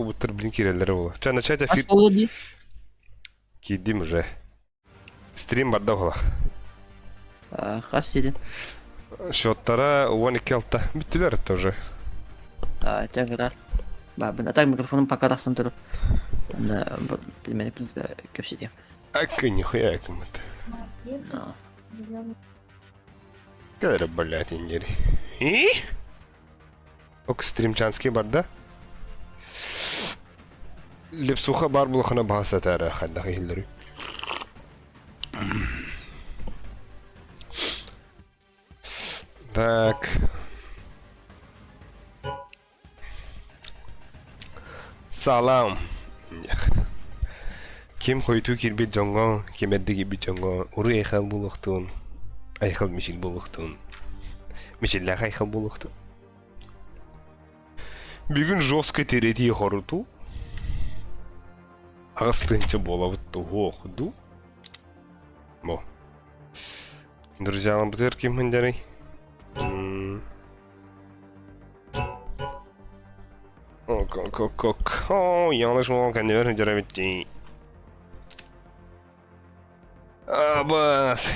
Бутер блин киреллери болу. Ча начать Ас эфир болу ди. кидим уже. Стрим барда ола. Хас дедин. Счеттара 12 алта. Биттилер это уже. Теграр. Бабын атак микрофонum пока тахсан тұрып. Анда білмені білді көпсетем. Ак, нихуя кому-то. Кадр, блядь, ингери. И? Ок стримчанский барда. Лепсуха бар булахана бахаса тара хадда хиллери. Так. Салам. Ким хойту кирбит жоңго, ким эддиги бит жоңго, уру айхал булуктун. Айхал мишил булуктун. Мишиллах айхал булуктун. Бүгүн жестко терети хоруту. Агыстынчы болабытту хоохду. Мо. Друзья, вам бутер ким ханджары? Ок. О, yanlış mı kanıyor hıncara bitti. Абас.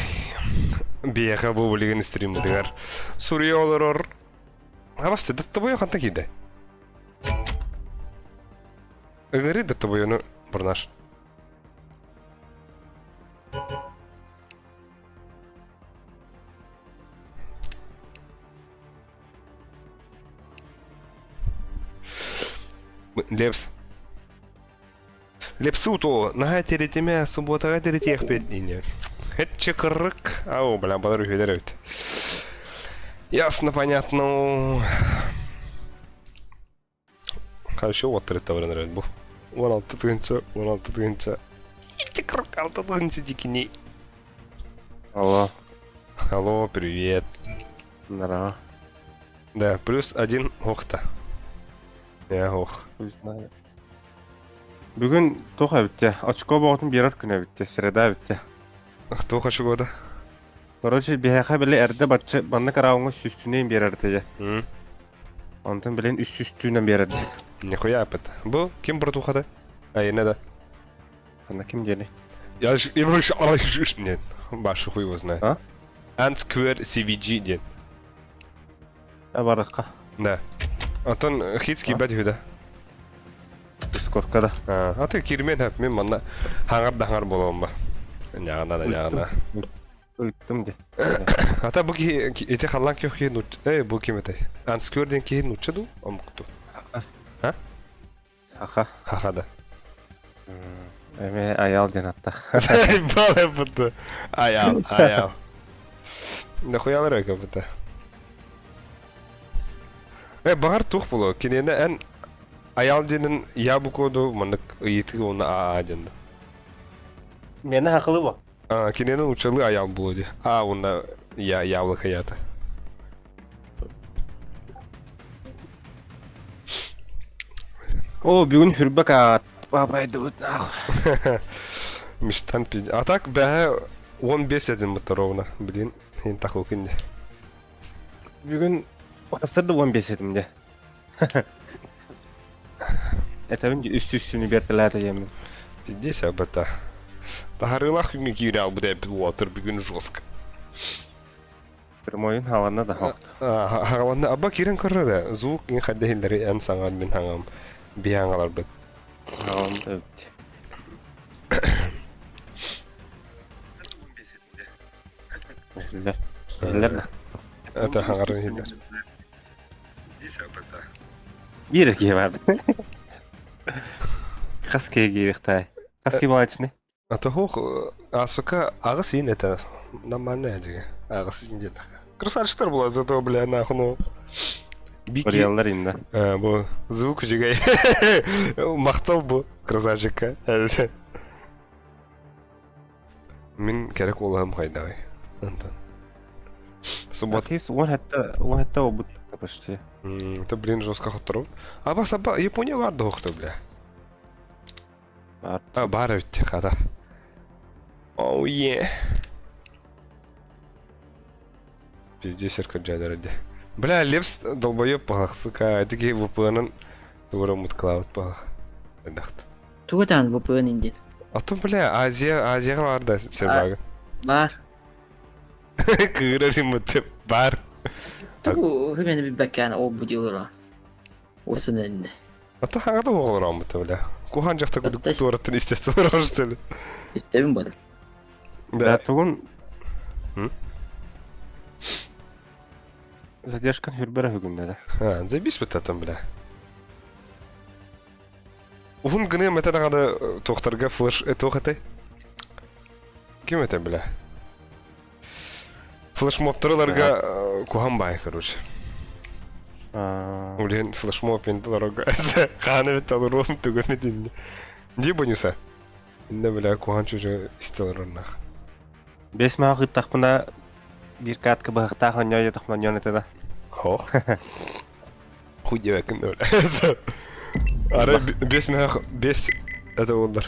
Бияха бу булигин стрим дигер. Сурия олорор. Абас да тобой ханта киде. Эгери да тобой ну барнаш. Лепсуто, нага теретеме, субботага теретех петнине. Хэтчекрык. Ау, бля, подарю федерит. Ясно, понятно. Хорошо, вот это время бу. 16 тыгынча. Хэтчекрык, 6 тыгынча дикини. Алло, привет. Здорово. Да, +1 хохта. Я хох. Знаю. Бүгін тоқа бітті. Очко бағытын берер күні бітті. Среда бітті. Кто хочу года? Короче, бияқа біле әрді батшы банны қарауыңы сүстінен берерді. Онтын білен үст-үстінен берерді. Нихуя опыт. Бу, кем братухада? Не да. Қана кім дені? Я лучше алайшуш. Нет, башу хуй его знает. А? Ant-Square CVG ден. Барыққа. Да. Антон хитский бәді хүді. Дискордқа да. Аты кирмен хәп мен манна хаңар болуым ба. Яғана. Өлттім де. Ата бұ ете қалан кеу кейін ұт... Бұ кем етай? Ant-Square ден кейін ұтшыду? Омықту. Хаха да. Әме аял ден атта. Балы бұты. Аял. Нахуялар өкі бұты. Бағар туқ бұлы. Кенені ән аял денін я бұ коду мұнық етігі оны аа денді. Мені хақылы ба? Кенені ұчылы аял бұлы де. Оны явлы қаята. О, бүгін хүрбәк ат. Бабайды өт. Миштан пизде. А так бәе 15 едін бұты ровна. Білін, ең тақ өкінде. Бүгін қасырды 15 едімде. Әтәбін үст-үстіні бертіләді емін. Пиздец, абата. Тахарылақ күнгі кейірі ал бұдай бір уатыр бүгін жостық. Бір мойын хаванна да хоқты. Хағаланды абба керен көрі да. Зуық ең қаддейіндері ән саңған мен хаңам. Бияңалар бұд. Хаванды өтті. Елдер да. Әті хаңарын елдер. Пиздец, абата. Bir erkeği vardı. Kaskeye giyirikti. Kaske bu açını. Ата хоқ, асыка ағыс ең әті. Нормальный әдіге. Ағыс ең деді. Красавчықтар бұла зато, бля, нахуну. Ореллар енді. Бұл звук жегай. Мақтал бұл красавчикка. Мен керек олағым қайдағай. Суббот. Атыс, он хәтта обут почти. Это, блин, жестко хоттыру. Аба саба, Япония барды хоқты, бля. Бары өтті, қада. Оу, е. Пиздец, еркін жайдары Бля, Лепс долбоёб бағақ, сука. Әдіге VPN-ын туғыры мұт клауд бағақ. Эдахт. Тугатан VPN индин. Атын бля, Азияга бар да сервагы. Бар. Кырар иммет бар. Тугу хэмээн би баккан ол будилора. Осынэнне. Ата хагада оголорам бут бля. Кухан жакта гудук Атташ- туураттан истестен рожтел. İstemim bana. Да, Да. тугун. М? Задержкан хүрбәрә хүгүндә дә. Ha, забис бит атын бля. Ухун гыны метада гада тохтарга флеш тохатай. Ким это бля? Флеш моптарларга кухан бай, короче. Улен флешмоб ин дорога. Хана бит алырым түгөмедин. Ди бонуса. Инде бля кухан чужу истелернах. Бес махыт тахпына бир катка бахта ханья тахман йонетада. Хо. Хуй бакын да. Ара бес это олдар.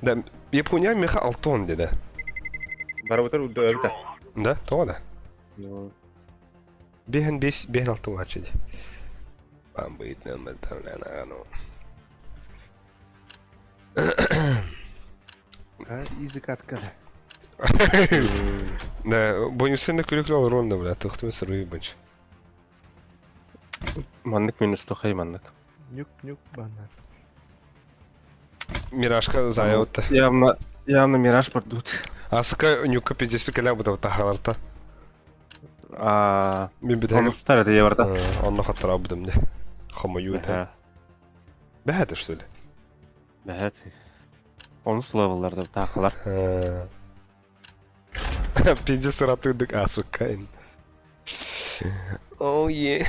Да, Япония меха алтон деди. Барабатар удда öltä. Да, тода. Бехен алтон ачыды. Бам бит нөмер тавлана ану. Изи катка. Да, бонусын да күрөклө алыр онда бля, тохту сырый бач. Маннык минус тохай маннык. Нюк банан. Мирашка заявытта. Явно мираж продут. Асыка нюка пиздес пикеле буда тахаларта. Мен бит Он устар это еварда. онно хаттара будым де. Хамаю да. Бәһәте что ли? Бәһәт. Он левелларда тахалар. Пиздец ратыдык асукайн. Оу е.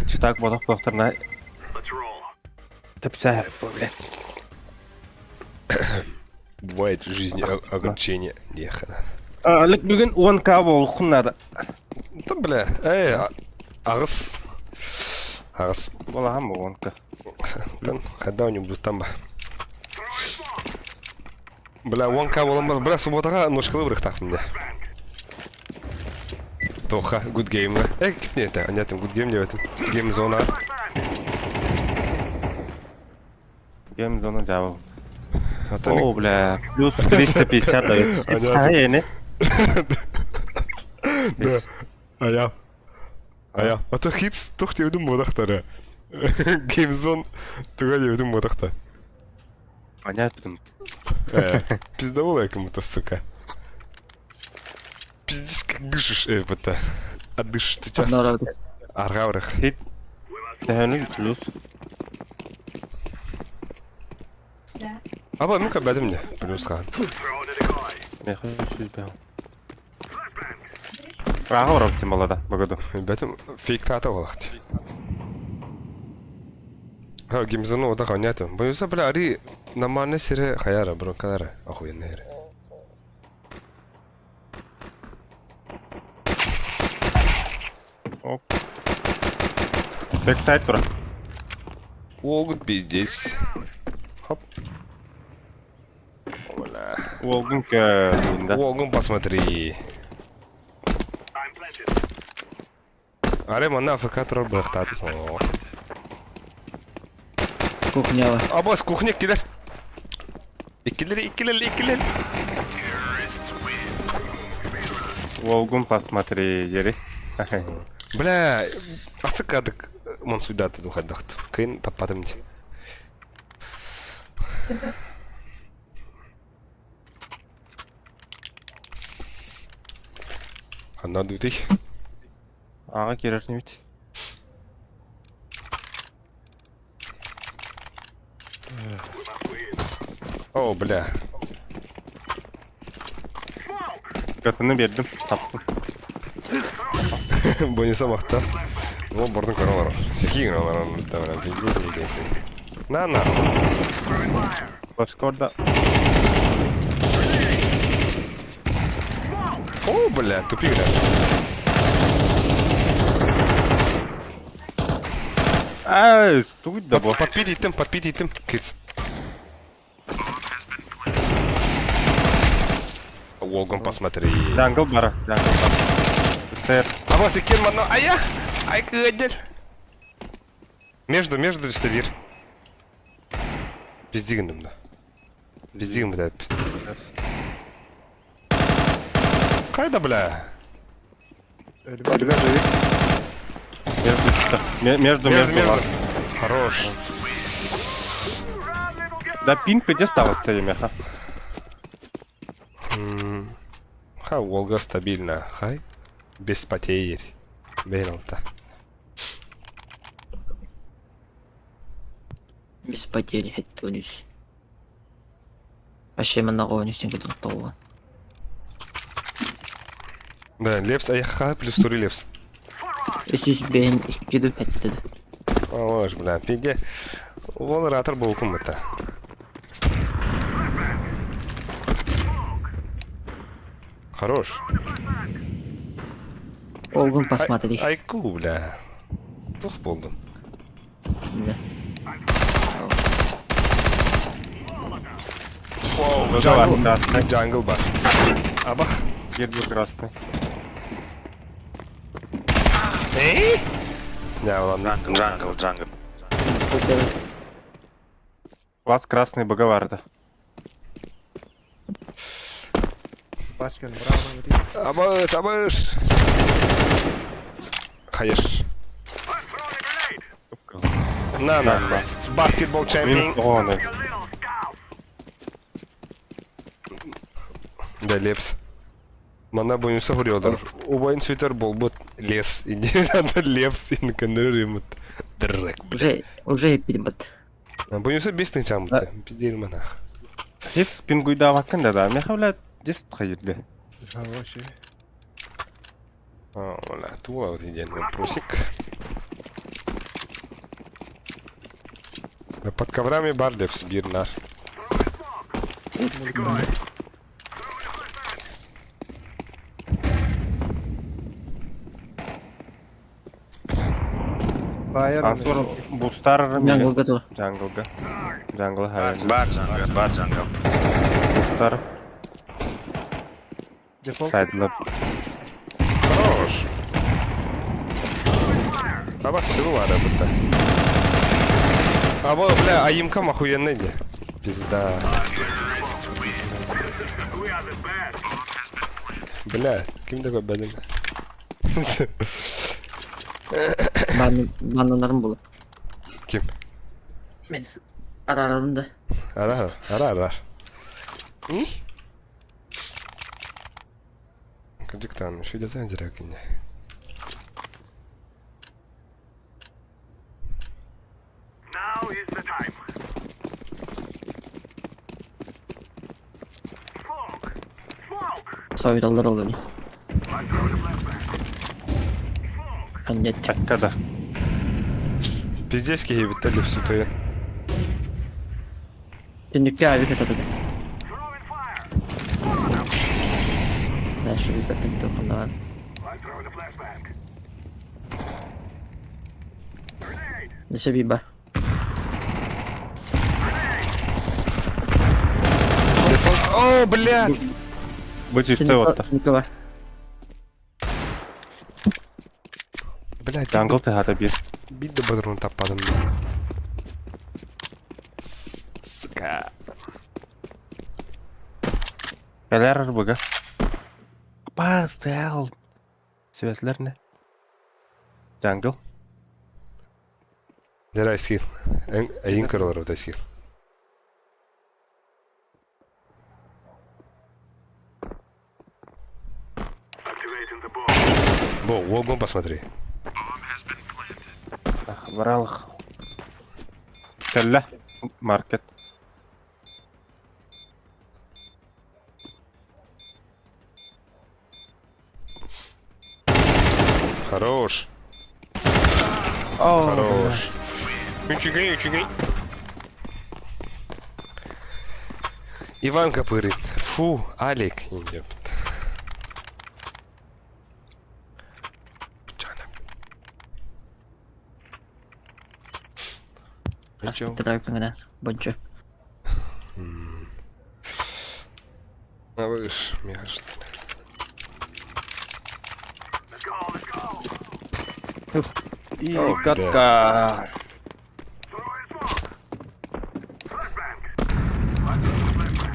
Читак бодох бохтарна. Тепсә. Бывает в жизни огорчение. Нехана. Лек бүген 10k болхун надо. Да бля, агыс. Агыс. Балам 10k. Когда у него будет там ба. Бля, вонка болам бля, субботага ножкалы бырыктак менде. Тоха, good game да. Кипне это, анятым good game деп атым. Game зона. Гейм зона жабы. Атаны. О, бля, плюс 350 дает. Понятно. Не? Да. Ая. Ата хитс тох деп едім бодақтары. Game zone туга деп едім бодақта. Понятно. Пиздавола кому-то, сука. Пиздец, как дышишь, это. А дышишь ты часто. Норады. Аргаврых. Хит. Тәһәнү плюс. Аба, ну-ка, бәдім не. Плюс хан. Не хочу бәу. Ага, робти молода, богоду. Бәдім фейк тата олақты. Ха, геймзону ода қаняты. Бойуса, бля, ари наманы сире қаяра, бұрын қадары. Ахуенне ері. Оп. Бэксайд тура. Олгут пиздец. Хоп. Оля. Олгун кә. Олгун посмотри. Аре, мана АФК тұрар бұрықтады. Кухнява. Абас, кухня келер. Икелер. Олгун посмотри, ери. Бля, асықадық мансуйдаты дұқадықты. Кайын таппадым де. Анна дұйтей. Ага, кереш не бит. О, бля. Көтіні бердім, таптым. Бонуса мақта. Ол бұрдың қаралар. Секи ғыналар оны бұттамынан. На. Башқорда. О, бля, тупи гля. Стуй да бо. Подпит итем, киц. Волгон посмотри. Джангл бара. Джангл бара. Стейр. А вот и Кирман, ну, ай, кыдель. Между стабир. Пиздигандым, да. Пиздигандым, да. Кайда, бля? Ребят, живи. Между. Хорош. Да пинг где стало стоим, меха. Ха, Волга стабильно. Хай. Без потерь. Бейлта. Без потери, хеттунюс. Вообще мен нагонюс тен кетіп қалған. Да, лепс, ха, плюс туры лепс. Үсіз бен кеду хеттеді. Ож, бля, пиде. Волратор был кумыта. Хорош. Олгун посмотри. Айку, бля. Тух болдum. Да. Джангл красный. Джангл бар. Абах. Гербу красный. Эй? Да, ладно. Джангл. Класс красный Боговарда. Başkan bravo. Абаш. Hayır. На. Баскетбол чемпион. Минус Да, лепс. Мана бойынса көрüyorlar. Убайын сөйтер болбут лес. Индивидуально лепс инкандырымыт. Дыррек. Уже епидімбіт. Бойынса бестің чамыты. Пиздейл мана. Хефс пингуйда вакында да. Меха бля дес хайырды. Хороший. Оля, туа вот идеальный вопросик. Да под коврами бар лепс, бирнар. Bayern. Ансур бустар Джангл готов. Джанглга. Джангл хайыр. Бар джангл. Бустар. Дефолт. Сайдлап. Хорош. Аба сыру ада будто. Аба, бля, аимкам охуенный де. Пизда. Бля, ким такой бәдім? Банданарым болды. Ким? Мен арарадым да. Ара. И? Кадиктан, şu desen direkt yine. Now is the time. Smoke. Soydalar oluyor. Annet. Çakkada. Пиздецкий ебет лепс утоен. Dündükte abi katladı. Дальше выкатим только на. Дальше биба. О, бля! Будь чистой вот так. Никого. Бля, Джангл ты хата бир. бит да бодрун таппадым. Сука. Келер буга. Апа, стоял. Светлер не? Джангл. Нерай скил. Эйн кырылар ота скил. Бо, Волгон посмотри. Варалых. Келле. Маркет. Хорош. О, Хорош. Учигай. Иван Копырин. Фу, Алик. Ёпт. Аспектор айкыңына. Бончо. Выше, мне кажется. Let's go, let's go. И О, катка. Throwing smoke. Flashbang. Flashbang.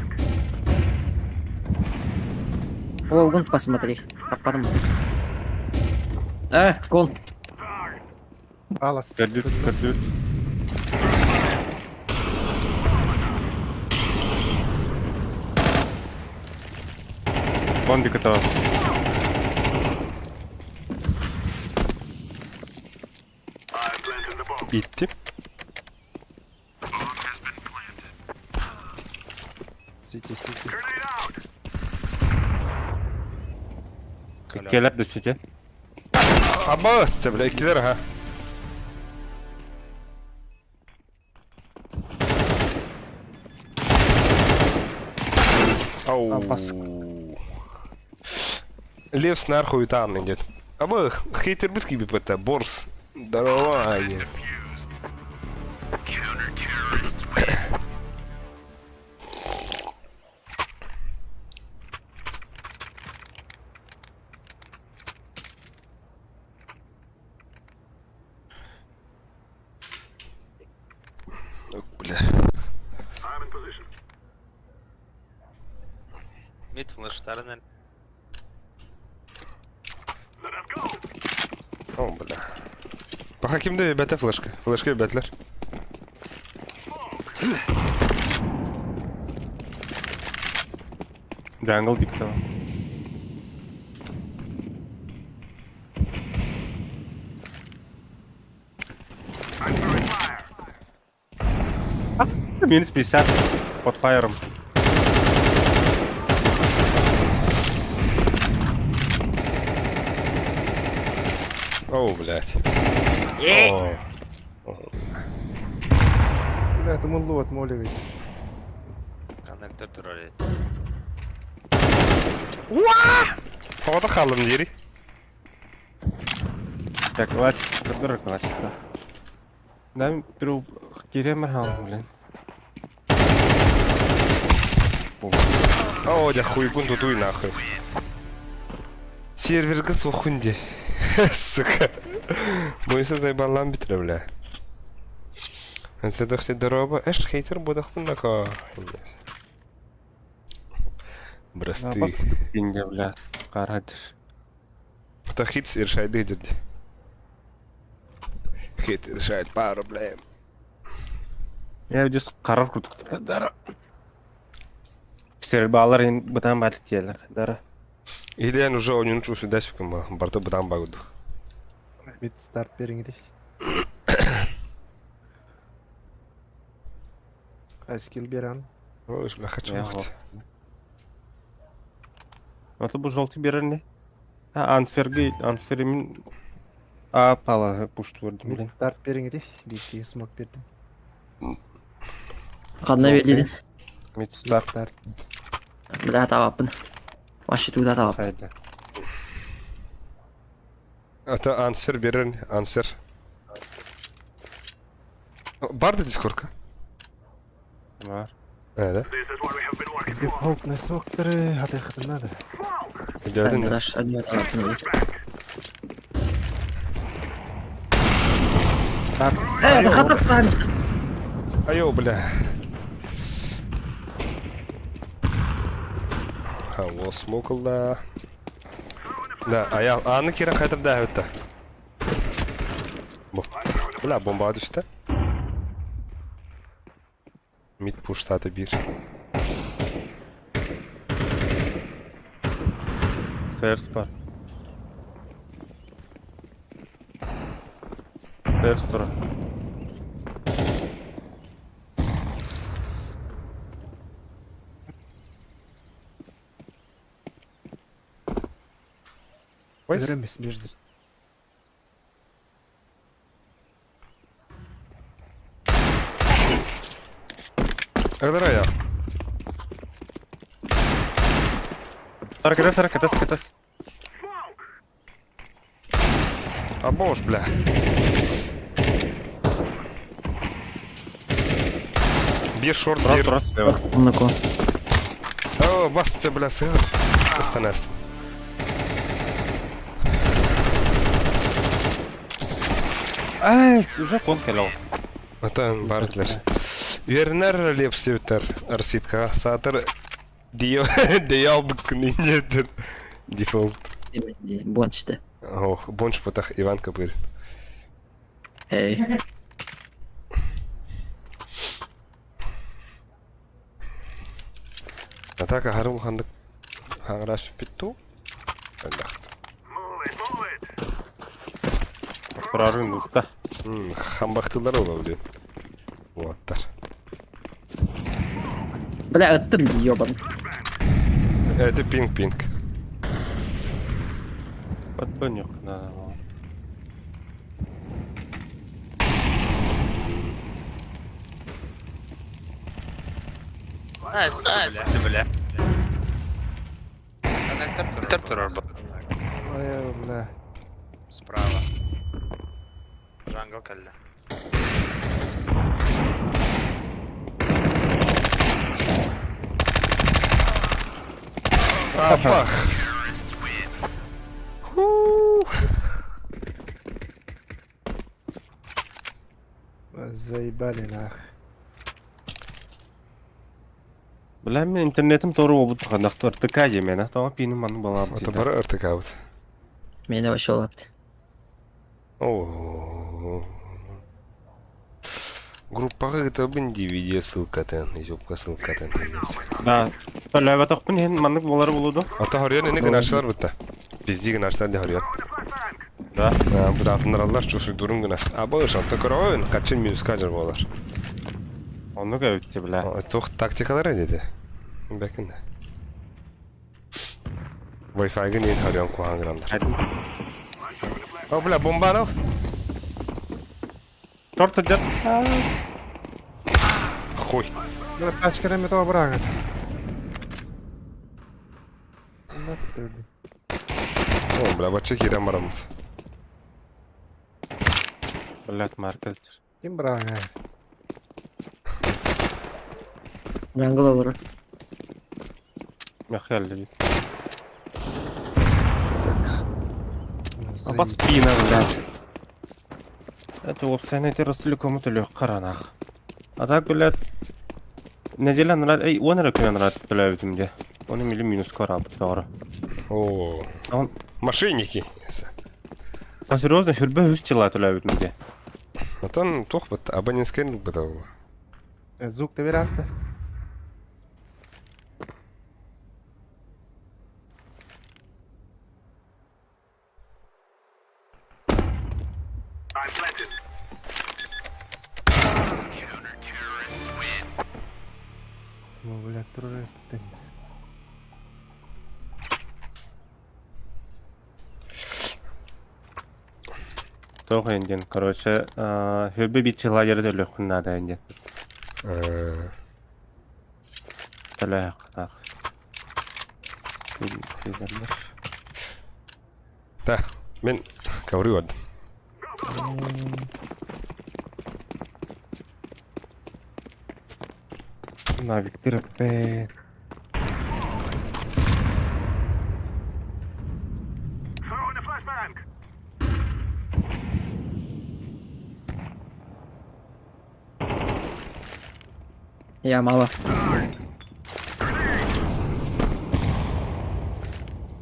Волгун, посмотри. Попадом. Кон. Alas. Кырдыт. Бомбик это. I'm planting the bomb. Идти. Сити. Grenade out. Келер дөсете. Абасты, бля, киллер, ага. Ау. Абас. Лев снарху и там идет. Абы, хейтер битки бипета, борс. Здорово. Бля. I'm in position. Mid flashlarından. Let us go. О, бля. Пока kimde bete флешка. Флешка betler. Джангл дикто. I'm throwing fire. Минус 50 под фаером. О, блядь. О. Бля, это муллу отмоливает. Коннектор троллит. Havada kaldım yeri. Так, вот, кырдыр классика. Да, биру киремер хал, блин. О, да хуйгун тутуй нахуй. Серверга сухунди. Сука. Бойся заебалам битре, бля. Это дохти дорога. Эш хейтер будах пунака. Брасты. Пинге, бля. Карадиш. Кто хит решает идет. Хит решает пару проблем. Я здесь карар кутук. Дара. Сербалар ин бутан батит келер. Дара. Или я уже не учу сюда, барта бутан багуду. Mid start бериңди. Скилл беран. Ой, бля, хочу Я махать. Это был желтый берерни. Ансфермин. Пала пуштурдum, Mid блин. start бериңди. Бити смок бердим. Қадна велден. Мид Start. Бля, тавапын. Ваши туда тавап. хайда. Это ансфер берен, ансфер. Барда дискорка? Var. Да. This is what we have been working Деп for. хаук на соктеры, хаты надо. Gördün mü? Даш один тавапын өлі. Қадыр сағыныз. Айо, бля. О, смокл, да. Да, аны кері қайтып да өтті. Бля, бомба düştü. Mid push'tadı bir. Stairs var. Stairs tura. Öğrenmez между. Когда я? Arkadaş. А бож, бля. Bir short, bir. Раз, лево. Оннако. О, О, басты, бля, сыгар. Останешься. Ай, уже кон келе. Атан барытлар. Вернер лепсевтер арситка сатыр дио букнинетер. Дефолт. Бончты. О, бонч потах Иванка будет. Эй. Атака харул хандык хаңраш битту. Аллах. Move it. Прарын утта. Хамбахтылар ола блин. Воттар. Бля, ыттым ёбан. Это пинг-пинг. Подбонёк надо. Найс, бля. Коннектор турор был. Ой, бля. Справа. Джангл калля. Апах. Заебали нах. Білем мен интернетім торы обуд қандақтар ТК емен, ақтауға пейнім маның балам Это дейді. бара РТК вот. Мені вообще олат. О. Группаға это бін DVD ссылкатен, YouTube ссылкатен. Да, төләбі тоқпын ең маның болары болуды. Ата хорьян эне гынаштар бутта. Пизди гынаштар де хорьян. Да. Буда атынраллар чушу дурун гынаш. А bağışan tıkırağın kaçın minus kaçır bolar. Оны көйтті білә. Тоқ тактикалар dedi. Bakın da. Wi-Fi'ga neyin хорьян kuhan gıranlar. O bula bomba al. Торты жат. Хуй. Бля, пачкарем это обрагас. О, бля, бачы кирен барамыз. Біләт маркетер. Ким брага? Жангыл олар. Мехелі бит. Абат спина біләт. Это опсайна те ростелекому төлөк қаранақ. Атак біләт. Неделя нұрат, ей, оны рөкімен нұрат төләбітімде. Оны милі минус қарабыт doğru. О, Он, мошенники. а серьезно, хүрбе үз чыла төләбітімде. Атан тоқ бит, абонентская бит. Звук ты веранта? I'm planted. Ну, бля, туры. Тоқ енден, короче, хүрбе бит чыла жері төлөк күннада енден. Төлөк қақ. Да, мен ковры вардым. Навик тіріппен. Throw in the flashbang. Я мало.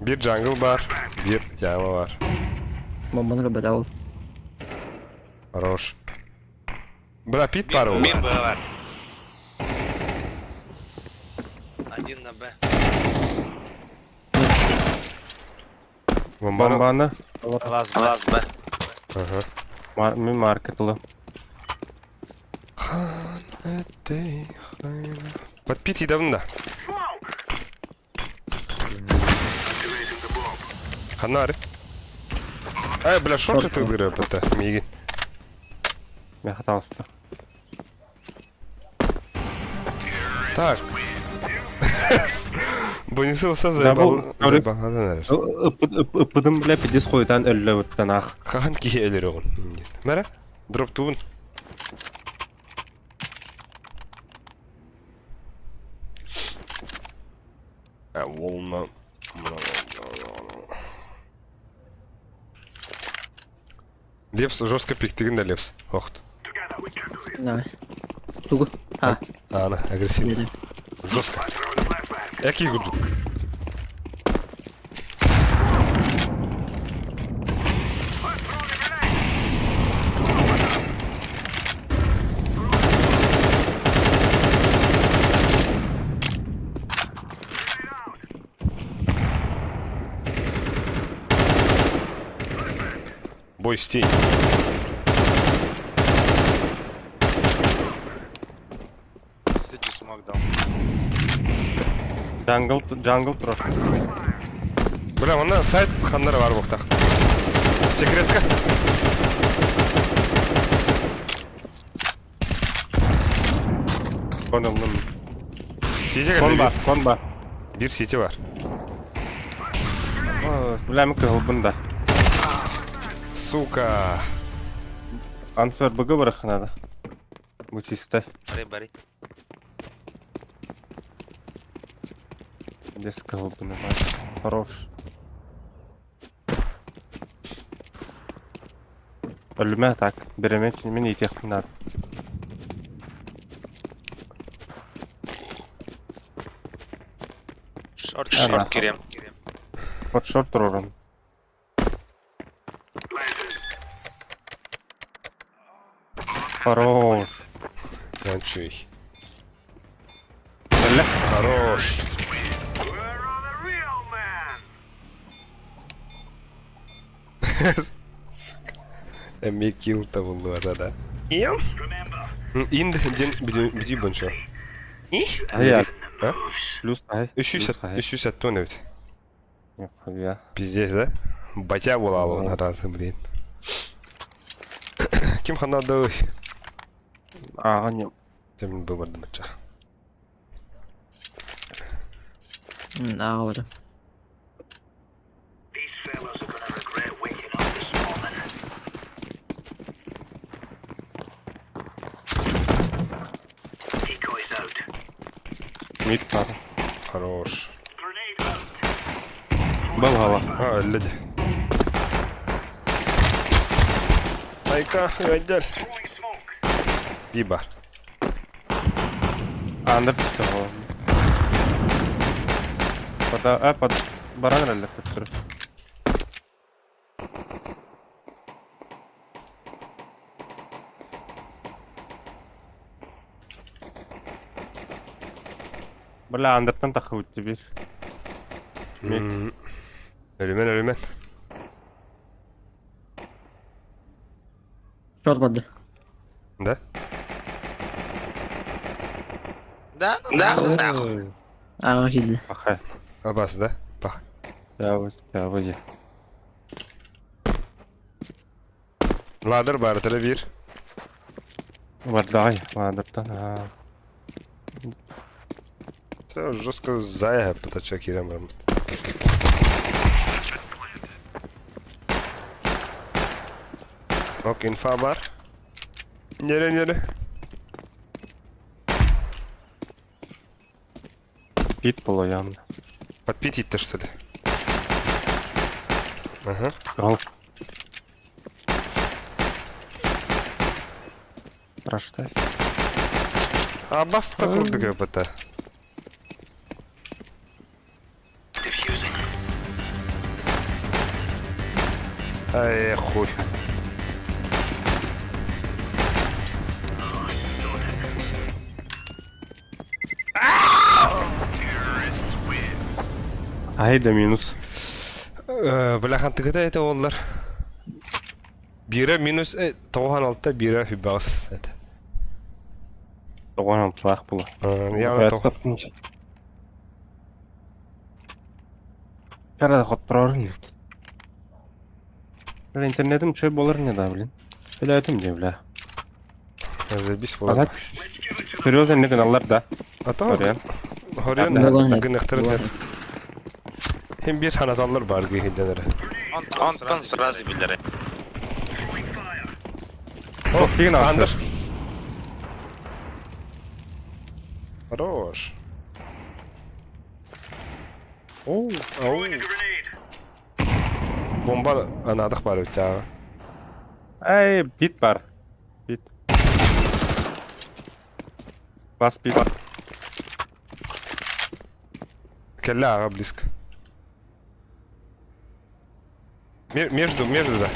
Bir jungle var, bir yama var. Бомбаны ребята ол. Хорош. Бля, пит пару. Мин был. Один на Б. Бомбаны. Бомбаны, Глаз Б. Ага. мен маркетлы. Под пит едавын да. Ханары. Ай, бля, шорт Шорт. ты дыры, это, миги. Мен хаталысты. Так. Бұнысы болса бұл- заебал аданар. Ыппыдым біле підес қойдан өлі өттен ақ. Хахан ки элер оғын. Мәра? Дроп туын. Волна. Лепс жестко пиктигин да Лепс. Охт. Together we can do it. Давай. Тугу. А, Ана, агрессивно. деди. Жестко. Throwing a flashbang. Який гуду? I'm throwing a grenade. Grenade out. Бой стей. City smoke down. Джангл тұрар. Бля, мына сайт ханнары бар боқтақ. Секретка. Конылым. Сетеге Конба. Bir сети бар. Біләмі кығыл бұнда. Сука. Ансвер бұғы бұрықынады. Бутистай. Бari. Дес кығыл бұны бар. Хорош. Ölüme tak. Birime kimin iyi yakınlar. Short kirem. От шорт тұрорым. Хорош. Янчуй. Әлі? Хорош. Where are the real men? Эми килл табылды бата да. Ем? Remember, Инд биди бончо. Аяк. А? Плюс ай. 300 тонн өт. Нихуя. Пиздец, да? Батя болалы он разы, блин. Ким ханады? Аға не. Земін бөмірді мача. Ағылды. these fellas are gonna regret waking up this morning. Decoys out. Мид бар. Хорош. Grenade out. Был ғала. А, өлледі. Айка, өйдел. Throwing smoke. Би бар. Андыр түсті ғала. Баран әлі көттірі. Бля, андыртан тақы өтті бер. Ölümen. Шот барды. Да? Да. Аға келді. Ахай. Абас, да? Пах. Тәуі. Ладыр бар, тілі бір. Вардай, андыртан. Це жорстко зая пытача кирем рамт. Ок, инфа бар. Нере. Пит болу ямын. Подпить итті, что ли? Ага. Ал. Раштай. Абас та курды көпіті. Ай, хуй. Айда минус. Бляхан тігіті әйті олар. Бері минус 96-та, бері хүбағыз. Оған антылақ бұла. Яғын 90. Карада қоттырарын. Интернетім чөй болар не да, блин. Біләдім де, бля. Забис болады. Азат, серьезно не гыналар да. Ата, Хориан. Хориян Болған гынықтырын. Hem bir hanatallar var gıyhiddenleri. Антон сразу билдері. О, кейін Андыр. андыр. Хорош. Оу. Throwing a grenade. Bomba anadıq var ötə. Ey, bit var. Bit. Bas bit. Келля аға близко. Между, да.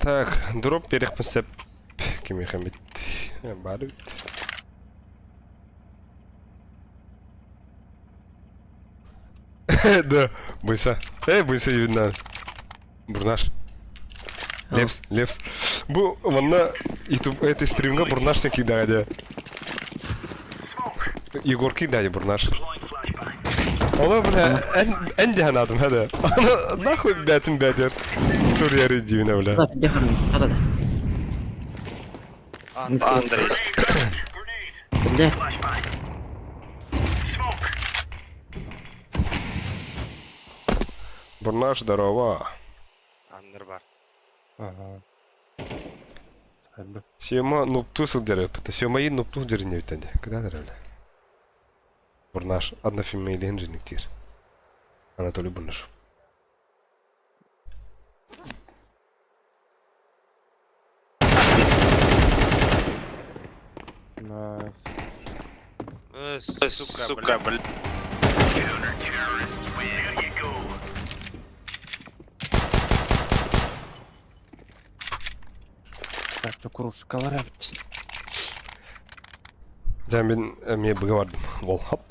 Так, дроп перехмесеп. Кеме хамит. Бары бит. Да, Буйса. Буйса видно. Бурнаш. Лепс. Bu valla YouTube стримга Бурнаш не кидает. Егор кидает Бурнаш. Deploying flashbang. Оно, бля, энди ханадым, хада. Оно нахуй бятин бятер. Сурья редивина, бля. Да, дехарым. Да. Андрей. Grenade. Где? Flashbang. Smoke. Бурнаш, здорово. Андер бар. Ага. Hadi. Сема нупту сылдырып. Семаи нупту деріне өтенде. Когда дәрәлі? Бурнаш, одна фемейлі инженіктер. Анатолий Бурнаш. Nice. Сука, бля. Counter-terrorists win. There you go. Так, кружкалар әп. Жаңа мен әме бұға бардым. Ол, хоп.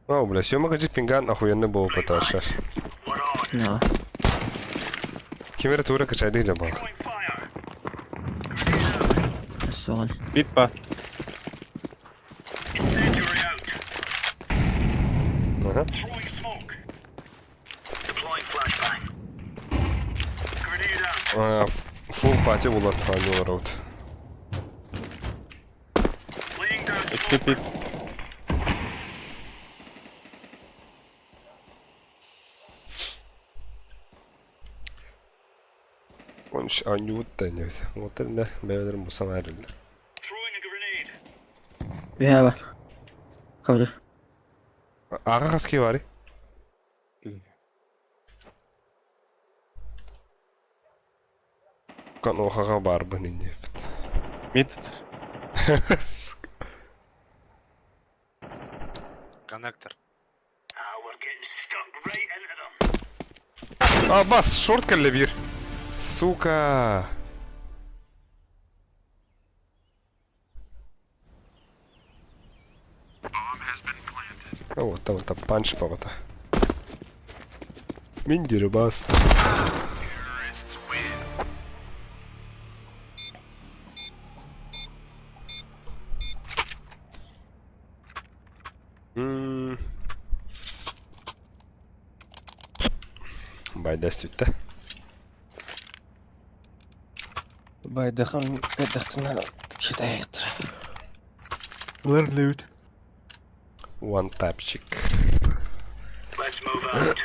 О, бля, Сёма кажет пинган охуенный был пытался. We're on. No. Кемер тура качайды жабал. Throwing fire. Son. Bit var. Incendiary out. Ага. Throwing smoke. Deploying flashbang. Grenade out. Фул пати булат фанил роуд. Laying down İki smoke. bit. Он ш анют тенет. Вот это бевелерим булсан ayrılır. Throwing a grenade. We have. Cover. Ağa kaski var. Kan oha бар bu ninja. Mid. Коннектор. We're getting stuck right into them. Bas short kelle bir. Сука. Вот там панч повода. Миндир бас. Байда sütte. Байдахан педахтына шитаяқтыр. One tapчик. Let's move out.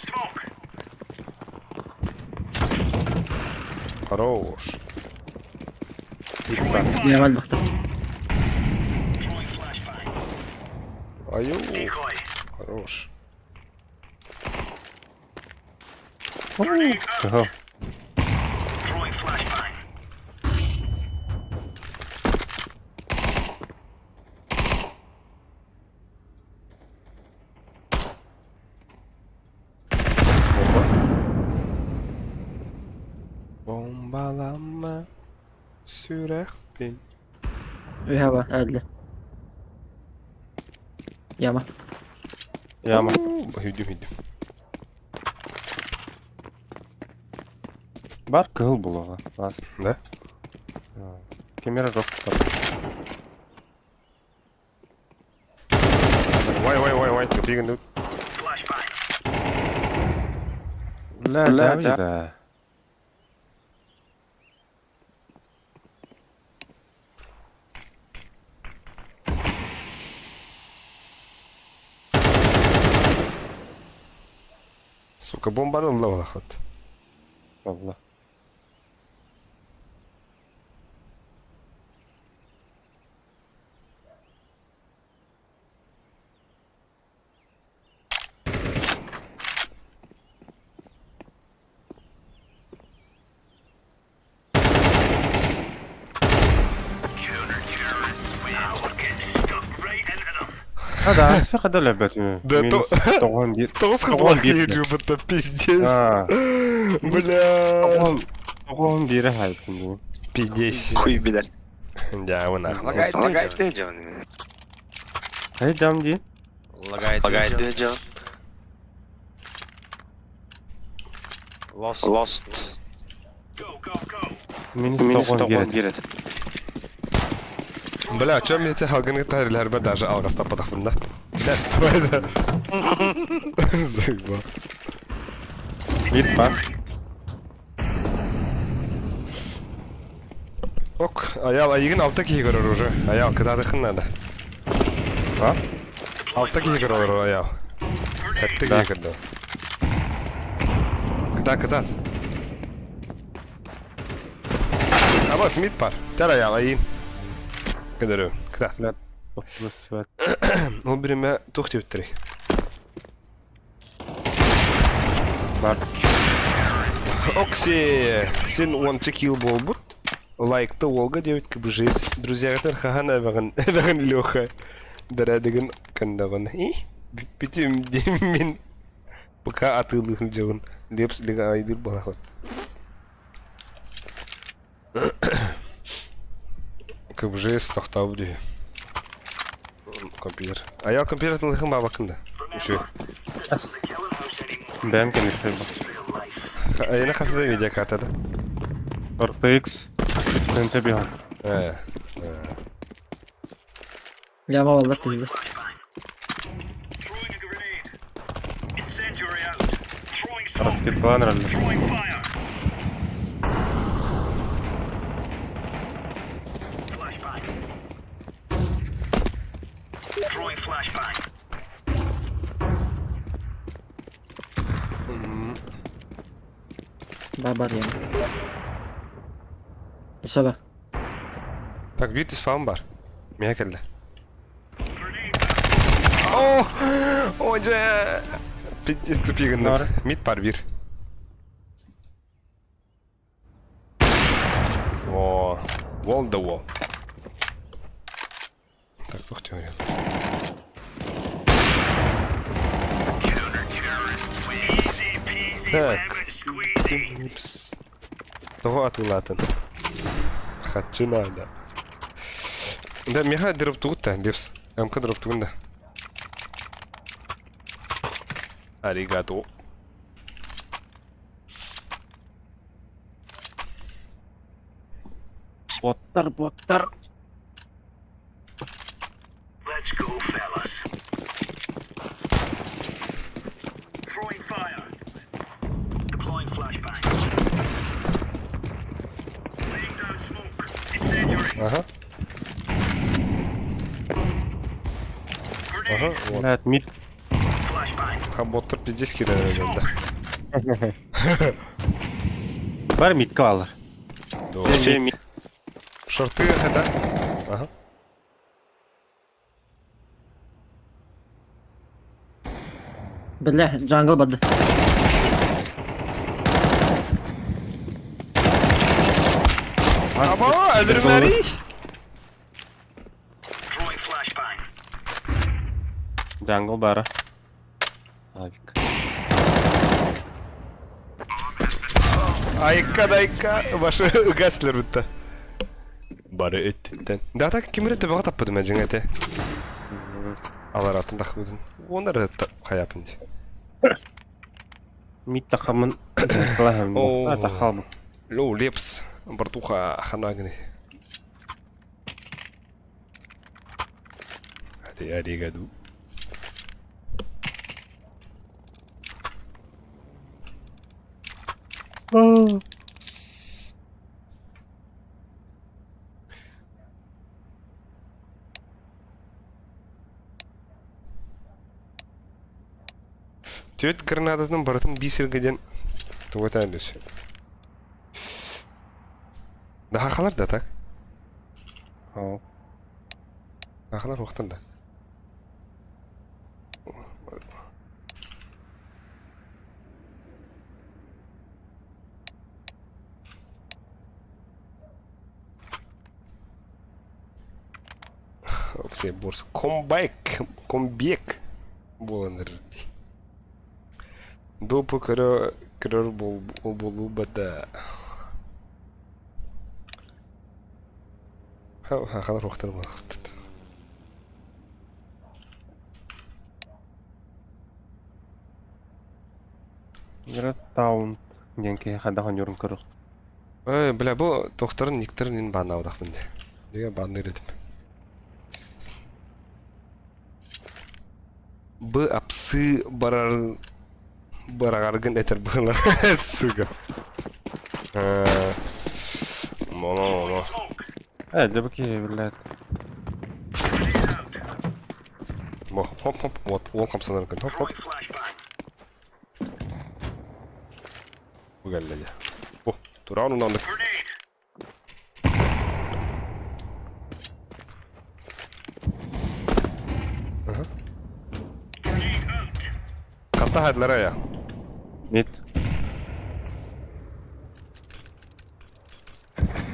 Smoke. Хорош. Я валь бахта. Throwing flashbang. Аю. Decoy. Хорош. Grenade out. Ага. Throwing flashbang. Bombalama. Sürekli. We have. Adli. Yama. Yama. Hüdüm. Бар кыл булага. Бас. Да? Кемера рост. Вай. Тигін Flashbang. Ла, да. Сука, бомбаны алла балахат. Valla. Counter-terrorists win. Now we're getting stuck right into them. هذا عارف قد لعبته Да минус то- 91. Тоғыз қылып 91. ютубта пиздец. А, Бля. 91 хайпын. Пиздец. Хуй бидер. Да, вона. Лагает Джон. Хай дамди. Лагает Джон. Lost. Go, go, go. Минус 91. Бля, чё мне эти халганы тарилер бы даже алгас тападах бunda. Бля, твой да. Заебал. Mid var. Ок, аял айгын алта киги көрөр уже. Аял кыдады надо. Ha? Алта киги көрөр аял. Катты киги көрдө. Кыда. Абас мид пар. Тер аял айын. Кыдыры. Кыда. Lat. Optimus. Ол бириме тух деп тирек. Var. Окси, сен ончы килл болбут. Лайкты Волга девять КБЖС. Друзья, это хахана ваган Леха. Дарадыгын кандаган. И битим демин. Пока атылыгын жагын. Лепс лига айдыр балахот. КБЖС тахтабы дей. Компьютер. А я компьютер лыхын бабакында. Үші. Ben konuşuyorum. Ayına kasada video kartada. RTX. Üstünce bir an. Я мало тылы. Throwing a grenade. Incendiary out. Throwing smoke. Rasket falan herhalde. Throwing fire. Flashbang. Throwing flashbang. Барбар я. Особо. Так, бит спам бар. Меня келді. Grenade. О, оже. Питте ступигіннар. Мид бар бир. О, wall да wall. Так, тух теория. Counter-terrorists win. Easy peasy Так. lemon squeezy. Мипс. Того атылатын. Хатчы надо. Да, меха дырып тугутта, лепс. Амка дырып тугунда. Аригато. Botlar. Let's go, fellas. Throwing fire. Deploying flashbang. Laying down smoke. Incendiary. Ага, Grenade. вот. Lat mid. Flashbang. Хаботтар пиздец кидает Smoke. да. Var mid kalır. Sen mid. Шорты это. Ага. بالله جانجل بد. Abo, öldürümleri. Throwing flashbang. Jungle bara. Avik. Айка. Ваши гаслер бітті. Бары өттіттен. Да так кемірі төбеға таппадым әжің әте. Алар атын тақпадым. Онары қаяпын. Mid takımın Zaklahım. Oo. Ha takal bu. Лоу, лепс. Бартуха ханагни. Аригаду. Төт гранатадан баратын бисергеден тугатан дөс. Да халар да так. Ау. Халар вакытында. Оксей Борс. Комбек. Боланыр. Допу кырар болу бада. Халар вакытында вакыт. Бират таун денке хадахан юрун кырык. Бля, бу тохтарын никтерин банаудак менде. Деге банды иретип. Б апсы барагаргын этер было. Сука. Моно. Дебки, блядь. Хоп. Вот, welcome санаргын. Хоп. Угаллали. О, туран унанды. Ката хадлара я. Мид.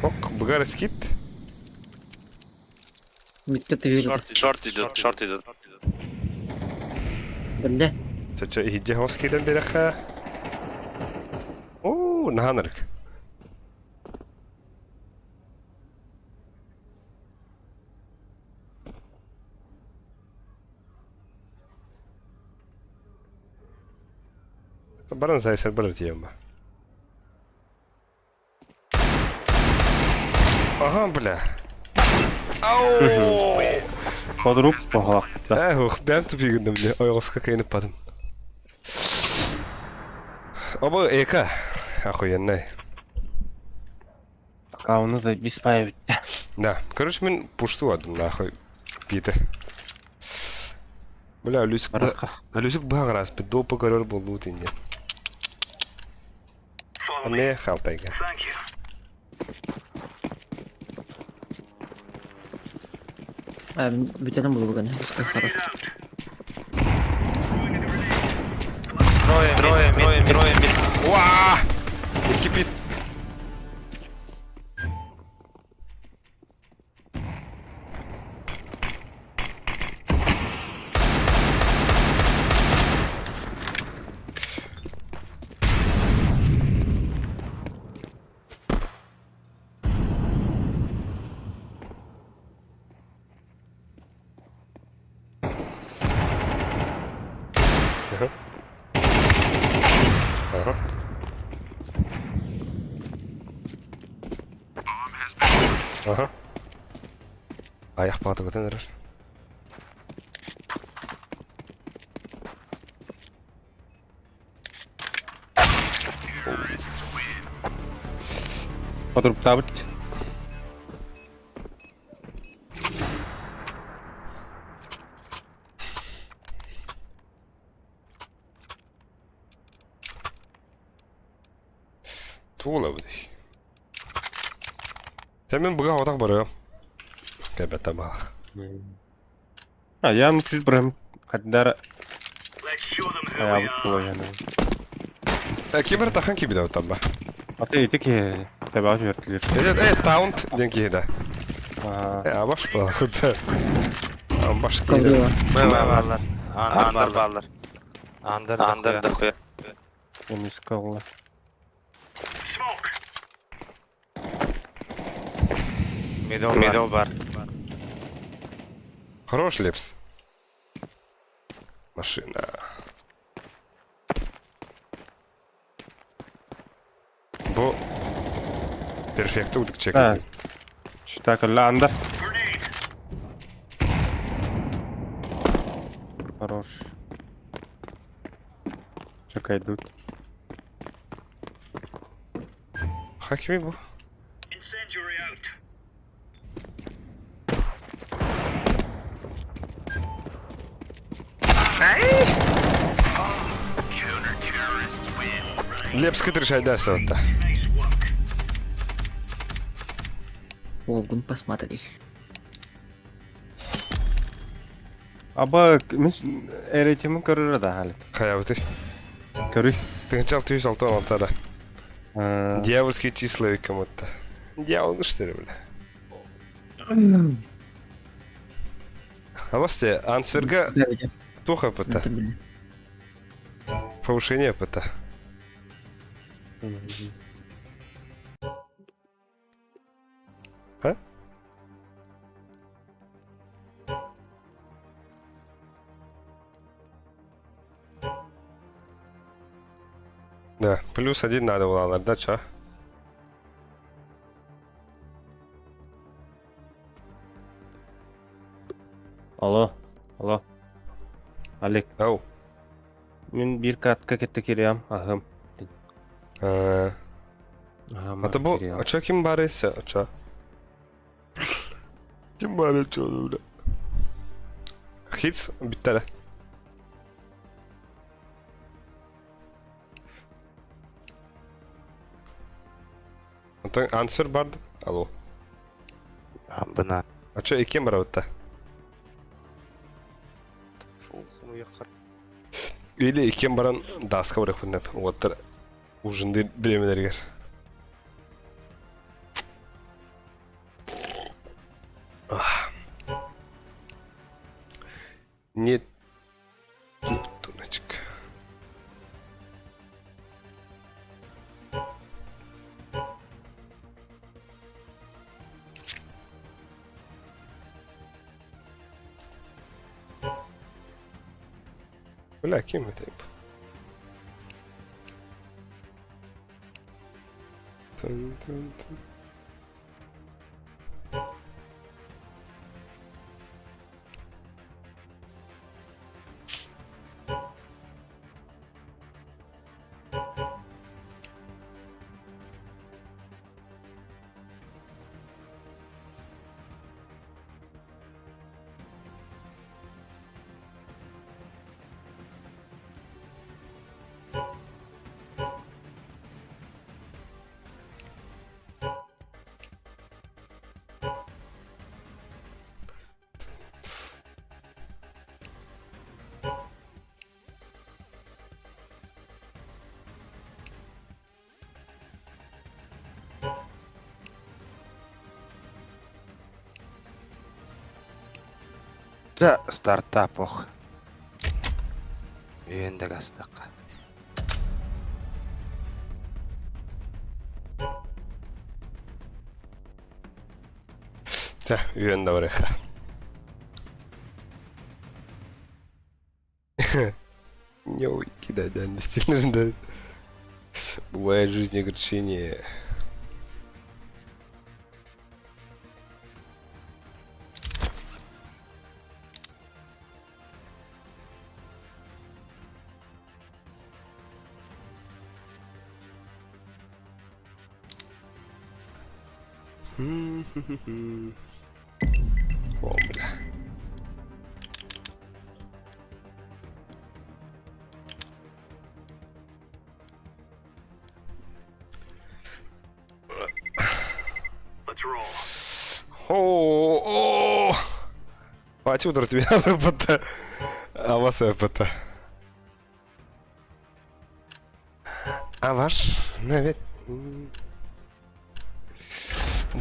Ок, бгар скит. Мидке тыгыр. Шорт идет. Блядь. Чача иде хоскиден береха. О, наханырк. Баран зайсар барар тием ба. Ага, бля. Ау! Подруг пахлакта. Ух, бәм тупигіндім бля. Ойғысқа кайынып бадым. Оба эка. Охуенный. Кауны за беспаев. Да, короче, мен пушту адым нахуй. Питер. Бля, Люсик бағыр аспет. Допы көрір болу тенде. Не халтайга. Thank you. Битенем булу буган. Трое мид. Уа! Екипит. Ага. Ага. Аяқ бағыты көтен әрір. Подруг табыт. Туғыла бұдай. Сен мен бұға отақ бары. Кәбәтті бағ. Я мучусь прям. Каддар Let's show them who we аябыт are. болой. Кибер тахан кибеді отан ба. Аты итеке табағы жібертілер. Таунт ден кейді. Абаш ба. Құдда. Баш кейді. Калдыва. Андер баллар. Андер да хуя. Емес қалға. Smoke. Мидл бар. Хорош лепс. Машина. Бу перфекті удық чекай. Так, андер. Grenade. Хорош. Чекай, идут. Хакими бу. Incendiary out. Лепска тришайдаса вот. Волгун посмотри. Аба мис эретимин көрөр да халит. Хаябыты. Көрү. Ты начал 206 да. А, Дьявольские числа кому-то. Дьявол, ну что ли, бля? А вот те, Ансверга Говядина. туха опыта. Это, блин. Повышение опыта. А? Да, +1 надо было отдать, а? Алло. Алло. Алек, Ау. мен бир катка кетти кирям. Ахым. А Ахым. то был... А чё ким барыся? А чё? Ким бары чё, бля? Хитс, биттеле. Антон, ансвер барды? Алло. Бына. А чё, и кем бары-то? Или и кем баран даска барак бүннеп. Оттар ужинды билемелергер. Нет. Нептуночек. Бля, кем это? Тун-тун-тун. Да, стартап ох. Үйендік астыққа. Да, үйенді барайық. Не кидать, да, не стильно, да. Бывает в жизни огорчение. О, бля. Let's roll. О, Пати удар тебе ПТ. А вас ПТ. А ваш? Навет.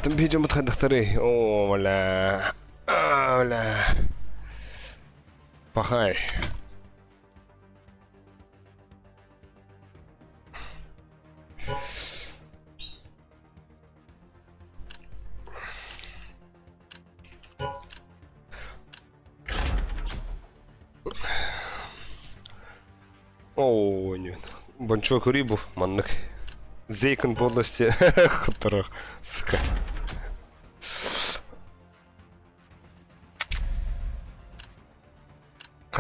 Там видео докторы. О, бля. А, бля. Пахай. О, нет. Банчок рибу, маннык. Зейкон полностью. Хатарах, сука.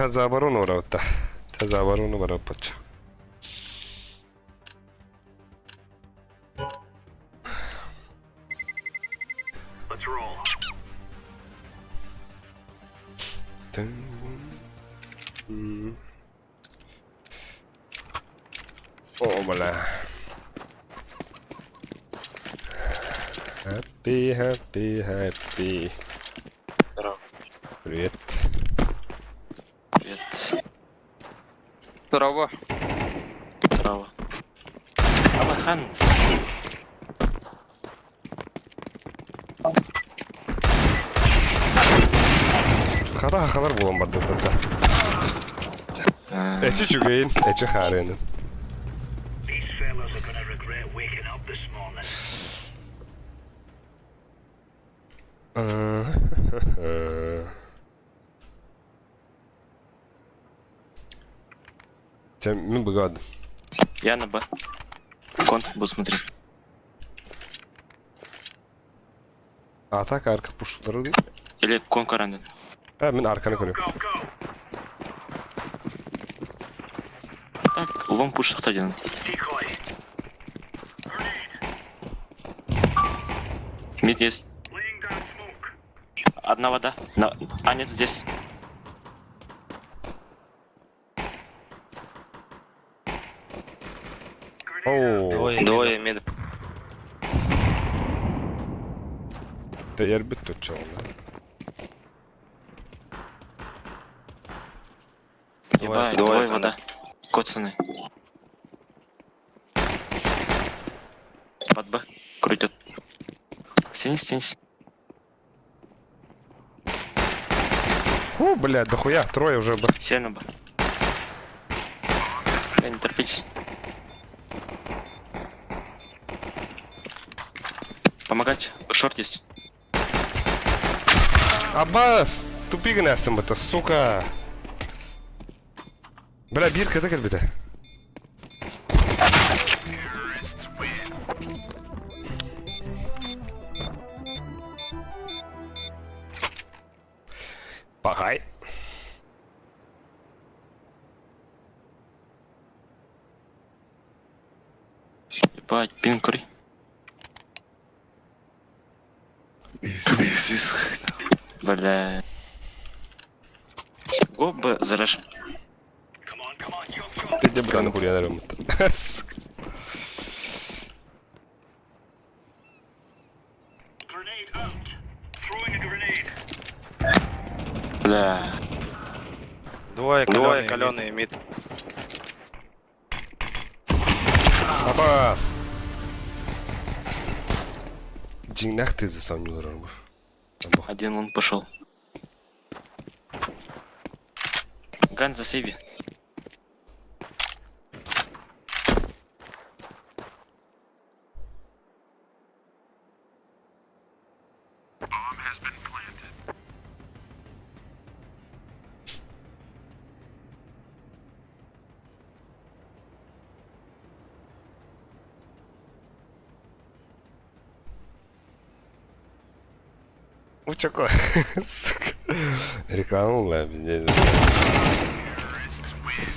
За оборону ворота. За оборону ворота. Let's roll. О, бля. Happy, happy, happy. Здорово. Привет. Привет. Здорово. Здорово. Амахан. Хата булам барды тата. Эчи чугейн, эчи харен. These fellas are gonna regret waking up this morning. Мен бгад. Я на Б. Конт буду смотреть. Атака арка пуштları değil. Или кон каранды. Ha, ben arkanı Go, koruyorum. go! Так, лом пуш один. Decoy. Мид есть. Laying down smoke. Одна вода. А, нет, здесь. Oo. Двое мид. Te yer bit tutacağım lan. Ебать, двое вода. Коцаны. Под Б. Крутят. Стянись, стянись. О, блядь, дохуя, трое уже бы. Сильно Б. Не торопитесь. Помогать. Шорт есть. Abbas, tupik nästan mutta suka. Bля, бирка так bir de. Bakay. Ебать, пин кури. Бля. Оба зараж. Come on, jump, jump. Bir de buranı buraya derim mutta. Grenade out. Throwing a grenade. Бля. Двое каленые мид. Abbas. Cinnak tezi sanıyorlar bu. Один он пошел. Ган за сейви. Bomb has been planted. Bu çok sık. Reklamı var bir de. Terrorists win.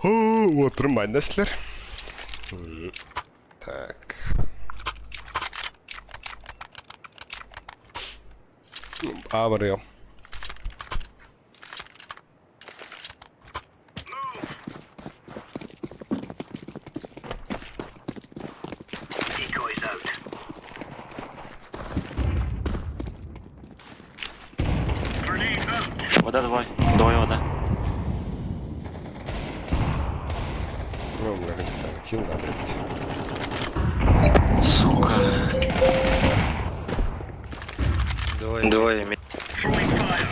Вот, нормально, Слер. Так. Абрел. Decoys out. Grenade out. Вода двое. Двое вода. Ну, бля, так, килл надо быть. Сука. Двое мид. Throwing fire.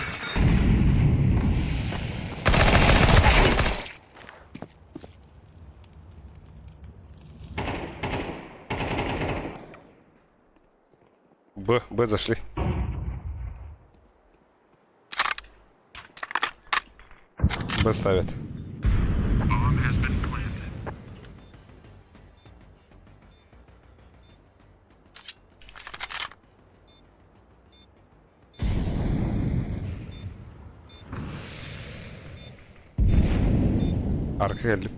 Б зашли. Б ставят. Bomb has been planted. Arka geldim.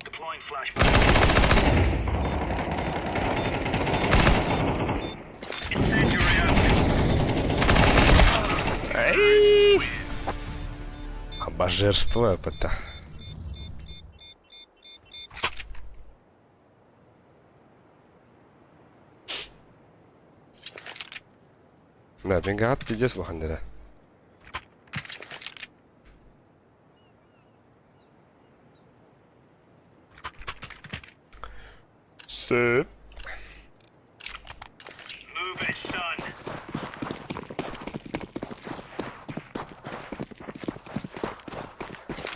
Deploying flashbang. Ай! Обожерство это. Да, бенгат пиздец лохандера. Сэп. Move it, son.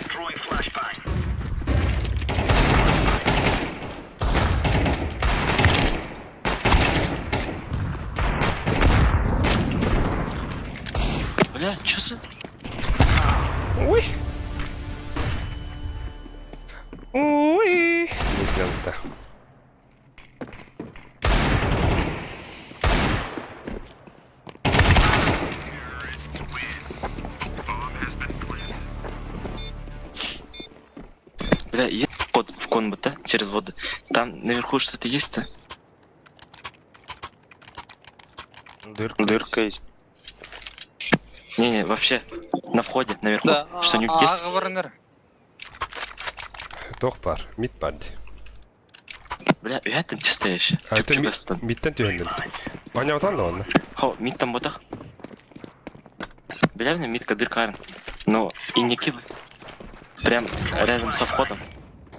Throwing flashbang. Бля, чё за... Ой. Ой. Не сделал-то. Бля, есть вход в комнату, да? Через воду. Там наверху что-то есть-то? Дырка есть. Не-не, вообще, на входе, наверху. Что-нибудь есть? Тох пар. Мид падди. Бля, уятын чисто еще. А это Чуп-чупастан. мидтен түйенден. Аня отан да оны. Хо, мид там ботах. Бля, мне мидка дыркарын. Ну, и не кибы. Прям рядом со входом.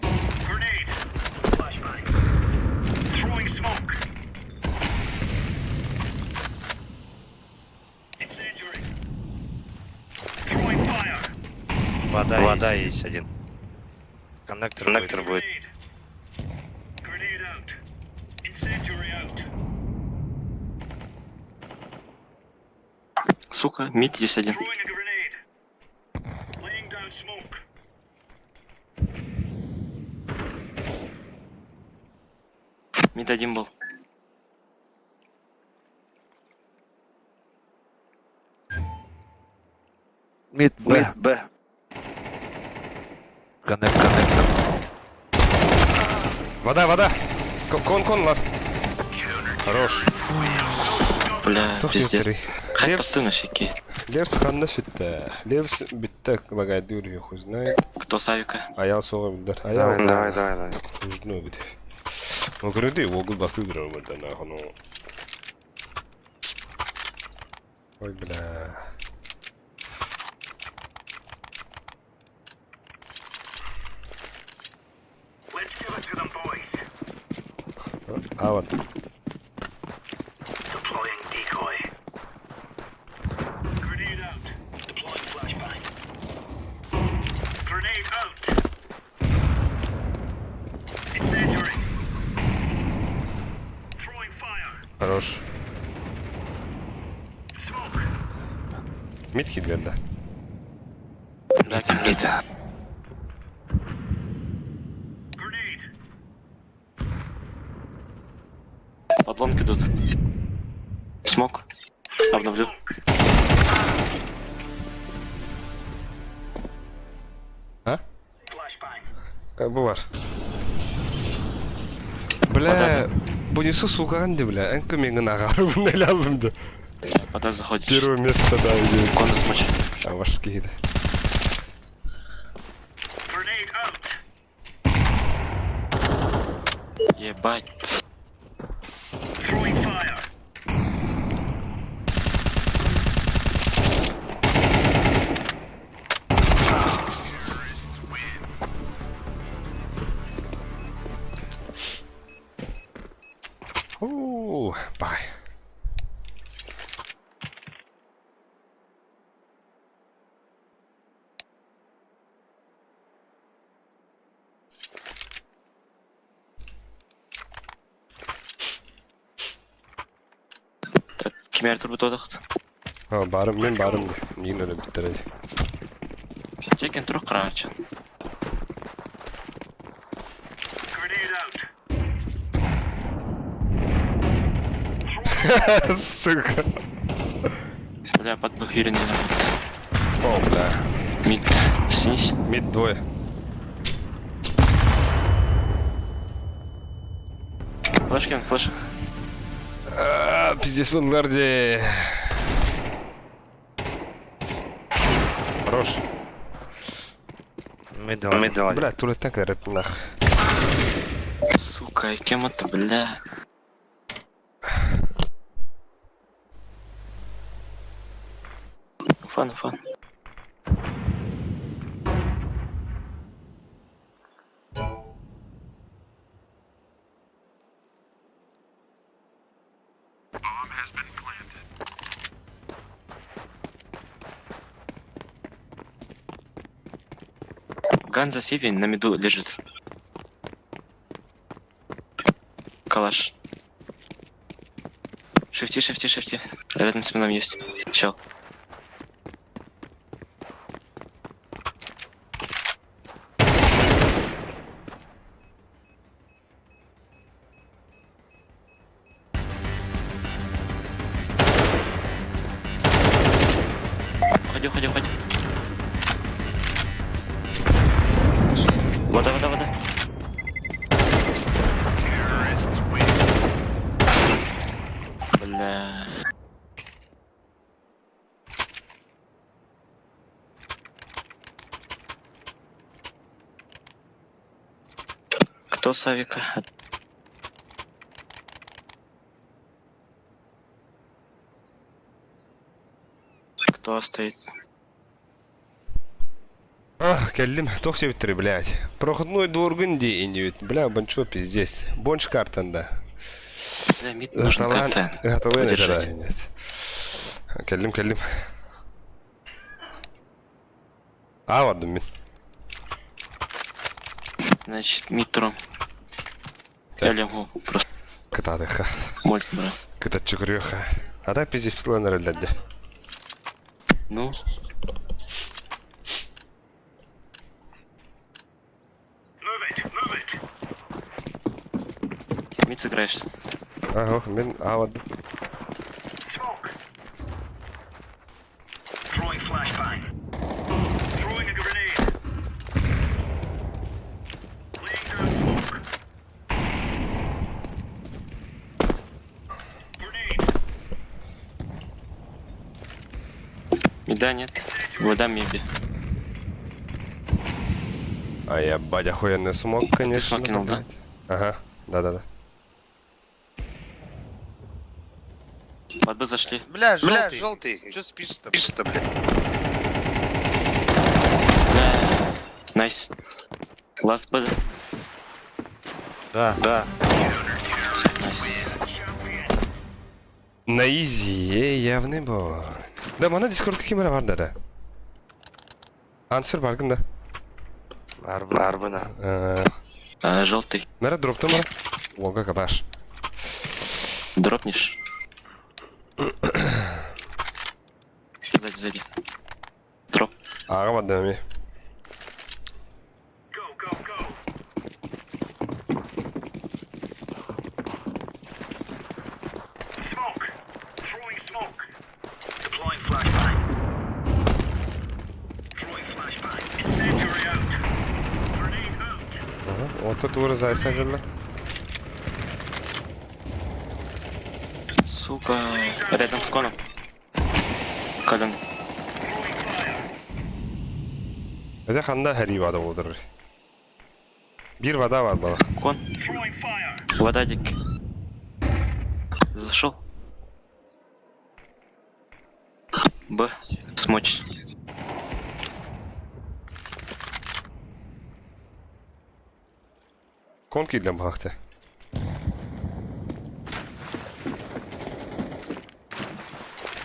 Grenade. Flashbang. Throwing smoke. Incendiary. Throwing fire. Вода есть один. Коннектор будет. Grenade. Grenade out. Incendiary out. Сука, мид есть один. Throwing a grenade. Laying down smoke. Мид один был. Мид, Б. Коннектор. Вода. Кон, ласт. Хорош. Бля, Тох пиздец. некоторый. Хай Лепс. посты на щеке. Лерс ханна sütte. Лерс битте лагает дюрю хуй знает. Кто Савика? Аял соға билдер. Давай. Нужно будет. Ну, көреді, огыл басып жүрер өмірді, нахуй, ну. Ой, бля. Let's give it to them, boys. А вот. Deploying decoy. Grenade out. Deploying flashbang. Grenade out. Incendiary. Throwing fire. Хорош. Smoke. Мидхит верді. Бля, Мид. Grenade. подломки идут. Смог. Обновлю. Flashbang. Как бы бар. Бля, бұнысы суғанды, бля. Әнкі менің ағары бұны алдымды. Вода заходишь. Первое место, да, иди. Конус смочь. А ваш кейді. Grenade out. Ебать. Throwing fire. Бай. Так, кемер турбут одақты. Мен барым. Мен өлі бітіреді. Чекен тұрақ қырағачан. Grenade out. Сука. Бля, под бахирин не работает. О, бля. Мид, снись. Мид двое. Флешкен, флеш. Пиздец, в ангарде. Хорош. Middle. Бля, туреттен кіріп, нах. Сука, кем это, бля? Фан. Ган за севень на миду лежит. Калаш. Шифти. Рядом с мином есть. Чел. Ходи. Вода. Terrorists win. Бля. Кто с авика? Кто стоит? Келдим, тоқсы биттір, блядь. Проходной доргын дейін дейін. Бля, банчо пиздец. Бонч картанда. Бля, мид нужно как-то Готовы удержать. нет. Келдим. Вардым мен. Значит, мид туром. Я лягу просто Кытадыха. мольт, бра. Кытат чукырыха. Ада пиздец планер әлдәді. Ну. Move it. Мид сыграешься. Ага, мен авардым. Smoke. Throwing flashbang. Throwing a grenade. Laying down smoke. Grenade. Мида нет. Вода миби. А я бать охуенный смог, конечно. смог кинул, да? блядь. Ага, да. Под Б зашли. Бля, желтый. Чё спишь-то, блядь? Бля. Найс. Ласт Б. Да. Найс. На изи, явный бо. Да, мана дискордка кемера бар да. Ансер баргын да. Арбына. Желтый. Мера дропты мара. Волга кабаш. Дропнешь. Сзади. Дроп. Ага, мадами. Go. Smoke. Throwing smoke. Deploying flashbang. Throwing flashbang. Incendiary out. Grenade out. Ага, вот тут вырезайся, жильно. Сука. Рядом с коном. Колен. Throwing fire. Это ханда хари вада одыр. Бир вода var бала. Кон. Throwing fire. Вода дик. Зашел. Б. Смочь. Кон кидлем бахты.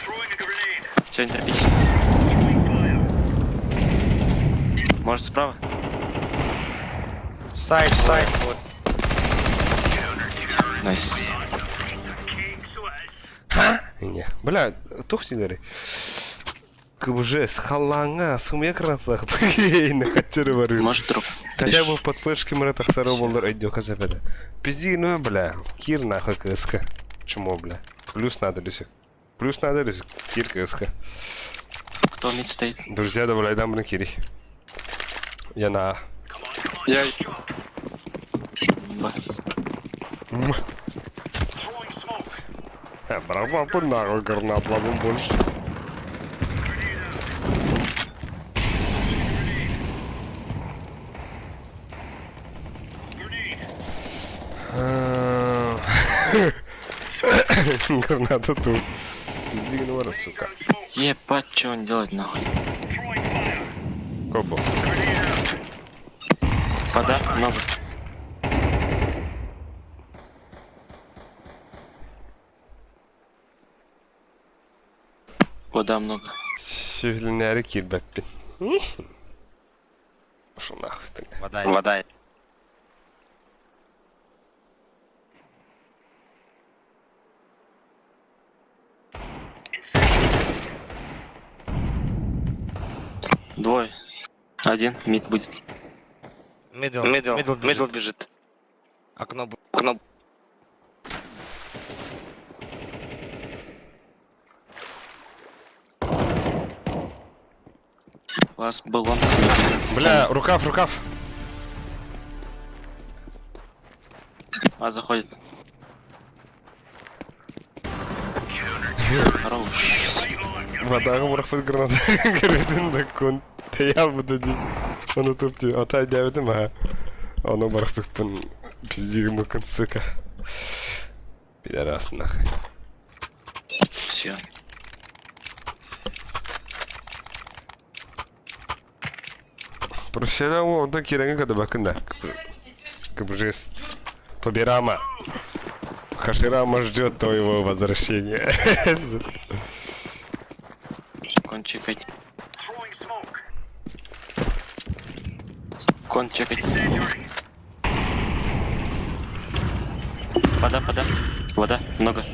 Throwing a grenade. Все, не торопись. Throwing fire. Может справа? Сайт. Вот. Найс. King Suez. Не. Бля, тухтилери. КБЖС халлаңа сумек ратсақ на хатчыры бар. Может дроп. Хотя бы под флешки мы тахсары болдыр айдё казапеда. Пизди, ну бля, кир нахуй КСК. Чему, бля? Плюс надо лисик. Кир КСК. Кто мид стоит? Друзья, добавляй блин кири. Я на. Я. Б. Throwing smoke. Браво, нахуй гранат ловим больше. Граната тут. Дигну вара, сука. Ебать, что он делает нахуй? Кобо. Вода, много. Вода много. Şöhlenleri kirbetti. Şu nahvi ты. Вода. Вода. Двое. Один, мид будет. Мидл бежит. Окно. У вас был он. Бля, рукав. А, заходит. Хорош. Водаға бұрақпыз граната. Гіретін кон. Таял бұды дей. Оны тұрпты. Ата дәуді ма? Оны бұрақпықпын. Пиздегі мүмкін, сука. Пидорас нахуй. Все. Профессионал онда кереңі кады бақында. Кыбжес. Тобирама. Хаширама ждет твоего возвращения. Кон чекать. Кон чекать. Вода. Вода, много.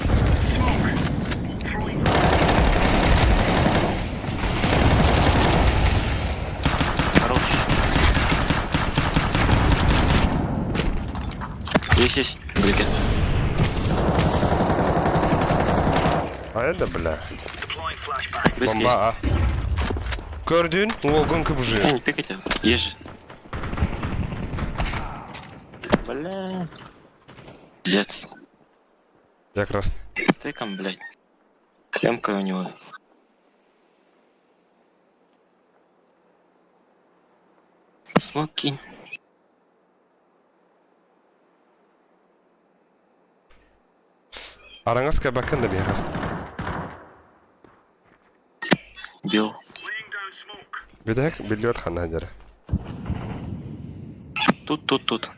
Хорош. Есть. Блин. А это, бля. Близко есть. Бомба, а. Gördün? Волгон кыбжес. Не пикайте. Есть же. Бля. Пиздец. Якраз. Стейком, блядь. Эмка у него. Смог кинь. Араңыз кәбәкін да бияға. Бил. Бедек, бельет хана дер. Тут.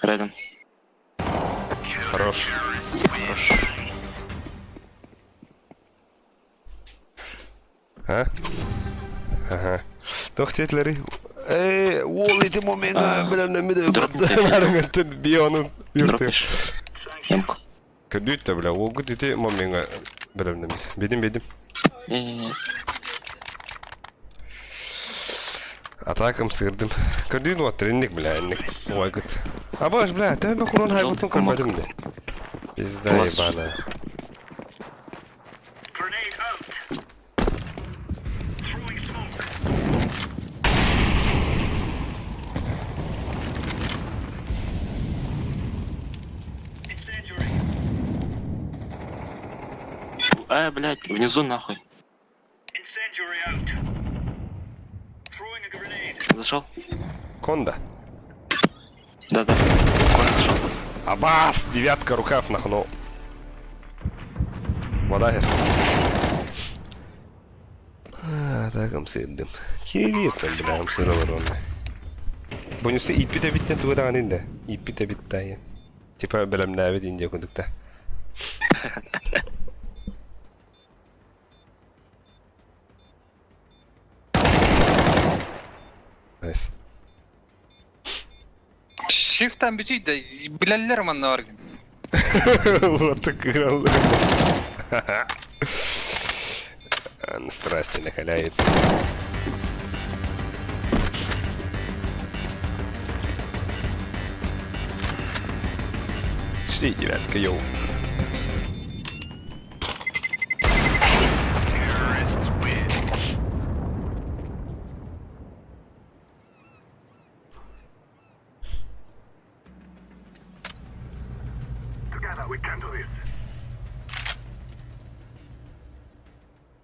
Рядом. Хорош. А? Ага. Тохтетлери. Ол ити момента, білем не миде. Барыңатын бионын юрты. Дропнешь. Эмку. Кәдүйтті, бля, ол күт ити момента, білем не миде. Бедім. Не. Атакам сырдым. Кәдүйін уат тренник, бля, энник. Ой, күт. Абаш, бля, тәбі құрын хайбутын көрмәдім де. Пизда ебана. Grenade out. Throwing smoke. Incendiary. Блядь, внизу нахуй. Incendiary out. Throwing a grenade. Зашел? Конда. Да. Кон зашел. Абас! Девятка, рукав нахнул. Вода я. Атакам сырдым. Кереттен, бля, сырылыр оны. Бұнысы иппіте биттен туғыдаған енді. Иппіте битті айын. Типа білім нәві дейінде күндікті. Nice. Shift'ten bütüydü de bilallerim anla var gün. Вот так играл. На страсти нахаляется. Шли, девятка, йоу. Terrorists win. Together we can do this.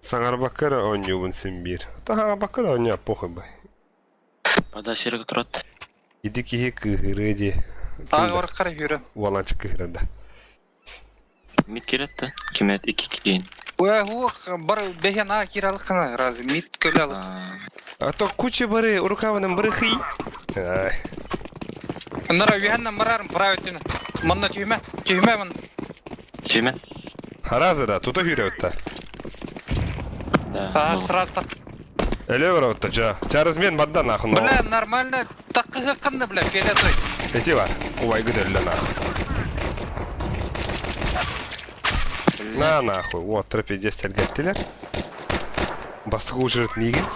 Саңар баккара ойнуын сен бир. Тахага баккара ойня похуй бай. Вода серег тұрады. Иди кихе кыгыры де. Тағы бар қарап жүрі. Валанчы кыгырында. Мид келетті. Кемет 2 кейін. Бар беген а киралық қана разы. Мид көлі А то куча бары, рукавынан бары хый. Ай. Нара виханна марарым праветтіні. Мұнна түйме мұн. Чеймен? Харазы да, тута хүйреутта. Да. Сразу так. Эле бараутта, жа. Чарызмен бадда нахуй. Бля, нормально. Таққығы қанды, бля, келе той. Эти бар. Увай гыдерле нахуй. На нахуй. Вот, трапедия стелгеттилер. Бастығы ұжырыт мейгін.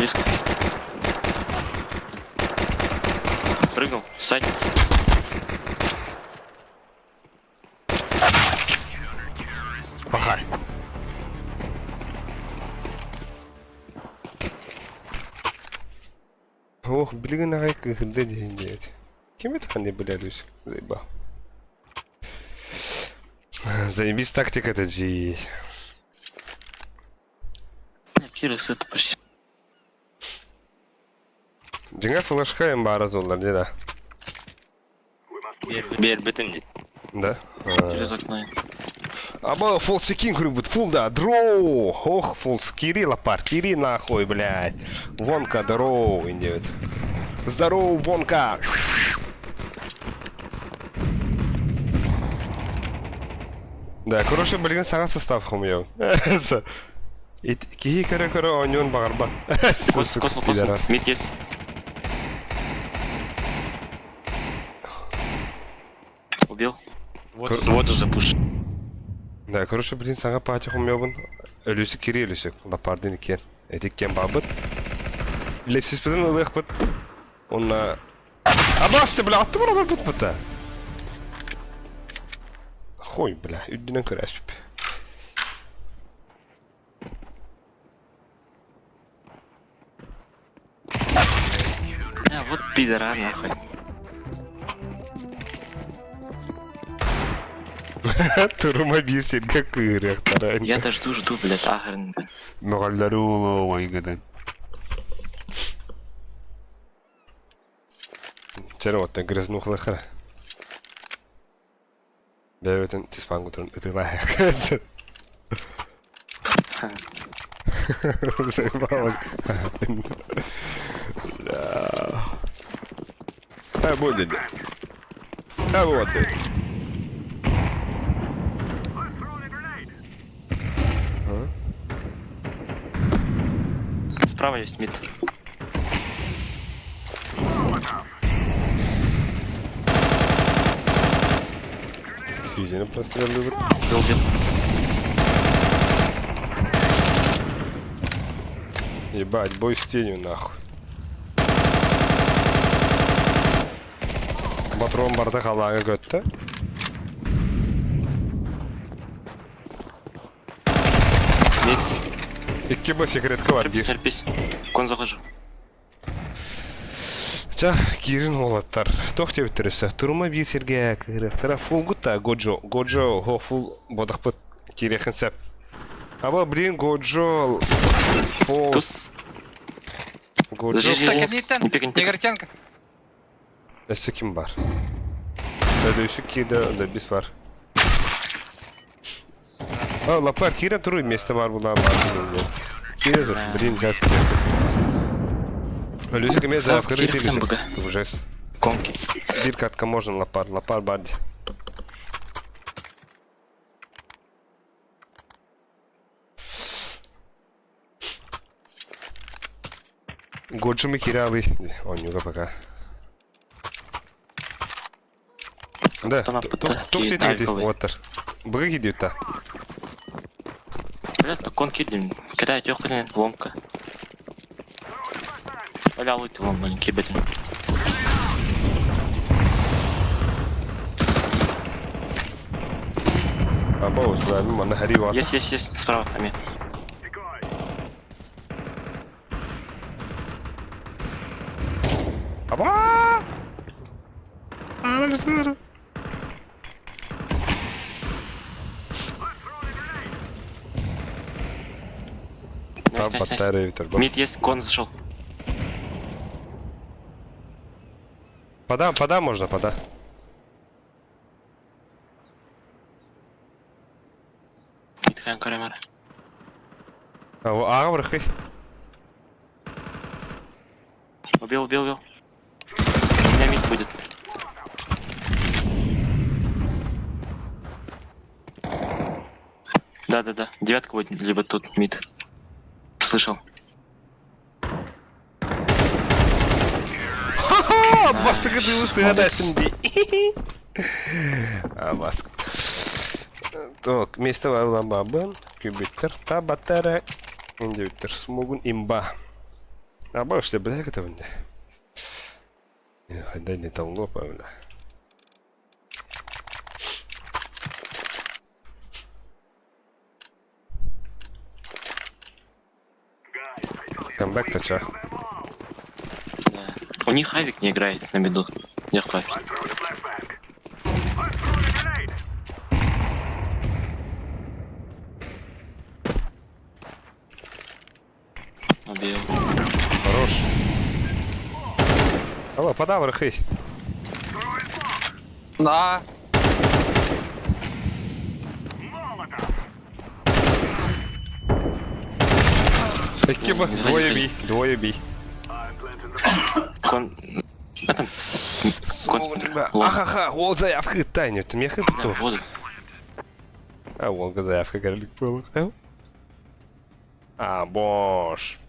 Близко. Прыгнул. Сайт. Пахай. Ох, блин, ай, как да делать. Кем это они, блядусь? Заебал. Заебись тактика-то, джи. Кира сыт почти. Джинга флешка им бара золдар, да? Бер бітін дейді. Да? Через окно. Аба, фолсикин хрюбут, фул да, дроу! Ох, фолс, кири лапар, кири нахуй, блядь. Вонка, здороу, индивид. Здороу, Вонка! Да, короче, блин, сага состав хумьев. Кихи кара оньон багарба. Космо. Мид есть. Убил. Вот запуш. Да, короче, блин, сага пати хумьевын. Ölüsü kiri ölüsü. Lapardın iken. Etikken babıt. Lepsiz pıdın ılıyık pıt. Onunla... Ama işte bile attı bana pıt pıta. Хоy бля, üddünen kıraş bip. Вот пидора, нахуй. Турмобил сен как ырыктар. Я-то жду, блядь, агрен. Мөгалләре улы ойгыдан. Чаротта грязнухлы хара. Бәветен тиспан гутрын ытылайык. Заебалось. А будет. А вот. Справа есть мид. Сизина простреливает. Убил. Ебать, бой с тенью нахуй. Батрон барда халага götte. Мид. İki bu секретка var bir. Терпись. Кон захожу. Ча, кирин олаттар. Тохте бітірісі. Турма бил серге кырықтара. Фул гутта Годжо. Годжо го фул бодақпыт керекін сәп. Аба блин Годжо фолс. Годжо Подожди, Так, фолс. не тен, Не пикай. негритянка. Әсі кім бар? Следующий кида забис бар. А, лапар, кира туру место бар бұлан бар. Кира зор, блин, жас Люси кеме заявка да Киров там бага. Ужас. Конки. Bir katka можно лапар барди. Годжо ми кирали. Он юга пока. Да, Тона пыта, тук ки сети альковый. Уотер. Бага гидет та. Блядь, то конки дим. Когда я тёхканен, ломка. Оля луйт вон маленький беден. Абаус, да, ну мана хари вата. Есть. Справа, Ами. Аба! Там Найс. батарея Витер. Мид есть, кон зашел. Пода можно, пода. Итхайм карамар. Врахи. Убил. У меня мид будет. Да. Девятка будет, либо тут мид. Слышал. Басты гадылысы гадашынды. Басты. Так, местовая ламбабын, кубиттер, табаттары, индивидтер, смогун, имба. Больше бля, это вон. Хотя не там лопа, бля. Камбэк-то чё? Да. У них Авик не играет на миду. Не хватит. Убил. Хорош. Алло, пода врахи. Да. Экиба, Не двое бей. Кон... Это... Лон. Ахаха, гол заявка тайню, ты мне Да, хыпту. воду. А волга заявка горлик был. Бош.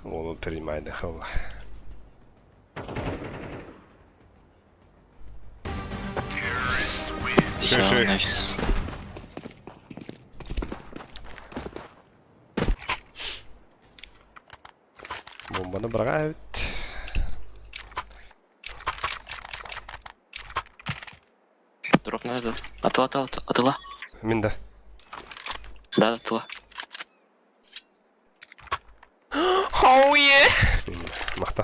Волну принимай дыхало. Все, Ши. найс. Бомба набирает. Дроп надо. Атыла. Минда. Да, атыла. Оу е! Махта.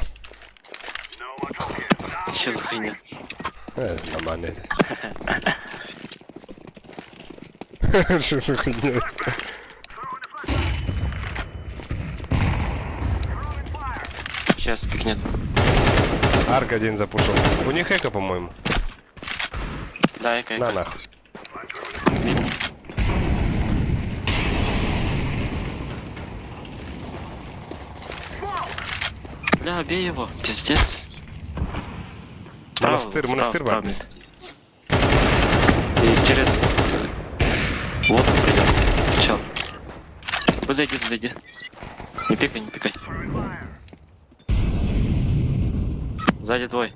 Че за хуйня? Нормально. Что за хуйня? Сейчас пикнет. Арк один запушил. У них эко, по-моему. Да, эко. На нахуй. Бля, бей его, пиздец. Монастырь, справа, бар. мид. И через... Вот он придет. Чел. Вы зайди. Не пикай. Сзади двое.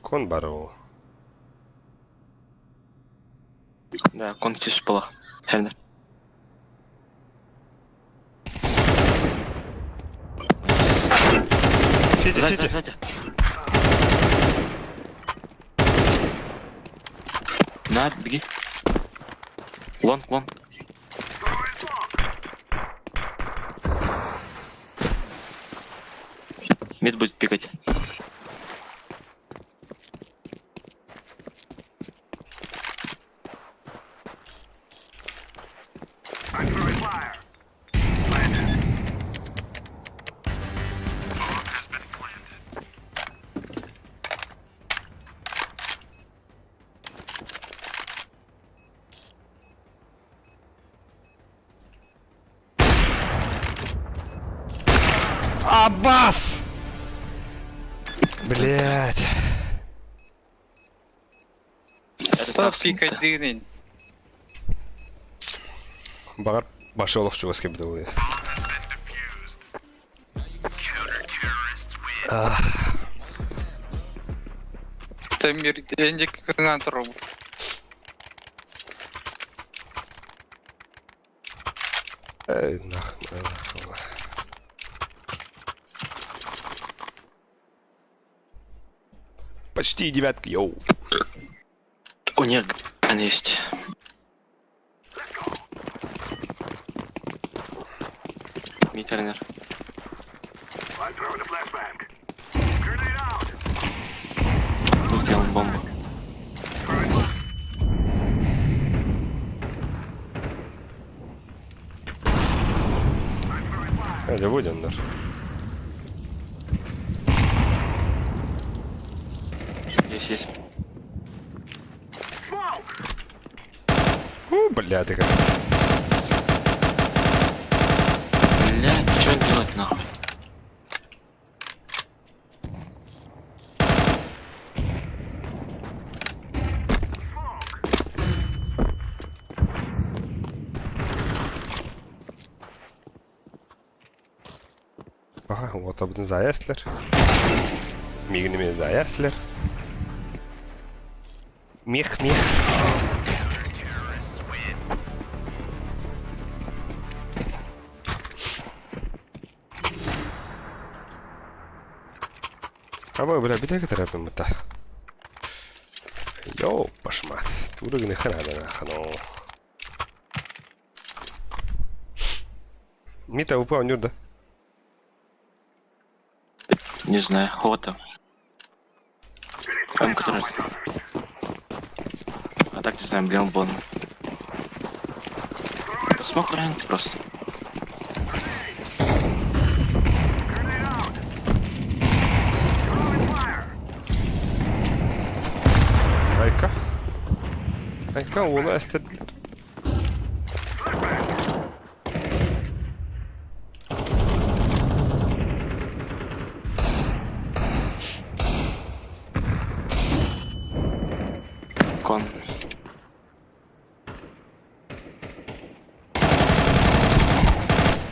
Кон бару. Да, контюс палах. Хельнер. Сити. Сзади. На, беги. Лонг. Мид будет пикать. Аббас! Блять. Кто пикать дыгнин? Багар башы олық чуғыз кеп дұлы. Тамир, денег кыңан тұру. Нахуй. Почти девятка, йоу. У них он есть. Митернер. Тут делаем бомбу. Hadi bu canlar. Есть. Бля, ты как. Блядь, что делать нахуй? Aha, вот об заяслер. Мигнеме заяслер. Мех. Ama bля, bir dakika tarafım mı ta? Yo, пошмат. Туры не хана нахано. Мита упал нюрда. Не знаю, вот там. Там, который... А так не знаю, блин, бон. Смог вариант просто. Ayka onu istediler. Кон.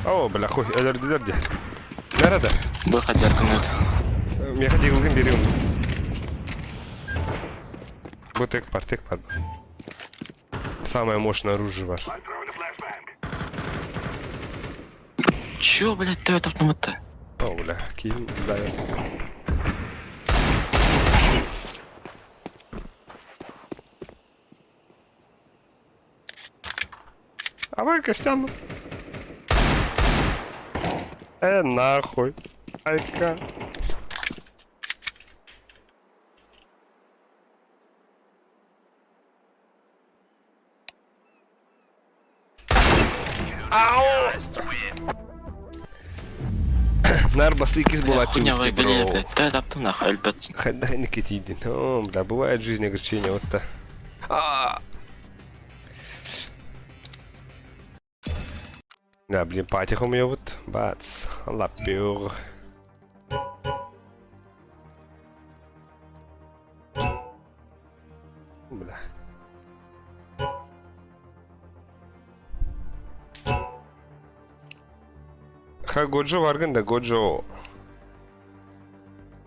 О, бля, хуй, элерди. Nerede? Выход ярканет. Я хотел бugün берем. Bu tek par. Самое мощное оружие var. Чё, блядь, ты это автомата? О, бля, киll, да. А вы, Костян? Нахуй. Айка. Нар басли кис была Хуйня тюньки, выиграли, бро. блядь. Ты это ты нахуй, альбец. Дай не китиди. О, бля, бывает в жизни огорчения вот-то. Да, блин, патих у меня вот. Бац. Лапер. Бля. Ha Gojo vargın da Gojo.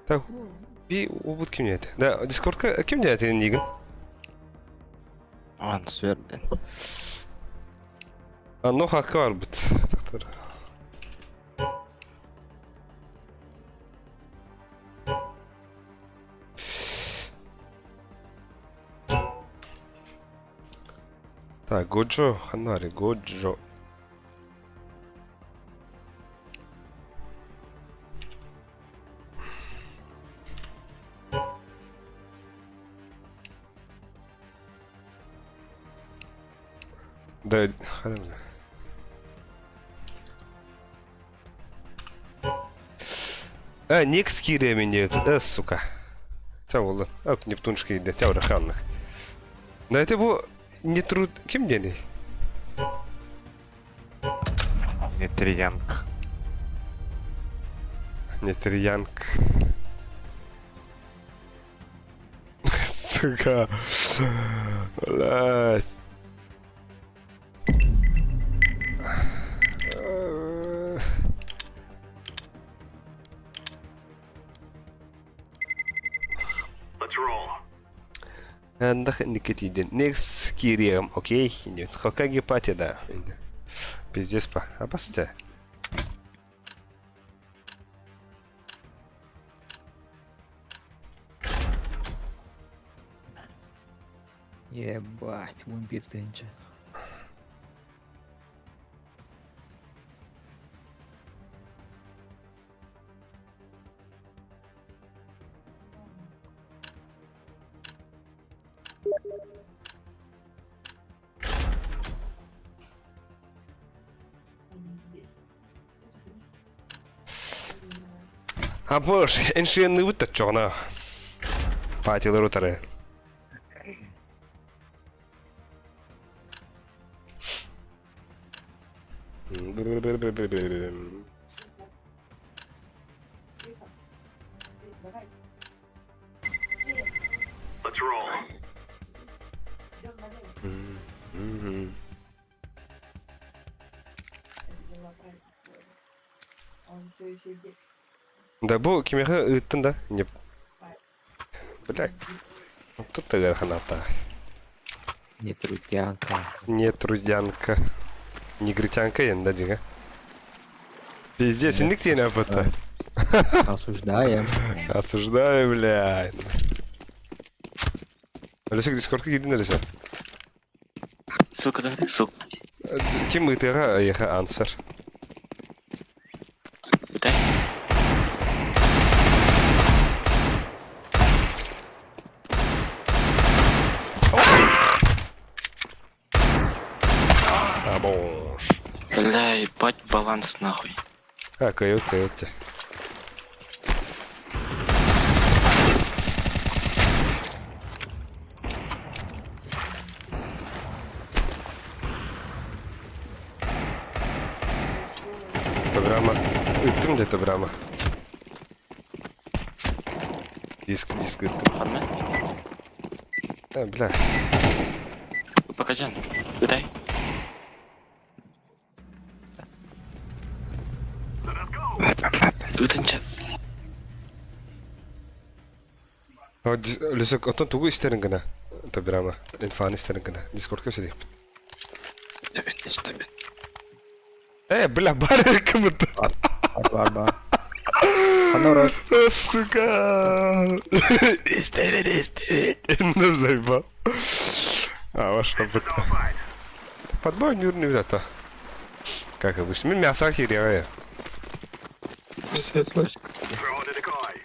Da bir ubud kim niyeti? Da Discord'ka kim niyeti nigin? Он свербен. No hakkı var bud. Так, Годжо, Ханари, Годжо. Да, Ханари. Никс кире меня, да, сука. Çavulun. Ak Neptunşkıydı. Çavra xanlık. Da это bu не труд... Kim dedi? Нетрянг. Нетрянг. Сука. Блядь. Андах никотидин. Некс кирием, окей? Нет. Хокаги пати, да. Пиздец па. А баста. Ебать, вампир сенча. Boş, enşiyenli butta çoğuna. Patiler utarı. Let's roll. Да bu kimyaha ıttın da. Ne? Блядь. Тут ты ханата. Не трудянка. Не трудянка. Негритянка енді дига. Пиздец, синдик тиene апыта. Осуждаем. Осуждаю, блядь. Олесек, дискордқа келдің Олесек. Ссылка да, ссылка. Ким ытыға аяға ансыр. Дай. А, бош. Бля, ебать баланс нахуй. А, кают. Программа. Ыттым где-то брама. Диск ыттым. Ладно. Бля. Покажи. Дай. Өтінші. Олесек, отон тугу истерин гана. Брама. Инфаны истерин гана. Дискордқа все дейік. Бля, бар кім-то? Бар. Қандай ұрай? Сука! Истевит. Ну, заебал. Ваша быта. Подбой нюрный взято. Как обычно. Мен мясо херевая. Throw in a decoy.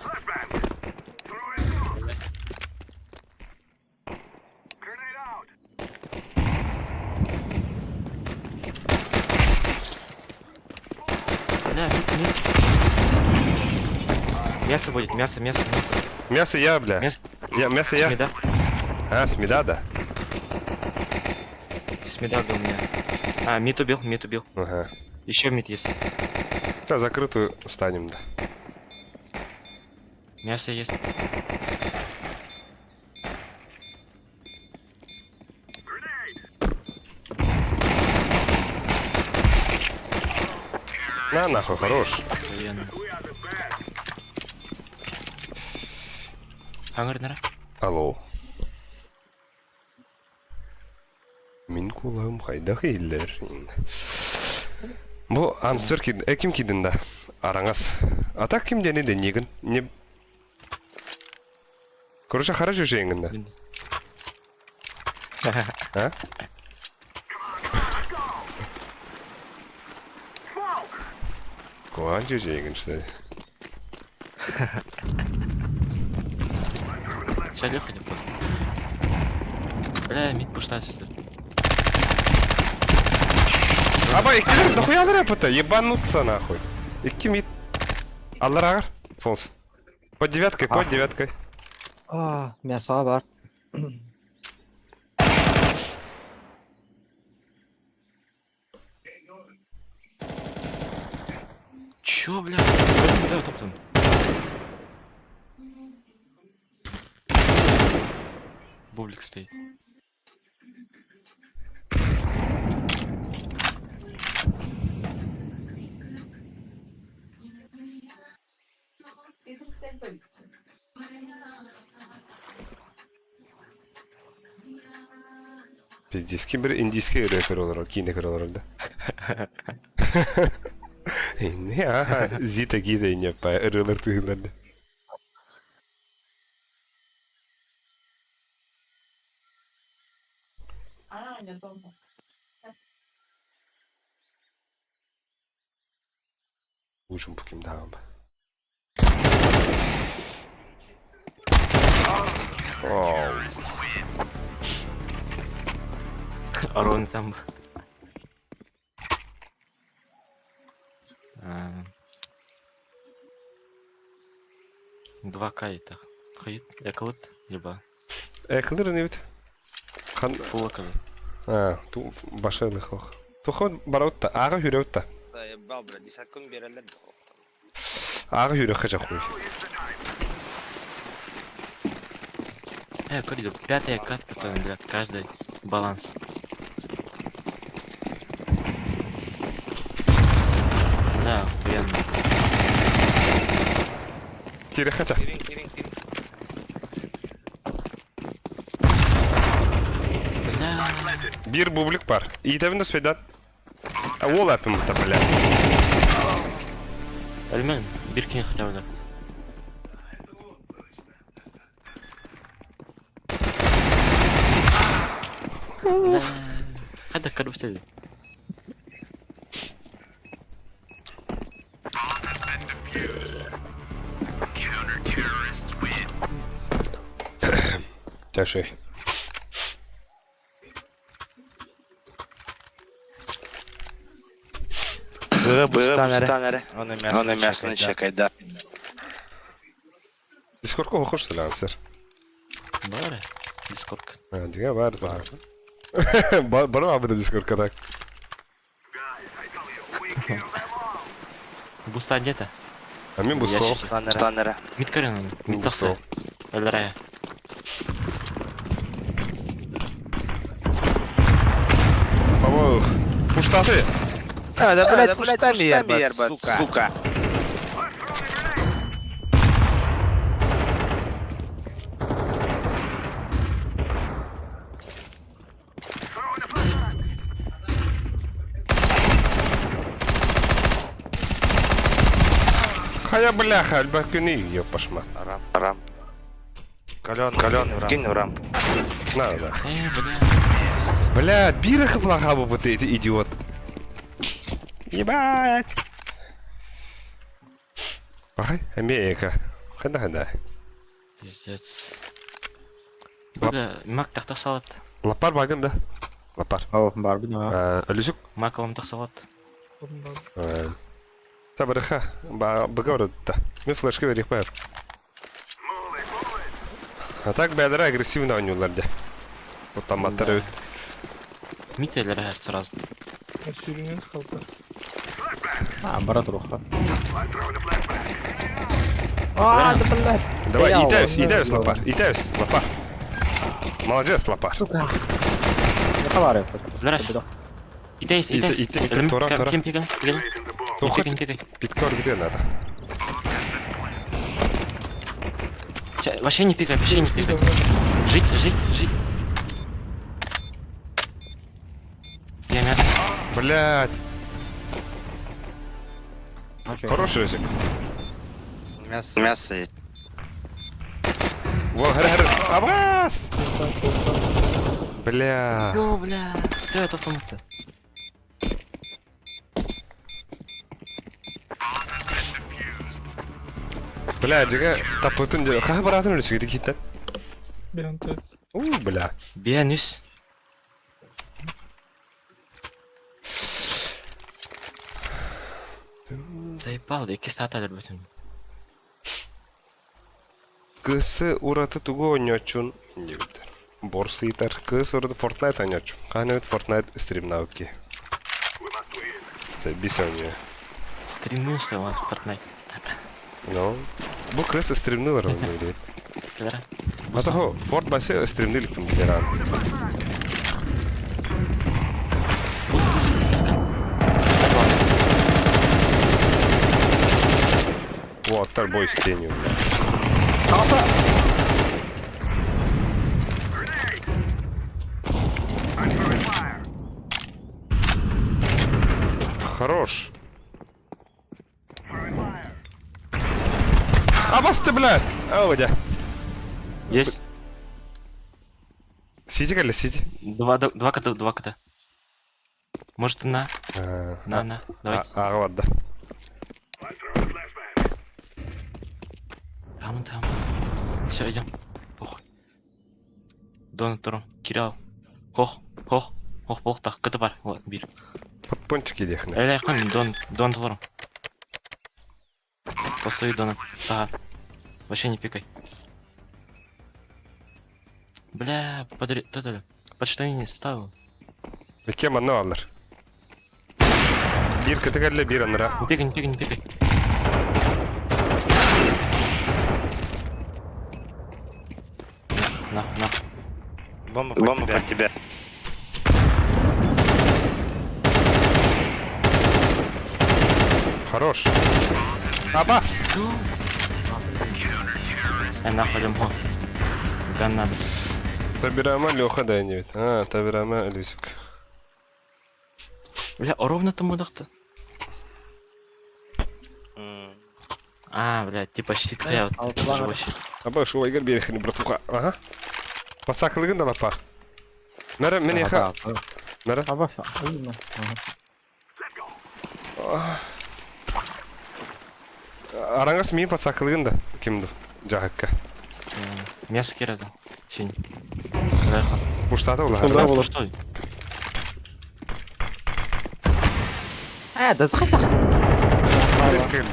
Flashbang. Throw in smoke. Grenade out. Бля, мясо будет, мясо. Мясо я, бля. Мясо я. Смеда. А, смеда, да. Смеда был у меня. А, мид убил. Ага. Еще мид есть. Да, закрытую станем, да. Мясо есть. На, нахуй, хорош. Охуенно. Хаңырдыра? Алло. Min kulağım kayda heyler. Bu answer kim kidin da? Arаңас. Атак ким дене де негін? Не... Короче, хорошо жеңін да. А? Куан жеңін, что ли? Сейчас легко не просто. Бля, мид пуштается. Аба, ikimiz нахуя рэпа-то? Ебануться нахуй. Икки мид. Аллар агар. Фолс. Под девяткой. Мясо бар. Чё, бля? Давай топтан. Бублик стоит. Пиздец, ким бір индийский рэпер олар, кинекер олар да. Не, ага, зита гида и не па, ырылар тыгылар да. Ужин поким давам. Оу. Арон там. 2К это. Хит, эколот, либо Экылыр не бит? фул эколот. Ту башылы хох. Тухон бараутта, ага хүрөутта. Бал, бля, 10 күн берелер. Ага хүрө хажа хуй. Коридор, 5-я катка, то для каждой баланс. Да, охуенно. Кире хача. Кирин, кирин, кирин. Бля. Bir bublik бар. Итебинде сведан. Ол апым та, бля. Эльмен, биркин хотя бы да. Бля. Хада коррупция. Counter-terrorists win. Тяшей. Бустанere. Оны мясını çekaydı. Дискордко охош сылаң сэр. Бара. Дискорд. Дига бар. Бар абыда дискордка так. Буста где-то. А мен бустол. Ящик. Бустанere. Мидкарен, Мен мидтасы. бустол. Эльрая. Ого. Пуштаты. Да, блядь, там yer, сука. Хая бляха, альбакюни, ёпашма. Рам. Кален, кинь в рам. На. Бля. Бля, бирах плохо вот эти идиот. Ебать. Ай, Америка. Хада. Пиздец. Бля, мак тахта салат. Лапар багын да. Лапар. О, бар бит. Ölüsük. Мак вам тах салат. Табырха. Багород да. Мен флешка верих пап. А так бәдәрі агрессивно ойnuyorlar да. Вот там аттар өт. Мит эльрая сразу. Бара труха. Давай, итәвс, лапар. Итәвс, лапар. Молодец, лапар. Здрасте. Итейс. Ите, тора. Кем пиган? Тохот. Пигай. Питкор где надо? Вообще не пигай. Жить. Я мясо. Блядь. Хороший язык. Мясо есть. Во, гэр. Абас! Бля. Ё, бля. Что это там-то? Бля, дига тапытын диyor. Ха баратын ölüsü gidi gitten. Бля. Бианюс. Заебал, да кистата bütün. Кысы ураты тугу ойночун. Дебит. Борсы итер. Кысы ураты Fortnite ойночун. Канет Fortnite стрим науки. Заебись ойнуyor. Стримнул что он Fortnite. Ну. Bu kız streamliler oynuyor diye. Кедара. Hatta o Fortnite streamlilik mi bilir abi? O atlar boy isteniyor. Хорош. А басты, блядь! Оводя. Есть. Сиди, Галя, сиди. Два кота. Может на? На. Давай. Вот, да. Там. Все, идем. Похуй. Дон туром. Кирал. Хох. Так, коты бар. Вот, бир. Под пончики дехне. Эля якын, дон туром. Постою дона. Тага. Вообще не пикай. Бля, под штанини ставил. Кем anı alır? Bir kıtıkarla bir anıra. Не пикай, не пикай, не пикай. На. Бомба под тебя. Хорош. Абас. Нахуй лимон. Ганнадо. Табирама Лёха дайнет. Табирама Люсик. Бля, ровно там удахта. Бля, типа щит я вот живой щит. Аба şu aygar bir yakını bıraktık. Aha. Pasaklığın da lapa. Nere men yaha. Nere? Aba, iyi mi? Arangas mi pasaklığın da kimdi? Cahakka. Мясо кереді. Синь. Райхан. Puştata ola. Бля, что? Да захайта. Risk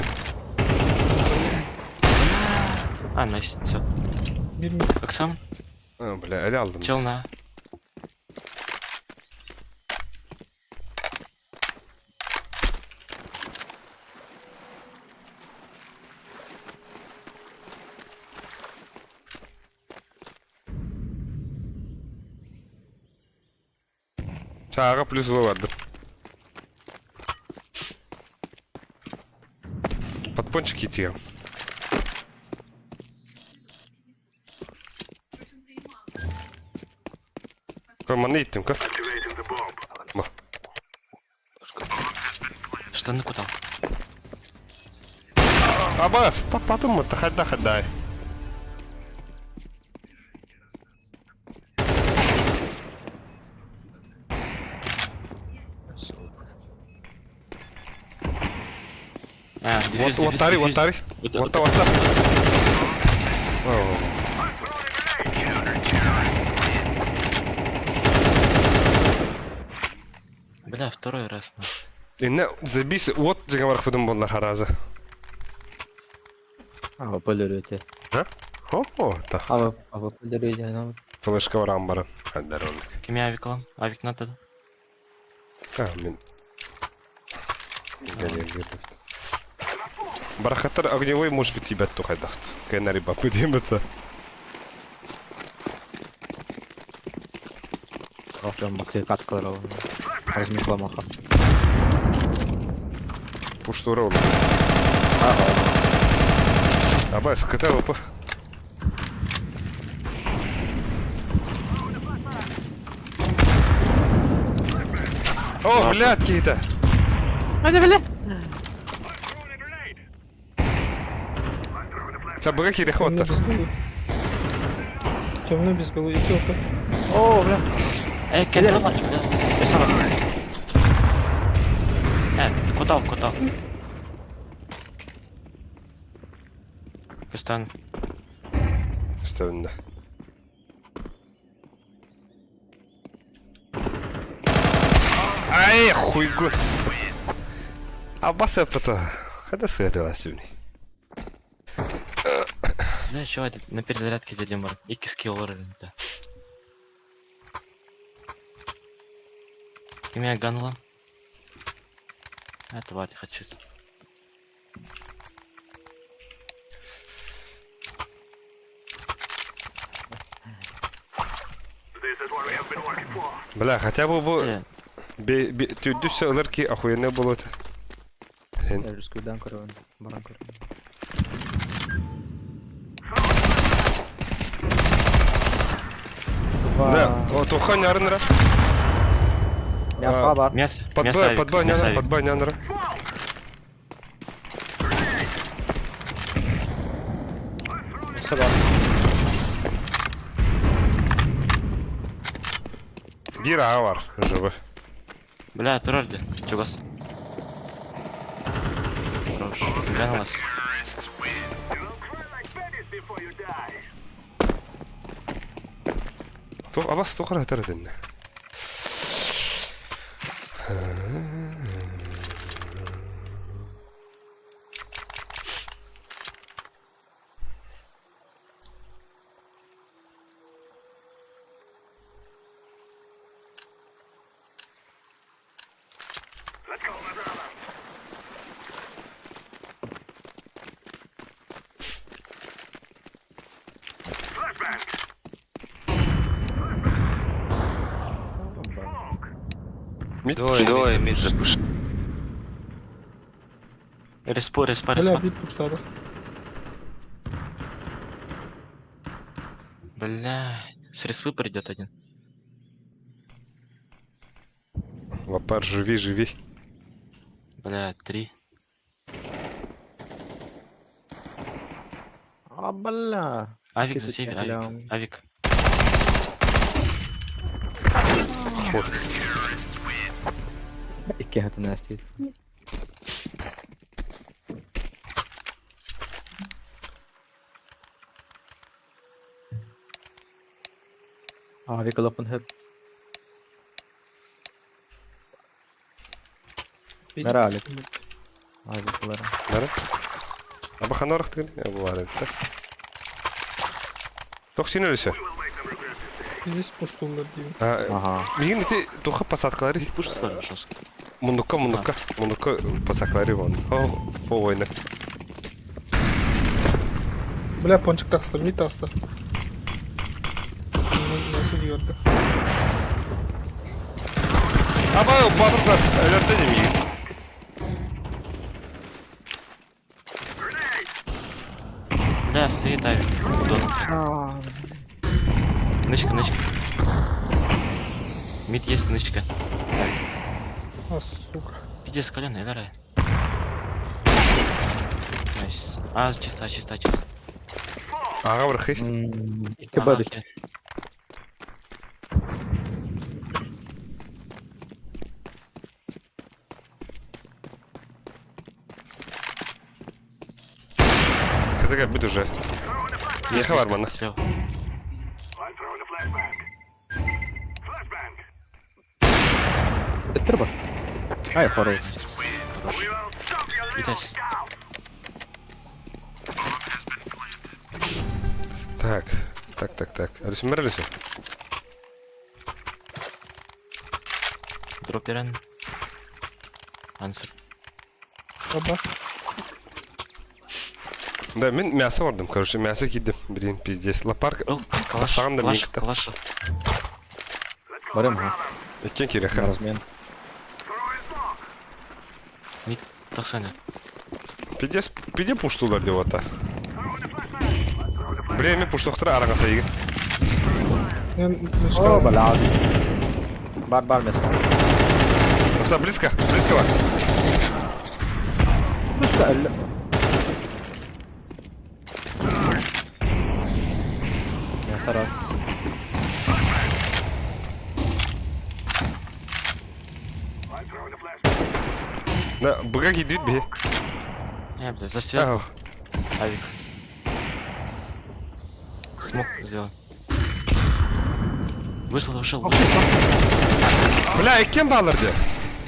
Найс, все. Оксан, Bля, ele aldım. чел на. Çağa plus o vardı. Подпончик идти. Команды иттим ка. Штаны куда? Абас, тападым mı? Хаддай. Дефьюз, Вот тари. Вот Вот. Бля, второй раз. Ne zabisi вот деген барах будем болар харазы. Aba bölürüydü. О, та. Aba bölürüydü. Yani. Флешка варам бара. Хаддар он. Кеме авик алам? Авик надо. Мен. Барахатар огневой может быть тебя тухай дахт. Кайнари бапы дим это. Прям баксир каткалар. Размекламаха. Пуштура он. Абас, ката опа. О, блядь, какие-то. Забыли какие хвота. Темно без головы. Тёпа. О, бля. Кедер бля. Куда? Кастан. Ставим, да. Ай, хуй год. Абас это. Когда светила сегодня? Бля, чё это? На перезарядке дадим, мар. И скиллеры, да. Кеме ганла. Это вати хочу. Бля, хотя бы тюдюс алырки охуенные болот. Я же скудан корон. Баран корон. Да, вот ухань арнера. Мясо бар. Мясо. Подбай нянера. Мясо бар. Гира авар, живы. Бля, турарди. Чугас. Хорош. Бля, на вас. Абас тоқыр атар edin. Mid Двое мид же пуш. Респо. Бля, бит пуштады. Бля. С респы придет один. Лопар, живи. Бля, 3. А, бля. Авик Кисы за север, прям. авик. İki hatın esti. Abi klapın hep. Nere alet? Abi kılara. Nere? Aba xana raqt gani? Abu arada. Toxtin ölse. Здесь пуштулар дейм. Ага. Мигин ити туха посадкалары. Пушталар жестко. Мундукка посадкалары вон. О, ойна. Бля, пончик таста, мид таста. Nasıl gördü? Аба, батырдар, өлөртө де мигин. Бля, стоит авик. Дон. Нычка. Мид есть нычка. А, сука. Пиздец, коленный, давай. Найс. А, чисто. Ага, врахи. İki badık. Катага бит уже. Не хавар мана. Слева. Bitir bak. Hayır, хорош. Витязь. Так. Алиса, мерелися. Дроперен. Ансер. Оба. Да, мен мясо вардым, короче, мясо кидdim. Блин, пиздец. Лопарка. Калаш. Саған да Калаш. мектеп. Калаш. Барем ha. Экен керек ха. Размен. Мид. Тахсаня. Пиде пуштулар деп ата. Бля, мен пуштуктар араңа сайгы. Ben О, нышка. бля. Бар mesela. Тукта, близко бар. Nuşka 50. Ya saras. Да, быга кидит бе. Бля, за свет. Ау. Авик. Смог сделал. Вышел. Бля, экен балар де.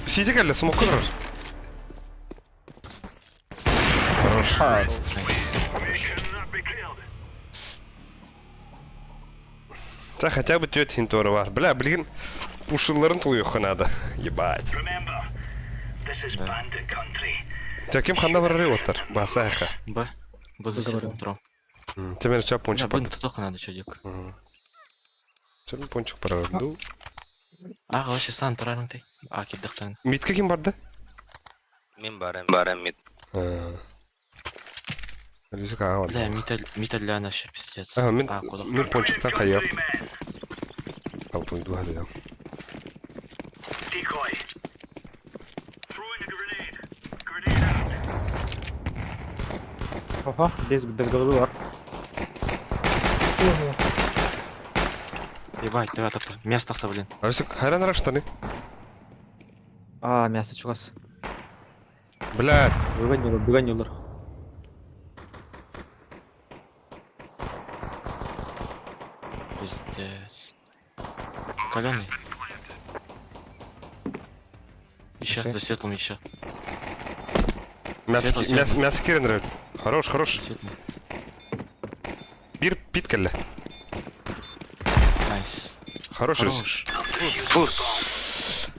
Сиди келе, смокка кырар. Хорош. Найс. Да, хотя бы тётя хинтора бар. Бля, блин, пушыларын тулуyor надо. Ебать. Remember, this is Да. bandit country. Тёким ханда барары оттар. Басаха. Б. Б за светом тром. Темер чап Бля, пончик блин, пак. тут только надо, чё дик. Чап пончик барарды. Ага, вообще стан турарың ты. А, киддықтан. Митке ким барды? Мен барам мид. Алиса кага Бля, барды. мита для нас вообще пиздец. Ага, мен куда? пончиктан каяп. Ал пойду хады. Decoy. Throwing a grenade. Grenade out. Oha, bez головы var. Ебать, давай так. Место авто, блин. Алиса, хайран раштаны. Aa, мясо çok az. Бля, Выгонюлар. Пиздец. Коленный. Еще, Окей. за светлым еще. мясо керен рөл. Хорош. За светлым. Бир пит келе. Найс. Хорош өз. Хорош. Фус.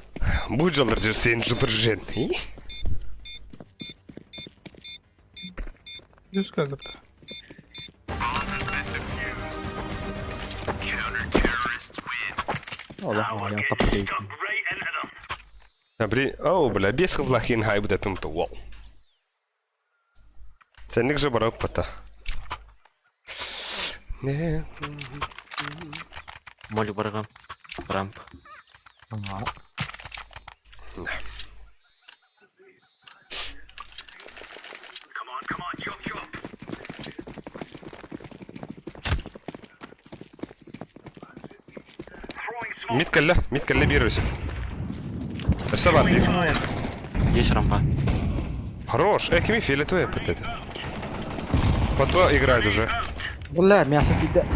Бу жылдыр жер, сен жылдыр жен. Yüz kaldırdı. Allah Allah, ya tapı değil. Right into them. Оу, бля, без хвлахин хай будет пимто. Вау. Тенник же барак пата. Не. Молю барагам. Рамп. Come on, chop, chop. Throwing smoke. Мид калле бирус. Сабар бир. Есть рампа. Хорош. Кими фиолетовая под это. Потом играет уже. Бля, мясо кида.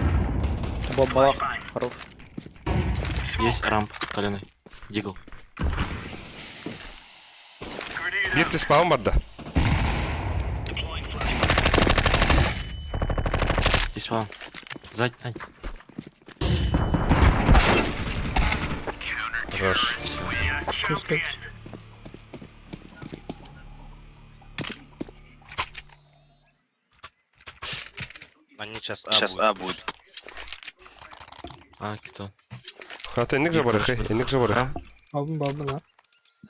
Бомба. Хорош. Есть рамп. Каленый. Дигл. Бир ты спал, мадда. Здесь спал. Сзади. Ань. Хорош. Они сейчас А будет. А, кито. А тенник же барах. Тенник же барах.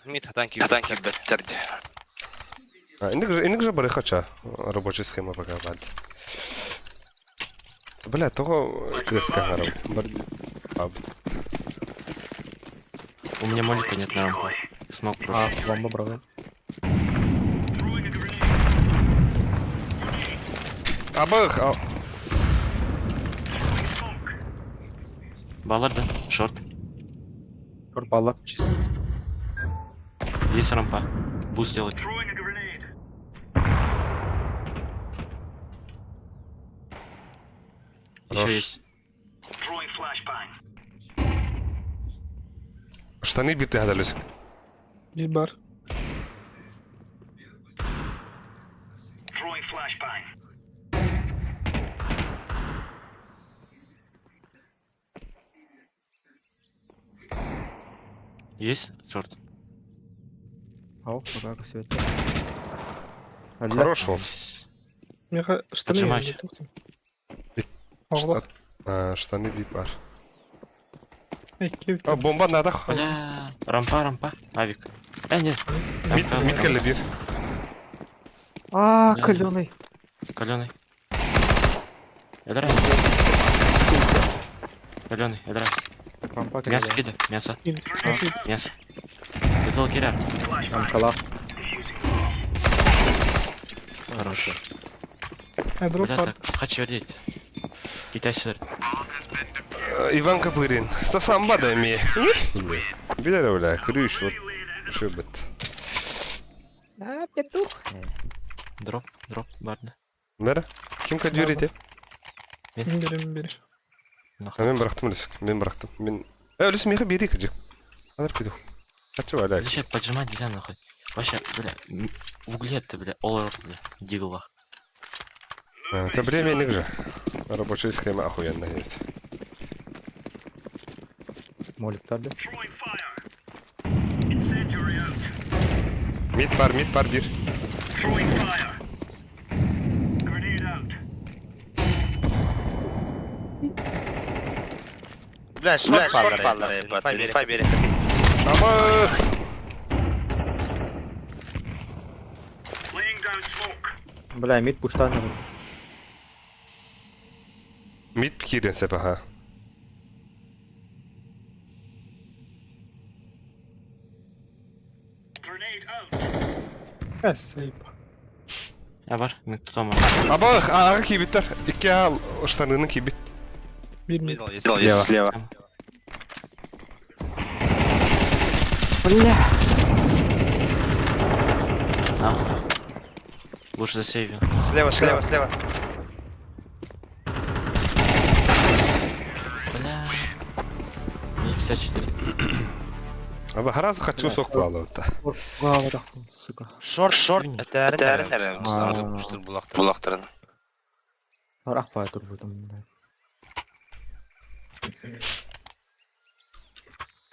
Мид танки беттерди. Инник же барах хоча. Рабочая схема пока бад. Бля, того креска гарав. У меня молика нет на рампу. Смог просто. Бомба, брага. Абах. Баллар, да? Шорт. Баллар. Есть рампа. Буст делать. Throwing a grenade. Еще есть. Throwing flashbang. Штаны биты гадались. Throwing flashbang. Есть шорт. Ау, брага свет. Хорош он. Поджимач. Штаны бит бар. Бомба надо. Бля. Рампа. Авик. Нет. Мид калле бир. А, Да. каленый. Каленый. Эдрай. Каленый, эдрай. Мясо кида. Мясо. Мясо. Little киря. Амкала. Хорошо. Бля, так, хочу вердеть. Китай сюда. Иван Копырин. Сосам бадами. Биля, бля, крыш вот. Шибет. А, петух. Дроп, барда. Мера? Ким кадюрите? Нахуй. Мен брахтым. Мен... Өліс меха берейік жик. Анар петух. Хочу адай. Зачем поджимать нельзя нахуй? Вообще, бля, в угле ты, бля, олар, бля, дигла. Это временник же. Рабочая схема охуенная есть. Молик таби. Throwing fire. Incendiary out. Мид пар бир. Throwing fire. Grenade out. Бля, шорт паллар ебать. Файбери. Амас! Laying down smoke. Бля, мид пуштан. Мид пкирен сепаха. Grenade out. Я бар, мен тутам. Абах, ага кибиттер. Икки ал штанını кибит. Мидл есть слева. Бля. Нахуй. Лучше засейвил. Слева. Бля. Мне 54. Абах, раз хочу соқлалы отта. Гава тахтым, сука. Шорт. Әтәрін. Бұлақтарын. Арақ бай тұр бұдым.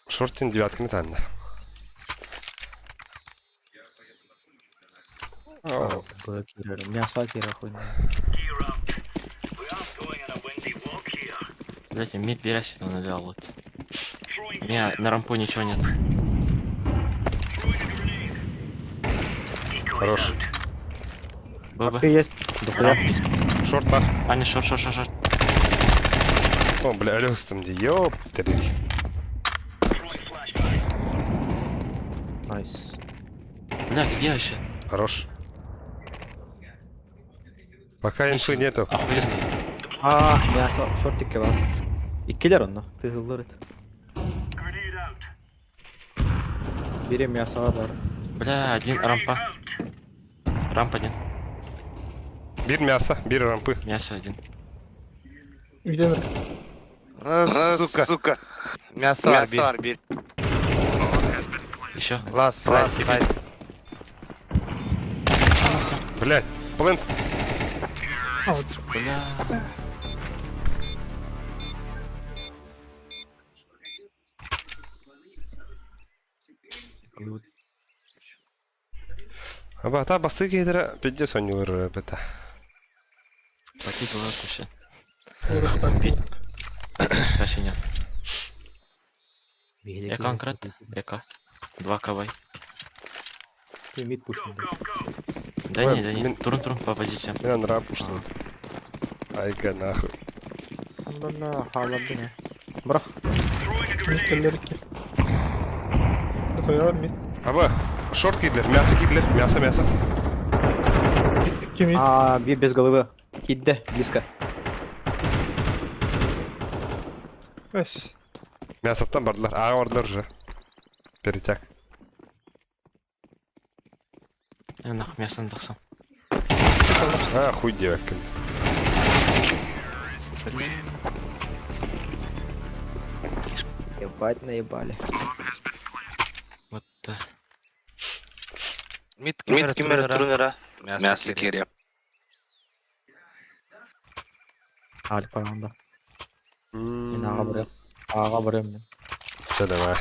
Шортин девятканы тәнді. Бля, кирер. Мясо кирер хуйня. Gear up. We are going on a windy walk here. Блять, мид берясь, он налял вот. Throwing У меня на рампу ничего нет. Хорош. ББ. Ты есть. Рамп есть. Шорт бар. Аня, шорт. О, бля, рёстом, ёптери. Найс. Бля, где вообще? Хорош. Пока инфы нету. Охуенный. Мясо. Шортикке var. İkkiler onunla. Hızlılar et. Biri мясо var. Бля, один рампа. Рамп один. Bir мясо, bir рампы. Мясо один. Сука. Мясо арбит. Еще. Лас, сайт. Блять, плент. Бля. Абата басы кейдері педде сонюлар бета. Плати было вообще. Вообще нет. Я конкрет. Эко. 2 кавай. Ты мид пушный. Да Ой, не, да не. мен- Турун по позициям. Мен андыра пуштым. Айга нахуй. Бля, халадды ne? Bırak. Аба, шорт кейділер, мясо кейділер, мясо. Bir без головы. Kidde. Близко. Мясоптан бардылар, аға бардылар уже. Перетяг. Я нахуй мясо надохсам. А, хуй девок. Ебать наебали. Вот да. Мид кемер трунера. Мясо кере. Alfa anda. Yine ağa buraya. Ağa buraya mı? Все, давай.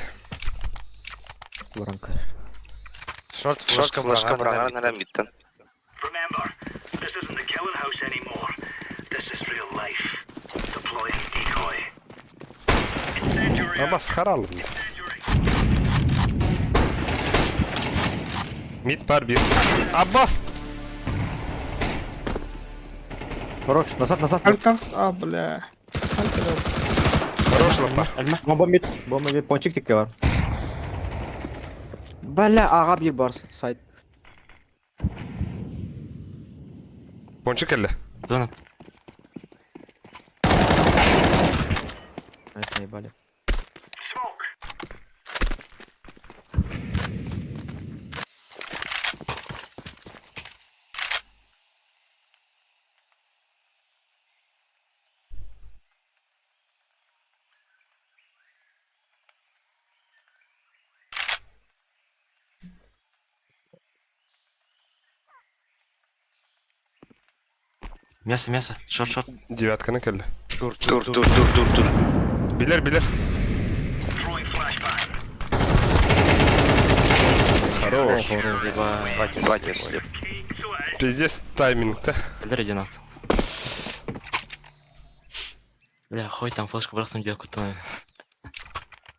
Buranka. Шорт флешка брагана мидтен. Remember, this isn't the killing house anymore. This is real life. Deploying decoy. Incendiary Аба, схаралым. Мид пар bir. Аббас! Хорош, назад. Хорош лапар. Альма. Bomba mid ponçik tikke var. Bella ağa bir bar side. Пончик elle. Донат. Nice наебали. smoke. Мясо. Шорт. Девятканы келді. Тур. Билер. Throwing flashbang. Хорош. Хватит, слеп. Keying to it. Пиздец тайминг-то. Бля, иди нахуй. Бля, хуй там флешку брахтым делку то.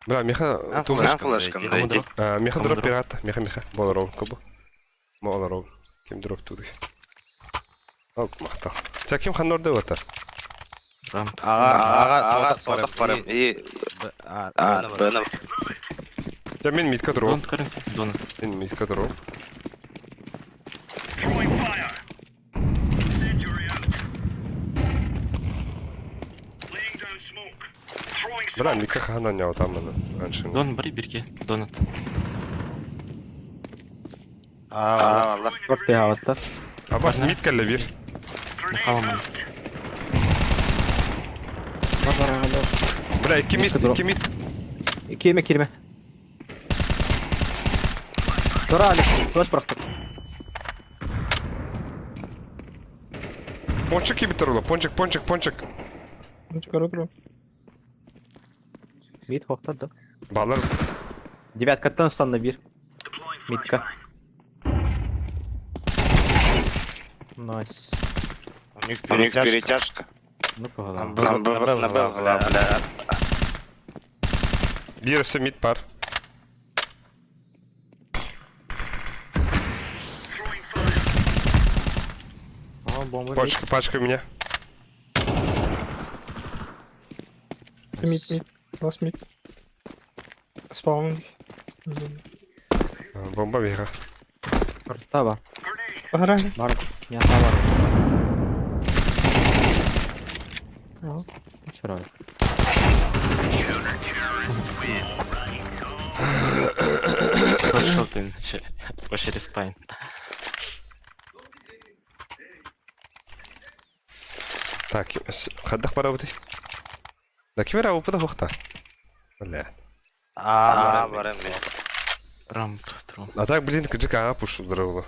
Бля, меха... тулдыш. Флешка, Кому дроп? Меха Кому дроп дроп? пирата. Меха. Боларов кубу. Боларов. Ким дроп туды. Ок, мақтал. Тя ким хан орда отар? Рамп. Аға содақ барым. Бәнім. Тя мен мидка дроп. Донат карым. Донат. Мен мидка дроп. Throwing fire. Incendiary out. Laying down smoke. Throwing Бля, smoke. мидка хана няу там мана. Аншын. Донат бери бирке. Донат. Алла. Çok bir havatta. Аббас мид келді bir. Халаман. Бля, iki mid. Kirme. Dur Ali. Flash bıraktım. Пончик gibi тұрылы. Пончик. Mid hopladı. Балар. Девяткаттан станна bir. Midka. Nice. У них перетяжка. Ну погнали. Набив, бля. Birisi mid par. бомба. Пачка меня. Мид. Last mid. Spawn. Бомба вега. Таба. Пограй. Бар. Мясо бар. Вчера. Пошел ты, вообще респайн. Так, خدك برا ودي. ده كبير أو بده وقتها. ولا. Барем, блин. Рамп, тром. А так, блин, каджик пушу здорово.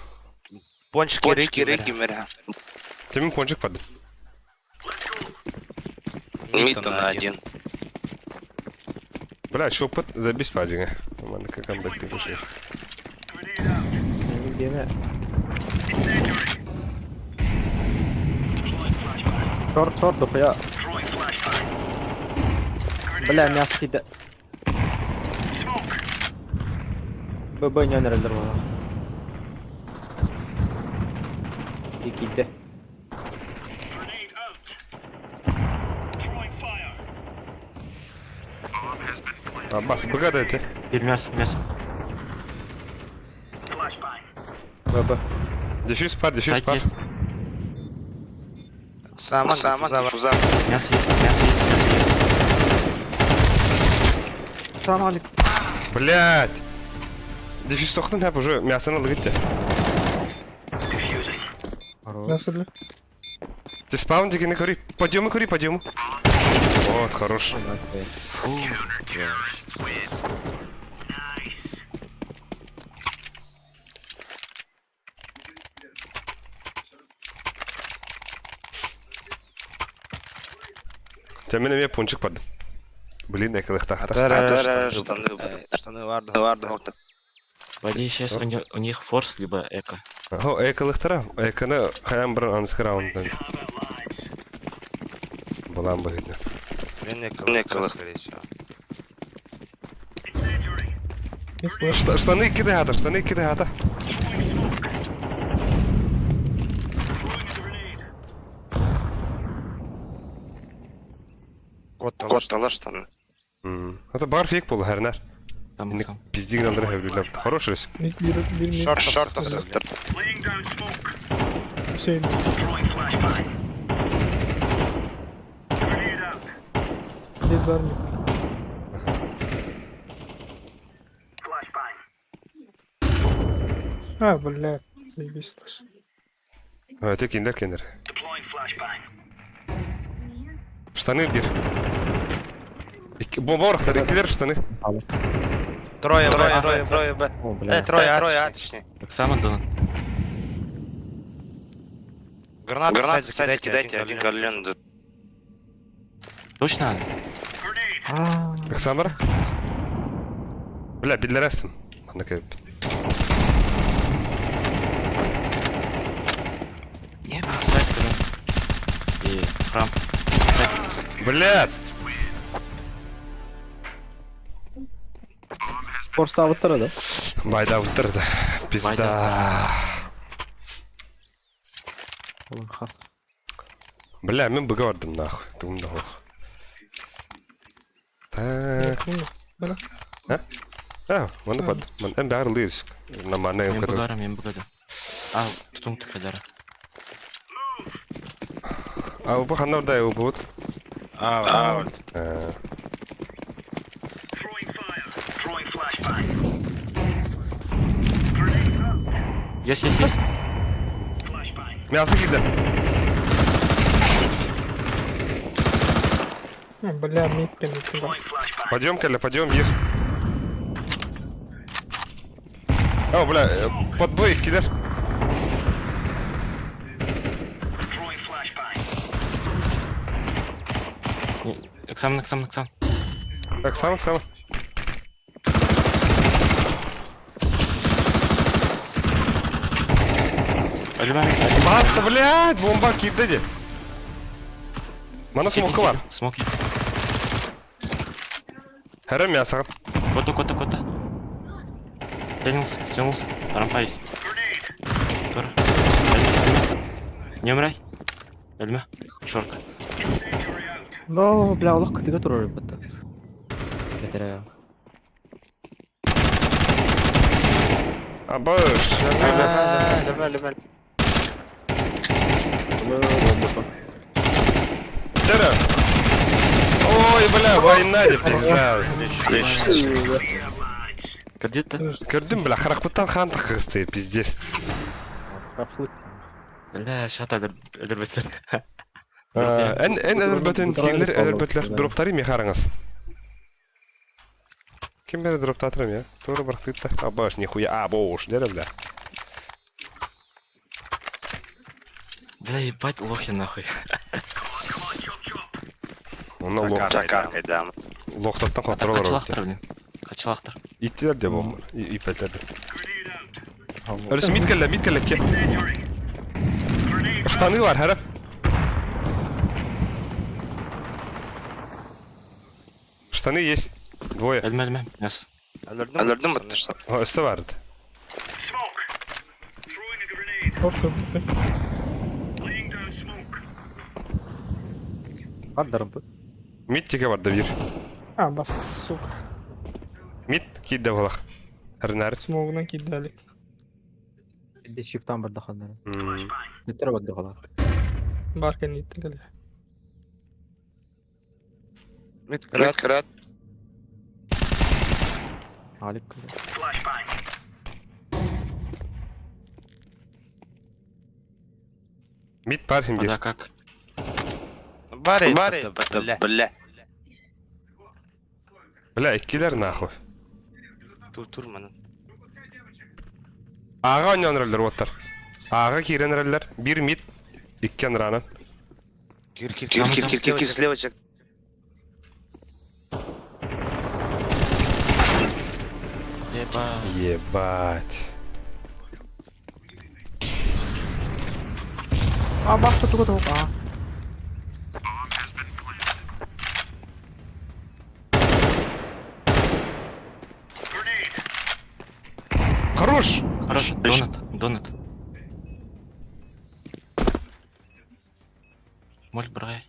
Пончики, рыки, мэря. Ты мне пончик под. Мид-то на один. Бля, что опыт забись падинга. Ладно, как камбэк ты пошли. Где? Шорт, дохуя. Бля, мясо кида. ББ не разорвало. И кида. Аббас, погадайте. Теперь мясо. ББ. Дефьюз пар. Сайт есть. Сама, диффуза. Мясо есть. Салам. Блядь. Дефьюз тохнут, я уже мясо надо видите. Насыпли. Ты спаун, не кури. Подъем. Вот, хорош. Фу. Ты меня пончик под. Блин, я когда так. Штаны варды. Вадей сейчас у них форс, либо эко. О, эколыхтара. Эконы хаям бір ансыз раундтан. Балам багидна. Не кылых, скорее всего. Не слышу. Штаны кидай ата. Коттала штаны. Это бар фейк был, Харнар. Там. Пиздик надо рахавлюлер. Хороший рис. Мид, bir mid. Шорт, Laying down smoke. Hüseyin. Throwing flashbang. Grenade out. Mid var mı? Flashbang. А, блядь. Заебись слышь. Ты киндер. Deploying flashbang. Штаны бир. Бомба орахтар, кидер штаны. Трое, Б. О, бля. Трое, А, точнее. Так само донат. Гранаты сзади кидайте, один колен. Точно? Grenade. Оксамбар. Бля, бидлерестен. Ладно, кайп. Сайт и храм. Блядь! Форс аватара, да? Байда утырды. Пизда. Бля, мен быга бардым нахуй. Тумда хох. Так. Мана под. Мен бәрі лыйыз. Намана Мен емкады. бұғарам. Тұтың тұқадары. А бұл қанда орда еу бұд? Throwing fire. Throwing flashbang. Grenade out. Есть. Flashbang. Мясо киді. Бля, мид прям. Deploying flashbang. Пойдем, Каля, пойдем, бир. О, бля, под бой, кидер. Throwing flashbang. Оксан. Так, сам. Баста, блядь, бомба кидеді. Мана смокі бар. Смоки. Әрі мясо. Кота. Стянулся. Рампа есть. Grenade. Тур. Не умирай. Эльме. Шорка. Но, бля, Аллах кытыга турар бата. Бетере. Абаш. Лемел. Тера. Ой, бля, война не признал. Где-то. Көрдүм, бля, харакуттан хантык кызды, пиздец. Бля, шата элербетлер. Эн элбетен тилер, элбетлер дроптары мехарыңыз. Ким бери дроптатырым я? Тура бырактыйта. Абаш, нихуя, бош, дере, бля. Бля, ебать лохи нахуй. Оны лох. Чакар кайдам. Лохтаттан контролер Качылақтыр, блин. Качылақтыр. Иттилер де болмыр, ипетлерде. Өлүсү мит келе, ке. Штаны бар, хәрәп. Штаны есть. Двое. Эльме. Яс. Öldürdün mü tırsan? Ha, üstte vardı. Smoke. Throwing a grenade. Hop hop. Laying down smoke. Каддарым тут. Мит тике vardı bir. А, бас, сука. Мит кидде болақ. Әрін әрі. Смогынан кидали. Де шифтан бір дахандар. М. Нетер бак дихала. Барка нитті кәлі. Kırat. Алик. Flashbang. Мит бар şimdi. Вода как? Bari. Bile. Бля, ikkiler nahу. Tur manın. Ağa oynanırlar otlar. Ağa kirenirler. Bir mid, iki anıranın. Kir. Слева чек. Ебать. Ебать. А, бах, что тут? А. Хорош! Хорош. Донат. Моль брай.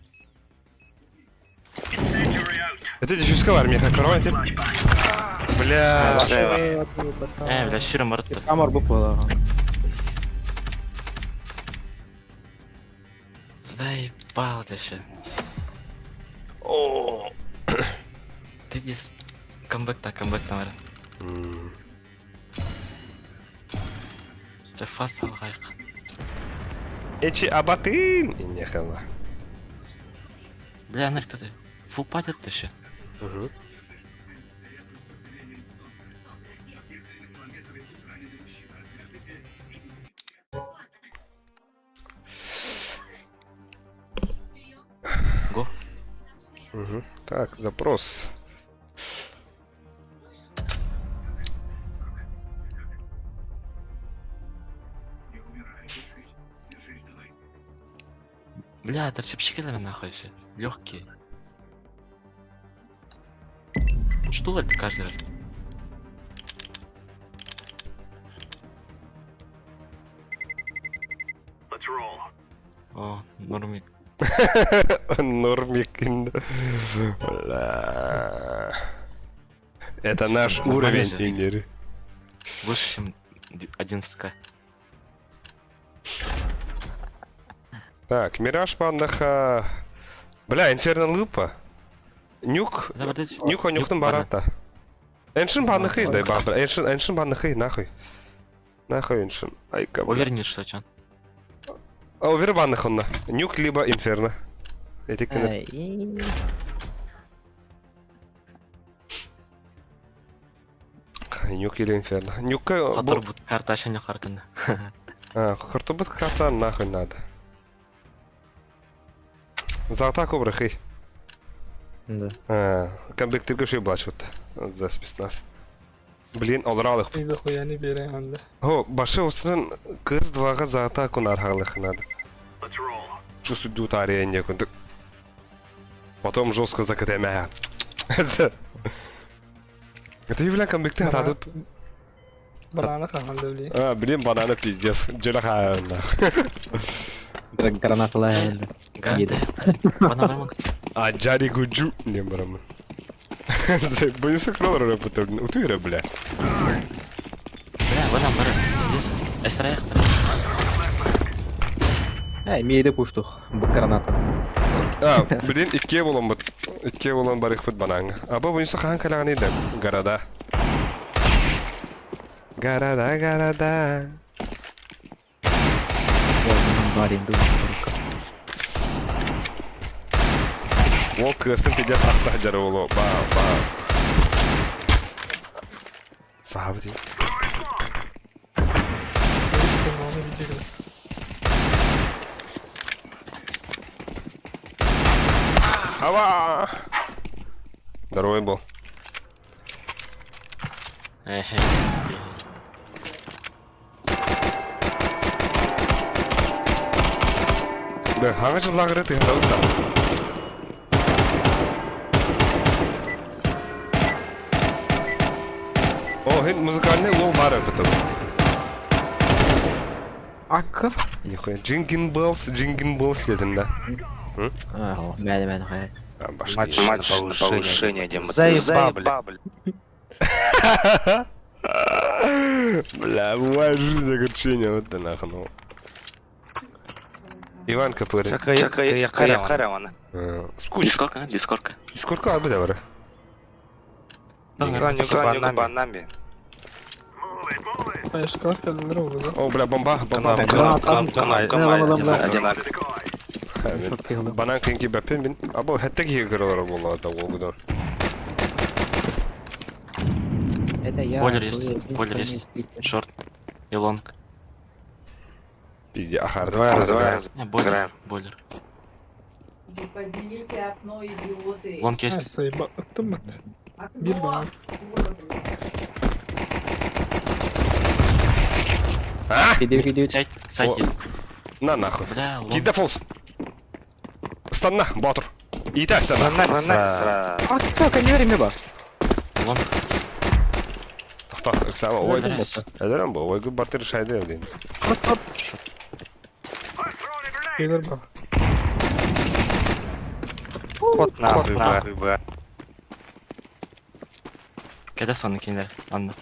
Incendiary out. Это дефюска var меха корова тип. Бля. Бля, щиро морд-то. Камар бук была. Заебал ты ща. О. Ты здесь. Камбэк там, бля. Фаст алғайық. Эчи абатын. Не хала. Бля, ана кто-то. Фул патит-то ща. Го. Так, запрос. Бля, торчепчики давай нахуй все. Легкие. Ну что это каждый раз? Let's roll. О, нормик. Нормик. Бля. Это наш уровень игры. Выше, чем 11к. Так, Мираж пандаха. Бля, Инфернал Лупа. Нюк. Нюктан барата. Эншин пандахи, дай бабра. Эншин пандахи, нахуй. Нахуй эншин. Айка, бля. Уверен, что чан. А увер пандахонна. Нюк либо Инферно. Этик не. Нюк или Инферно. Нюка. Хатор будет карта, а не харкана. А, хартобут карта нахуй надо. За атаку брахи. Да. Комбектирге şey bulaşıktı. За спецназ. Блин, олралык. Иді хуяны бере анда. О, башы осынан кыз двага за атаку нархалык надо. Let's roll. Чувствую дут арене кундук. Потом жестко закатемя. Это явля комбекты атады. Банана қағанды біле. А, блин, банана пиздец. Джелаха. Гранаталар енді. Ганте. Бана бармак. А Джари Гуджу не барамын. Бұнысы кролар рапотор. Утуйра, бля. Бля, бана бар. Здесь. Эсраяк. Мейді пуштух. Бұл граната. А, блин, икке болон бут. Икке болон барык бут банаңа. Аба бұнысы хаан калаган еді. Гарада. Гарада. Бар енді. Ол кыстын педес ақтақ жары болу. Ба. Сахабы дейм. Ава! Здоровый был. Да, хаңа жылағыры тыйындау да. О, хен музыкальный лол бары бітіп. Акка? Нихуя. Джингин Беллс дедін да. Мәні қайат. Матч на повышение, Дима. Заебабль. Бля, бывает жизнь огорчения, вот да нахуй. Иван Капырин. Я каравана. Скучно. Дискорка. Сколько абы да бара? Никто банами. Эшкарка дроу, да? О, бля, бомба. Банан кенки бәппен бин. Абы хәтті кеге кіралары болады да ол бұдан. Бойлер есть. Шорт. И лонг. Пизде, ахар. Бойлер. Поднимите окно, идиоты. Лонг есть. Sayıba attım ben de. Bir bana. Gidiyor. Сайт есть. На нахуй. Бля, лонг. Кида фолс. Станна, батыр. Ита станна. Акка, конвериме бар. Лонг. Тоқта, өксама, ой. Әдерім бұл, ойгы батыр шайды әвдейін. Gelir bak. Кот нахуй, бля. Кәді соны кейіндер, анда.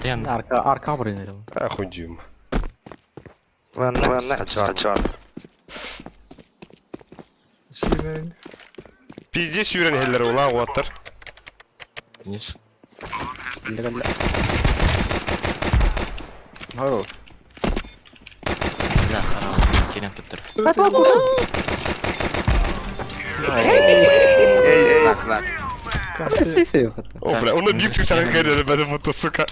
Тен. Arka buraya dedim. Ахуйдюм. Ладно, стачар. Şeylerin. Пизде сүйрен хеллер ола, уаттыр. Вниз. Bildiğinle. Hayır. Бля, қарау. Керен тұптыр. Эй, знак. Сей yok hatta. О, бля, оны bir çıkacak kaydı benim mutlu suka.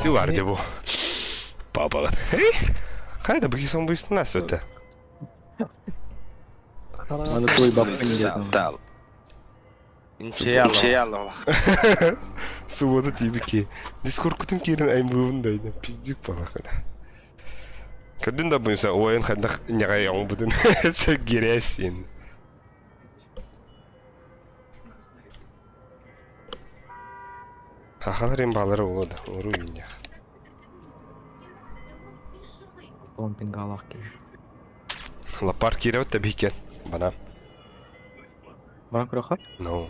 Ты var de bu. Papa. Hey. Kayda bu kisan bu üstüne nasıl öte? Bana koy bak ne dedim. İnşallah. Suvoda tibi ki. Discord'un kirin ay muvundaydı. Pizdik bana kadar. Kadın da buysa oyun kadar nyagay yang budun. Sen giresin. Хахаларын балары олады, ору үйінде. Он пингалах ки. Лапар кире өтті бейкен, банан. Бана күрі No.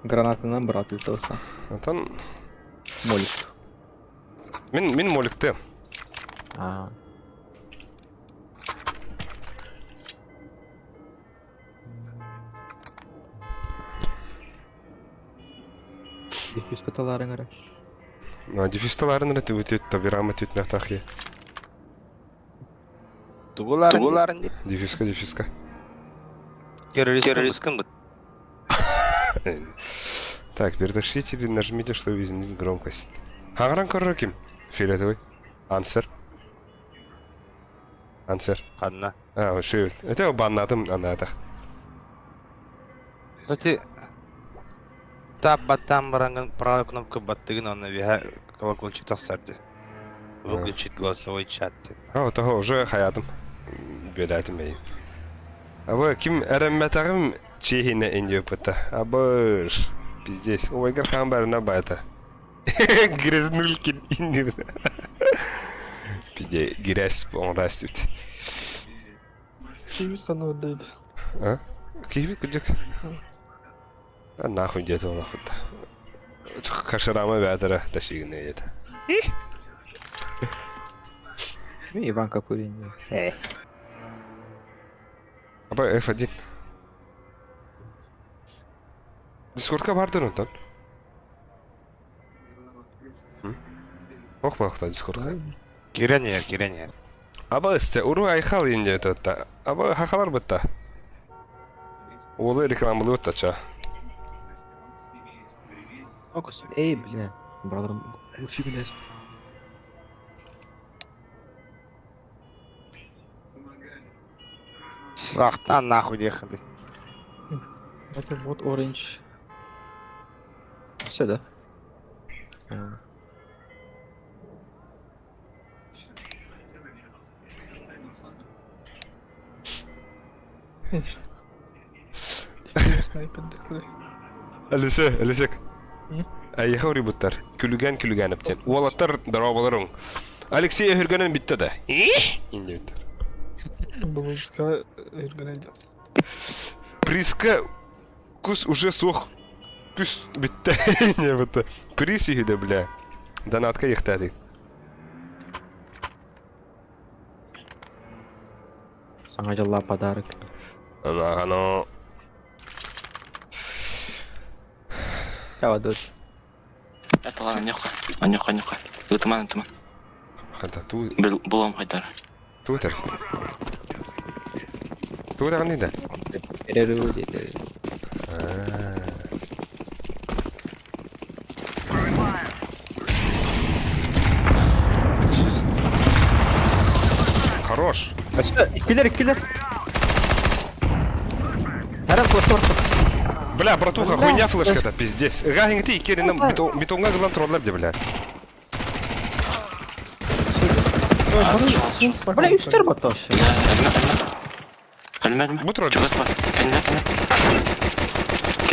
Гранатынан бір атылды оса. Атан... Молик. Мен моликті. Дефюз каталарын әрі. Дефисталарын рәті өтет, табирама төтін ақтақ е. Тугуларын де. Дефиска. Террорист кім бұд? Так, передошлите или нажмите, чтобы изменить громкость. Хаңран көрі кім? Фиолетовый. Ансвер. Қадына. Шөй. Это баннадым анадақ. Дәті... Баттан баранган правая кнопка баттыгын, оны веха колокольчик тақсарды. Выключить голосовой чат. Того уже хаятым. Беләтім әйін. Абы, кім әрәммәтағым чейхіне инде өпітті. Абыш. Пиздес. Ойгар хан бәріна байта. Грязнульки. Пиде, грязь, он растет. Киевис қана отдайды. А? Киви, кудек? А нахуй где-то он нахуй-то. Хаширама вятера тащигны это. Кime Иван Капурин? Аба F1. Дискордқа бардың онтан. Оқпақта дискордқа. Кирене. Аба істе, ұру айқал енді өтті. Аба хақалар бұтта. Олы рекламылы өтті ча. Фокус. Эй, бля. Брадером, лучше гулясь. Сахтан нахуй ехали. Это вот оранж. Все, да? Нейсе. Стив снайпер декли. Әлісек. Айыға ұры бұттар. Күліген әптен. Уалаттар дарабаларың. Алексей өргенен бітті да. Енді өттір. Балушка өргенен дел. Приска күс уже соқ. Күс бітті. Не бұтты. Приз үйді, бля. Донатқа еқтадық. Саңа жала подарок. Ано. Явадот. Это ладно, нюха. Ытыман. Хада, ту... Булам хайдар. Туытар. Туытар не да? Эреру дейді. Хорош. А что? Киллер. Харам пласторчик. Бля, братуха, хуйня флешка-то, пиздец. Гагин ты, Кирином бетонга глан троллер, бля. Бля, үстер баташ. Әлмәлме? Бутро. Чугас бар.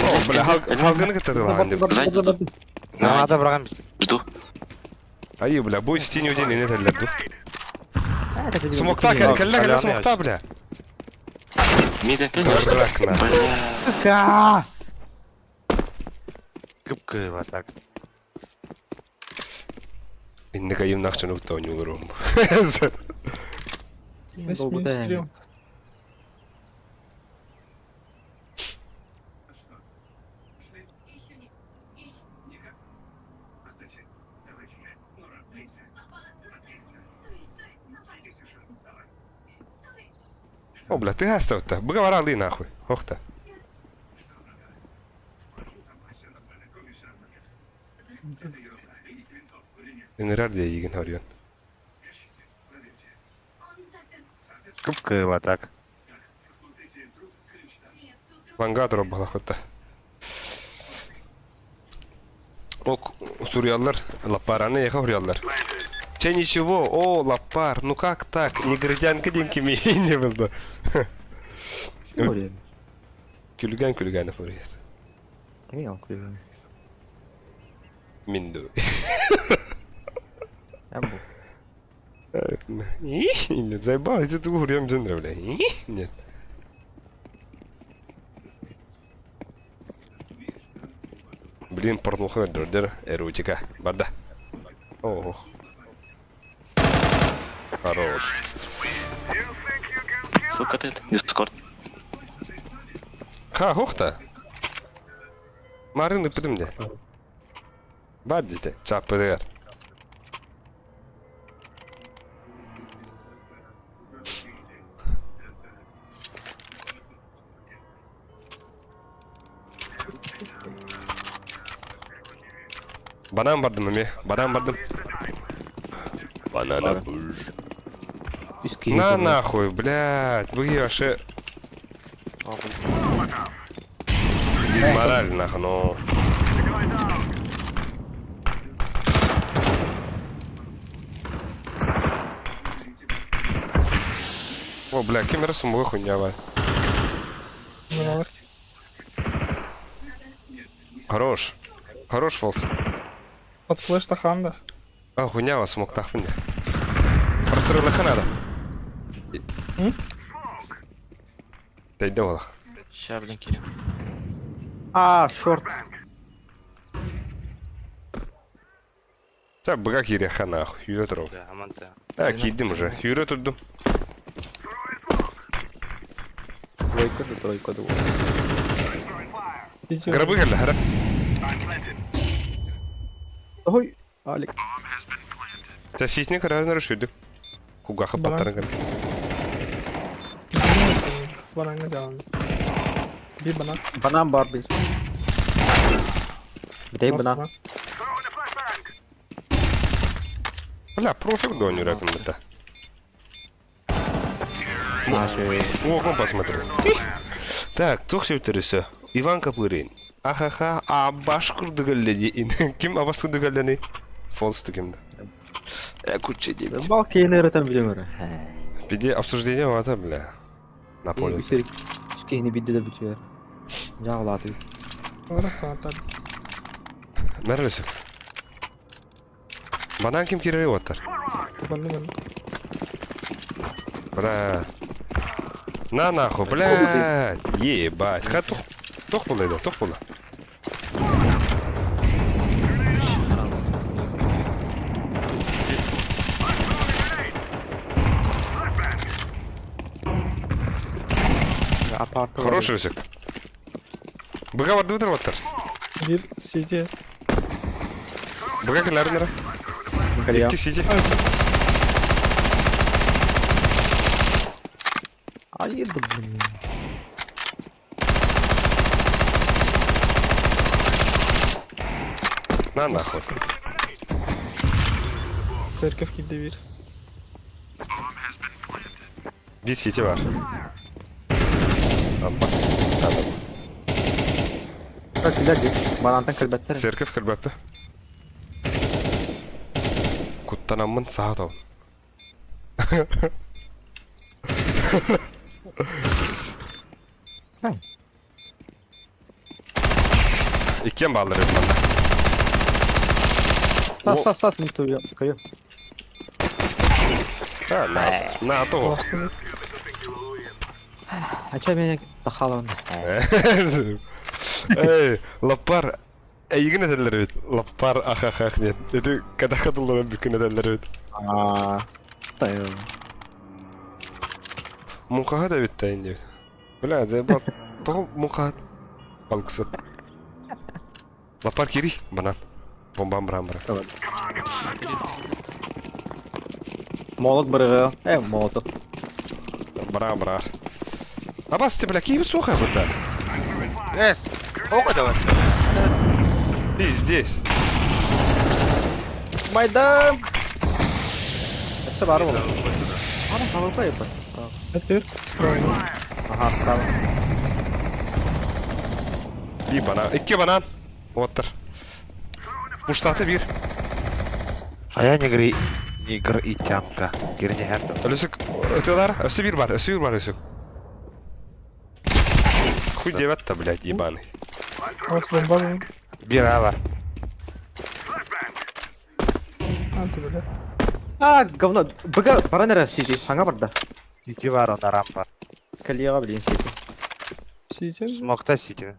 О, бля, халганы кеттеді. Намада браган біз. Жду. Айы, бля, бой стене уден не тәллерді. Смокта, кәлләгәлі смокта, бля. Миден Дурак, на. Бля. Кып-кыла так. Инде кайым нақчын ұтта не ұрым. Весь минус стрел. О, бля, ты гастав-то. Быговарали нахуй. Ох-то. Энерардия еген харьян. Кып-кыла так. Вангадро была хотта. Ок, сурьяллар, лапараны яха хурьяллар. Че ничего, о, лапар, ну как так? Негритянка деньки не было. Күлгән фурьяр. Не, он кривый. Минду. Я был. Нет, заебал, это ты хурьям джендра, бля. Нет. Блин, порнуха дурдер, эротика. Бада. Ох. Хорош. Сука ты, Дискорд. Ха, хохта. Марин ыпыдым де. Баддите, чаппыдыгар. Банан бардым, банан бардым. Банана буш. На нахуй, блядь, вы вообще... Мораль нахуй, но... О, бля, камера сумовая хуйня, ва. Хорош. Хорош, Фолс. От флеш тахан да. А, хуйня, смог тахфин. Просрыла ханада. Тайда ола. Ща, блин, Кирилл. А, шорт. Та быга кире хана, хүйре тұру. Да, аманта. А, кийдім уже. Хүйре тұрдым. Тройка да тройка да. Грабы келді, хара. Ой, Алик. Та сисіне қарағын өршүйді. Куга хапаттарын кәді. Бананга жалан. Bir banana. Банан бар biz. Bir de банан. Бля, профик гоню раком-то. Наши. Окон посмотри. Так, кто все тересе? Иван Капырин. Ахаха, а башкур дугалледи. Ким абаску дугаллени? Фолсту кимді. Куча деймін. Бал кейнері там білемір. Биде обсуждение вата, бля. На поле. Бітер. Кейні бидді де бітер. Жағылады. Ora sanatlar. Neresi? Банан ким кире отыр? Banana. Бля. На нахуй, блядь. Ебать. Ха, тох было, да, тох было. Апарты. Хороший рысик. Быга варды бітір отыр. Bir CT. Быга келер нера? Екі сиди. Ayıldı bunu. На нахуй. Церковь gitti bir. Bir сити var. Abbas. Tamam. Bak ileride. Banantan kırbetter. Церковь кірбәпі. Kuttanan sağa da. İkiyen bağları bana. Sas mı tutuyor? Kırıyor. Ha, na to. Bastı. Açay beni takalım. Ey, lapar. Eygin edeller evet. Lapar ahahah diye. Dedi kadar kadınlara bükün edeller evet. Aa. Tayo. Munkaha da bitti ince. Bula zey bak. Tohum munkaha. Balkısı. Lapar kiri banan. Bombam bram bram. Молот бырыгы. Молотов. Бра бра. Абас ты бля киев сухая вот так. Yes. Око давай. Здесь. Майдан. Все бар ол. Ана сабылпа епа. Ötür. Ага, справа. Bir banan. İki banan. Otur. Puştatı bir. Ая негр и тянка. Кирне хәртә. Ölüsük. Ötüler. Ösü bir var. Ösü bir var ösü. Хуй девать-то, блядь, ебаный. Ось бомба. Бира бар. Anti böyle. А, говно. Быга баранера сиди. Ханга барда. Ики бар, онда рампа. Калияга билин сиди. CT. Смокта сити.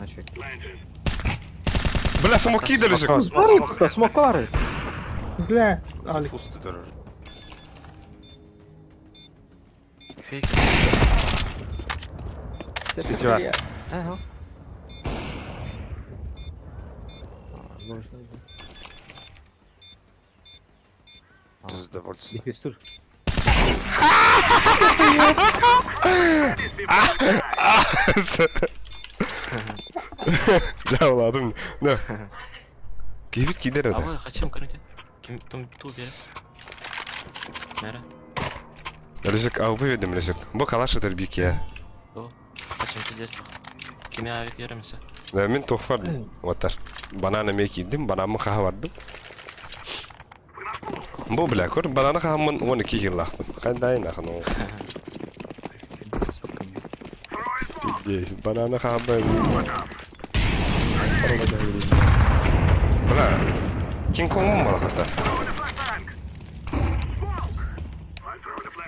Açık. Бля, самоки да ölüsük. Var smoke var. Bля. Alik. Пусты дорож. Фейк. Сити бар. Ага. Пизда болсын. Дефестур. Javladım. Ne? Gibit gider öde. Абай, қачам көрінген? Кім ту беріп? Нәрі? Ölüsük avı verdim ölüsük. Bu kalaş eder büyük ya. Қачам пиздец. Кеме авик беремесе. Мен тоқ vardı. Otar. Banana mek yedim. Banamın kaha vardı. Bu bile kör. Banana kahamın 12 yıl laktım. Kandayın akın o. Здесь банана хабы. Бля, Кинг-Конг мало хата.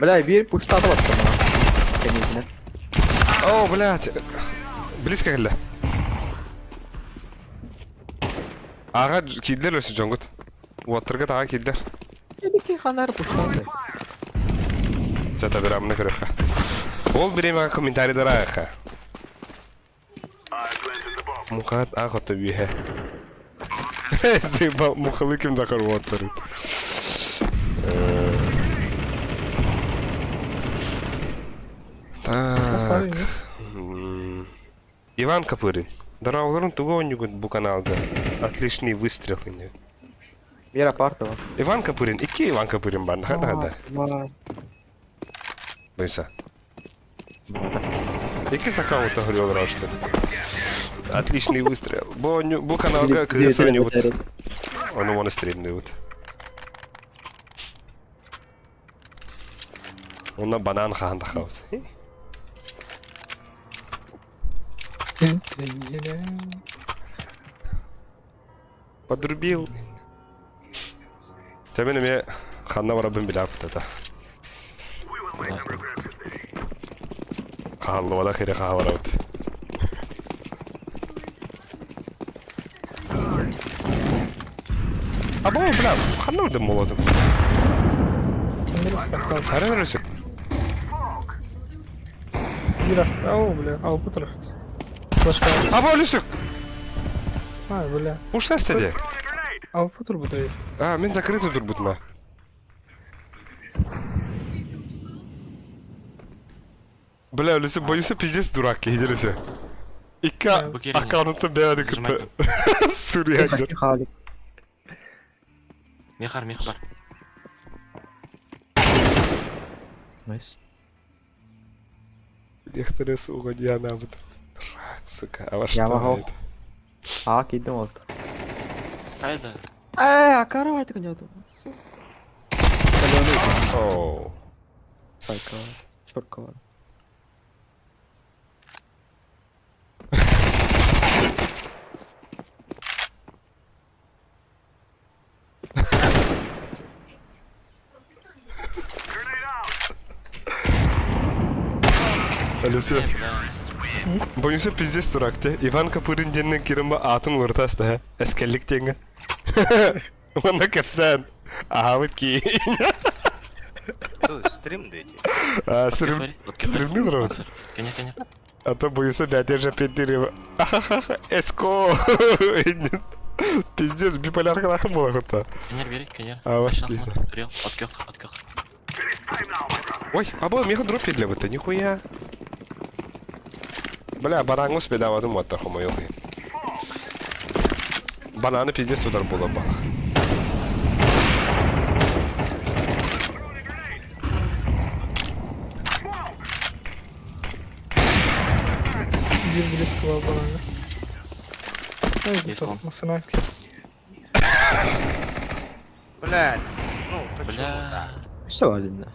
Бля, бир пушта атып атты мына. Кенесине. О, блядь. Близко келді. Аға кидлер өсі жоңғыт. Уаттырға таға кидлер. Эбеки ханар пушта. Жата бірамыны көріққа. Ол біремеға комментарийдар ағақа. Мұқат ағыты бүйе. Зейба мұқылы кім дақыр уаттыры. Так. Иван Копырин. Дорогой, тугонюгут бу каналда. Отличный выстрел. Бир апартова. Иван Копырин. Ики Иван Копырин бар. Хада. Бойса. Ики сакаута говорил, что отличный выстрел. Бу каналга кырсанюгут. Он его настреливает. Он на банан хандахаут. Подрубил. Тебе мне ханна варабын биляп это. Халлы вада хире хаварабыт. Або, бля, ханна вдым молотым. Арен рысык. Ау, бля, ау, путер. Флешка. Або, лысык! Ай, бля. Ушта стади. Ау, путер будай. А, мен закрытый турбут ма. Бля, лысык, боюсь, пиздец дурак, иди лысык. Ика аккаунтта бәрі кірді. Сурьяндер. Халик. Мехар, мехар. Найс. Некоторые сука Диана вот. Сука, а во что? Я могу. А, кидем вот. Қайда? Акарова айтқан жауды. Оу. Сайка. Чорка бар. Алиса. Боюся пиздец дурак те. Иван Копырин деннен кирімба атын ұртас да. Әскерлік теңі. Онда кәпсән. Ағавыт кейін. Стрим дети. А, стримный дрон? Кене. А то боюся бәдер жапендер. Эско. Пиздец, биполярға лақым бола құтта. Кенер бери, кенер. А, ваш Ташнақ, пизда. Турел, откёк. Ой, або меха дроп для вот нихуя. Бля, барангу спидава думаю, от таху мою. Бананы пиздец удар было бала. Бир близкого банана. Ай, Есть бутер, он. масонарки. Блядь, ну почему Бля. так? Все, Алина.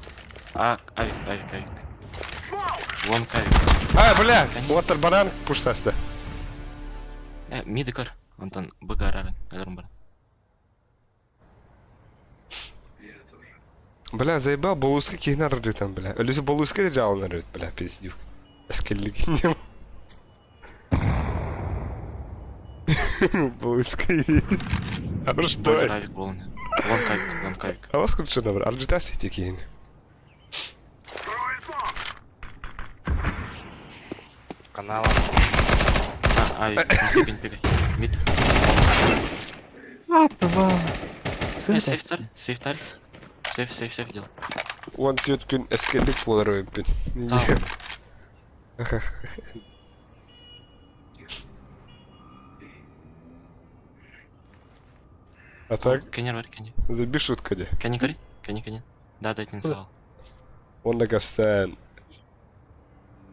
Авик. Вон кавик. А, бля, вот банан пуштасты. Миді көр. Антон, бұға арарын. Әлірім бар. Бля, заебал, болуска кейна рыды там, бля. Ölüsü болуска да жауын рыды, бля, пиздюк. Әскерлік не. Болуска и... А ну что? Бұға авик болын. Вон кавик. А вас куча набр, арджитас эти кейн. Канал. Авик, пегай. Мид. Атова. Сейф дел. Он тёткін әскерлік болар өйпін. А так, Кенер бар, кенер. заби шутка де. Кенер кори? Кенер. Да, не сал. Он на кавстан.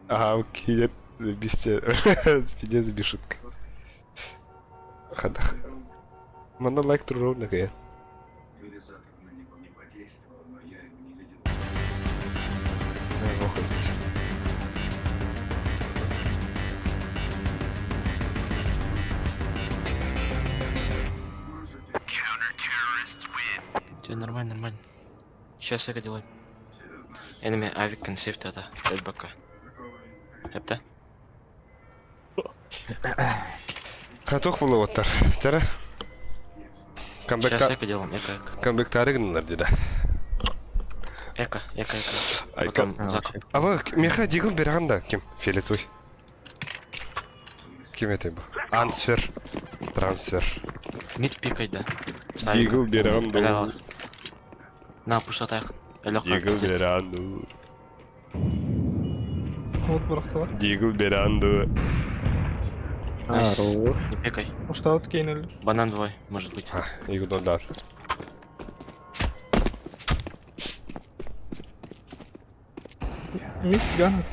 Ага, окей, забисте. Спиде заби шутка. Хадах. Мана лайк труров на кая. Нормально, нормально. Сейчас я делаю. Enemy авик концепт это. ЛБК. Это? Хатох булып оттар. Тара. Сейчас эко делаем, эко. Комбектары гынылар диде. Эко. Айкан. Потом закуп. Ава меха дигл бераганда ким? Фиолетовый. Ким это был? Ансфер. Трансфер. Мид пикай, да. Дигл бераганда. На, пушатайық. Дигл бераганда. Вот бұрақтыла. Дигл бераганда. Найс. Хорош. Не пикай. Ұшта от кейнелі. Банан 2, может быть. Игудон дат. Мид ганат.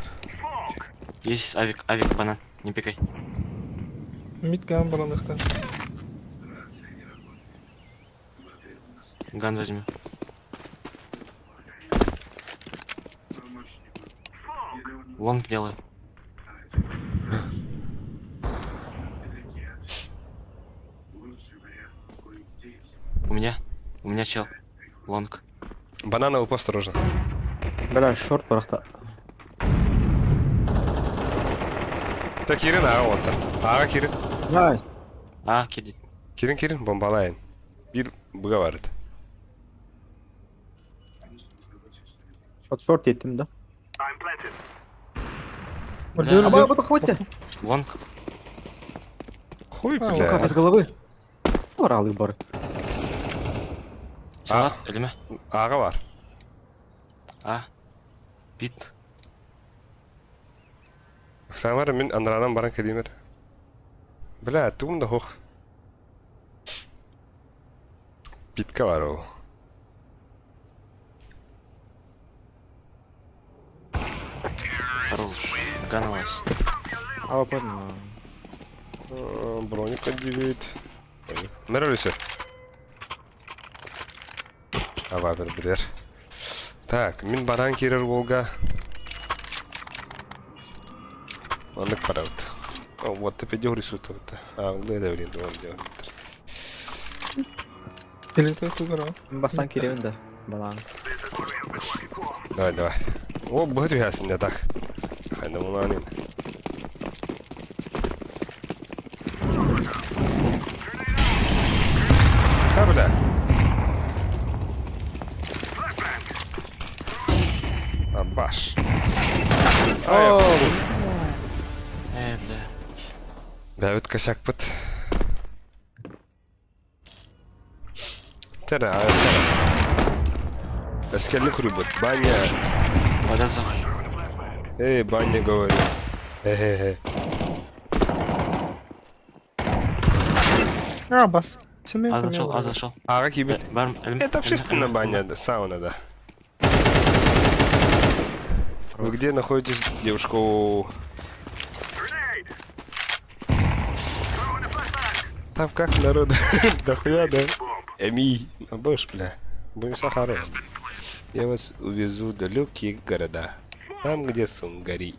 Есть авик, банан. Не пикай. Мид ган баран ехтен. Ган возьми. Лонг делай. У меня чел. Лонг. Банановый осторожно. Бля, шорт бұрақта. Так, Кирин, вот там. Кирин. Найс. Кидит. Кирин, бомбалайын. Bir buga var edi. Шорт еттім да. I'm planted. Бля, Абай, бұты қойты. Лонг. Хуй, Сука, бля. без головы. Оралы бар. Шалас, элеме. Ağa var. Бит. Sen var ya, min anıranan baran kedimer. Bля, tuğum da hoq. Bitka var o. Хорош. Ганалась. Ава подна. Броника 9. Нere öyleyse? Ava birer. Так, min baran kirer Volga. Anlık para ut. Вот ты пойдёшь рисует. Гледай блин, он делает. Фиолетовый тугара. Басан керевін да. Балан. Давай. О, бұғы түйәсін де так. Қайда мұны анын. Бля. Баш. Бля. Дәвіт косяк бұд. Тәрі, Әскерлік рүбіт. Баня. Вода захуй. Эй, баня говори. Бас. Семей понял. Зашел. Аға кибет. Это Это общественная баня, сауна, да. Вы где находитесь, девушка? Там как народ? Дохуя, да? Эми, боже, бля. Будем Сахара. Я вас увезу в далекие города. Там, где Сунгари.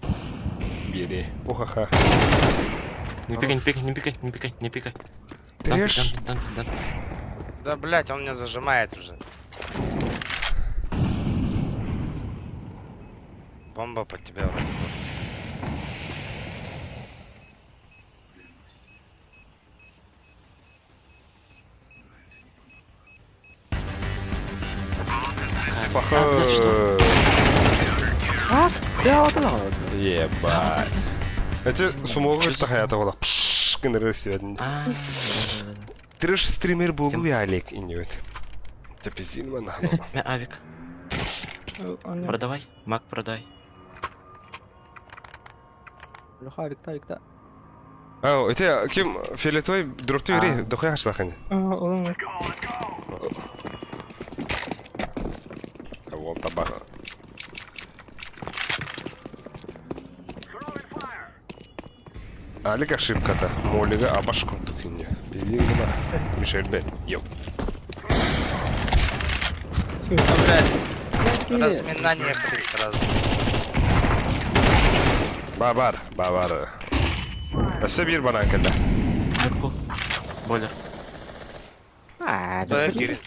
Бери. Ухаха. Не пикай. Трешь? Да, блять, он меня зажимает уже. Бомба под тебя вроде бы. Похоже. Да, вот она. Ебать. Это сумоғы тахаята бола. Пшшш, кінірі сүйетін. Треш стример болу я Олег инет. Это пиздин мана. Авик. Продавай. Мак продай. Люха, Викта. Это кем фиолетовый дропты вери, дохуя хашлахани. Одан Вот табаха. Олег ошибка-то. Молига абашку духиня. Пиздин мана. Мишель Бель. Йоу. Блять. Разминание ходить сразу. Бабар. Все bir bana hakkında. Бойлер. Да, Кирин.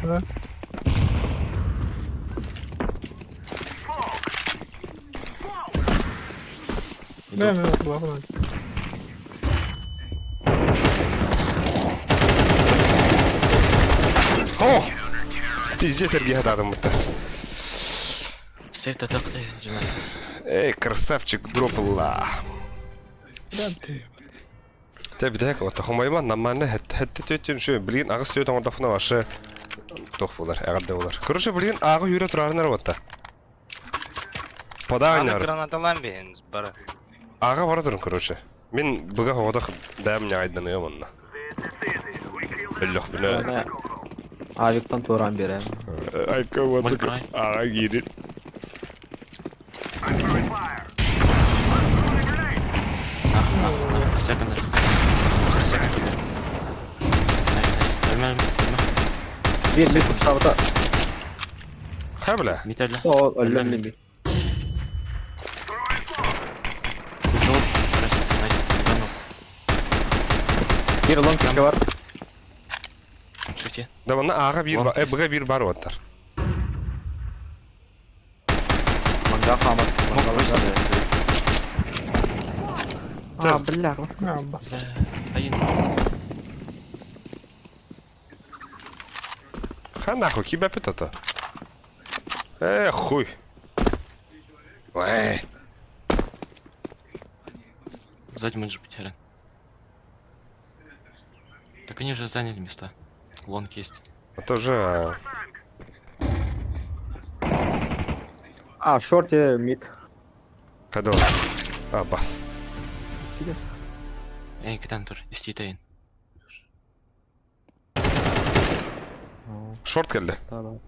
Да. Да, да, да, вроде. О! Пиздец, Сергей Гададом это. Сейф татакты, жена. Эй, красавчик, дропла. Да, ты. Тәбидәк, ота хомайма наманы хәтта төтен шо, блин, агыс төтен ондафна башы. Тох булар, агырда булар. Короче, блин, агы юрә турарнар отта. Аны Падагыннар. гранаталан бейініз бары. Ага бара турын, короче. Мен буга хавада дәм не айдан яманна. Әлләх бина. Аны авиктан туран берем. Ай кого Мой тут. край. Ага гирит. Second. Just second killer. Nice. Ölme. Bir kuşlavda. Хабла. Mid öldü. O öldüm bir. Hızlı ol. Nice. Canım. Bir long kick var. Шути. Да мана ага бир, Вон есть. буга бир бар оттар. Manga kamat. Да. Bля. Бас. Один. Ха нахуй, киба питата. Хуй. Ой. Сзади менеджер потерян. Так они уже заняли места. Лонг есть. А то же... А, short mid. Кадо. А, бас. Ey giden dur. İsteyteyin. Шорт келді. Tamam.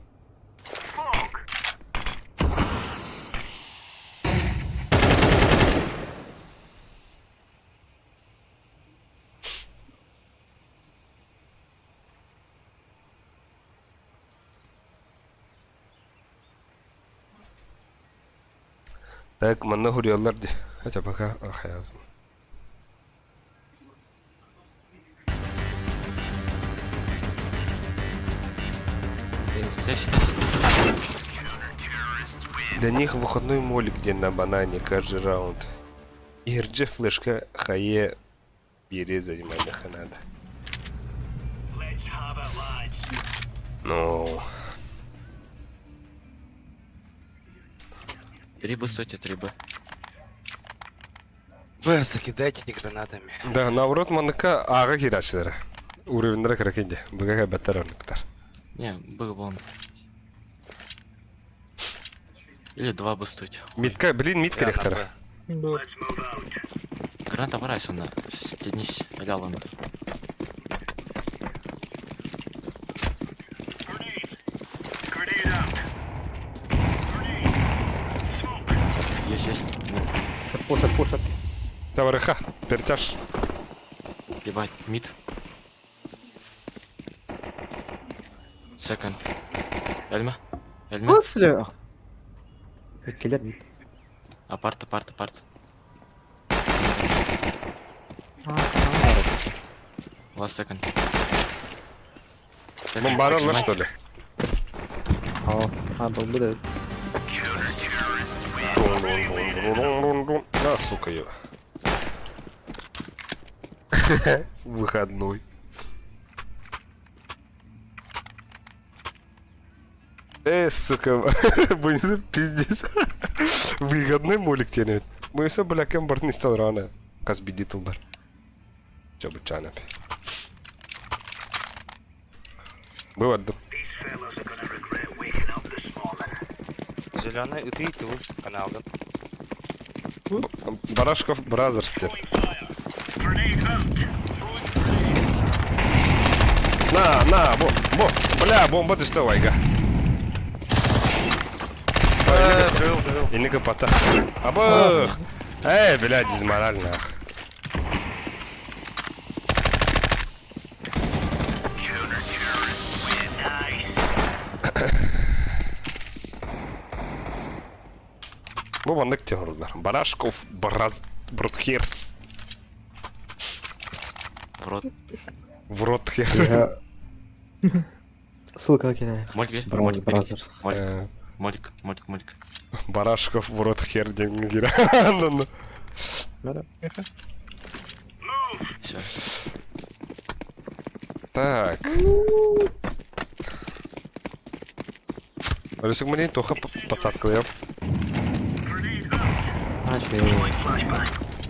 Так, манна хурiyallar di. Acaba baka ah yazım. Здесь. Для них выходной молик, где на банане каждый раунд. Ирджи флешка хае бери занимаемых надо. Ну, Трибы стойте, трибы. Вы закидайте гранатами. да, наоборот, манка ага хирачылары. Уровеньдер кракенде. Бага баттар орныктар. Не, был вон. Или два бы стоить. Митка, блин, митка Я на рехтара. Б. Был. Граната Варайсона. Стянись. Ляланд. Есть. Нет. Пушат. Товариха, пертяж. Ебать. Мид. Second. Эльма. В смысле? Killer mid. Апарт. Last second. Бомбаралар, что ли? А, был бы. На, сука, ее. Выходной. Сука, будет пиздец. Выходной молик тянет. Мы все были кем борт не стал рано. Каз бедит бар. Че бы чанапи. Было да. Зеленый, ты вы канал, да? Барашков Бразерс. На, бля, бомба ты что, Вайга? Был. И не копота. Або! Блядь, дизморально. Bu bandık tehorlar. Barashkov Бродхерс. В рот. В рот хер. Ссылка кидай. Молик, Бразерс. молик, Бразерс. молик. Барашков в рот хер денгира. Ну-ну. Все. Так. Рюсик мне тоха подсадкалıyor.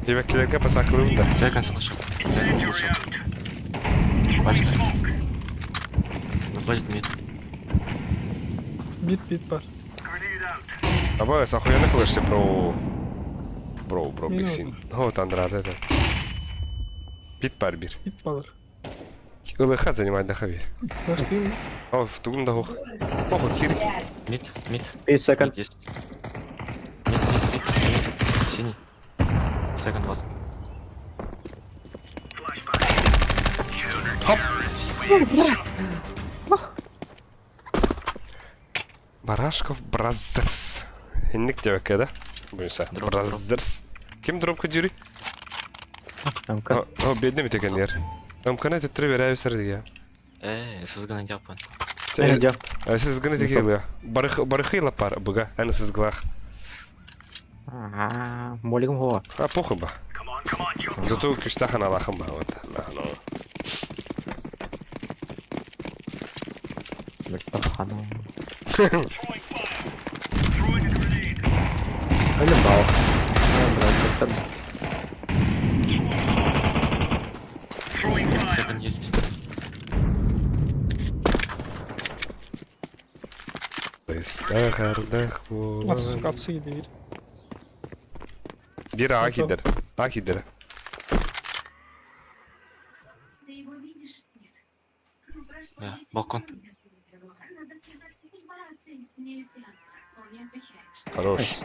Yemeklerine pasaklıyorum da. Second слышал. Бачка. Выходит мид. Бит бар. Ama sen хуя ne kılıçtı bro. Bro Ne biksin. Вот Андрад это. Бит бар bir. Бит балар. ылыха занимает дахави. Баштин. О, в тугун да хух. Похуй кири. Мид. 5 секунд. Мид есть. Мид. Синий. Second was. Барашков Бразерс. Инник тебе кеда? Бuysa. Drop, Бразерс. Kim drop kudiri? Мкн. O bedne mi teken yer? Ömkana tutturup verev sardı ya. Сызгана yapın. Не идём. Siz gını teki ya. Барыхıyla par bıga. Anı siz gılak. Молигом хова. Ha похуй ба. Зато күштахан алахым ба. Вот. Хану. Или баус. Second есть. Istağardах bu. Сука, апсы gidiyor. Bir A gider. A gider. Ты его видишь? Нет. Ну, прошло Да, 10 балкон. минут. Надо сказать по рации. Нельзя. Он не отвечает. Хорош.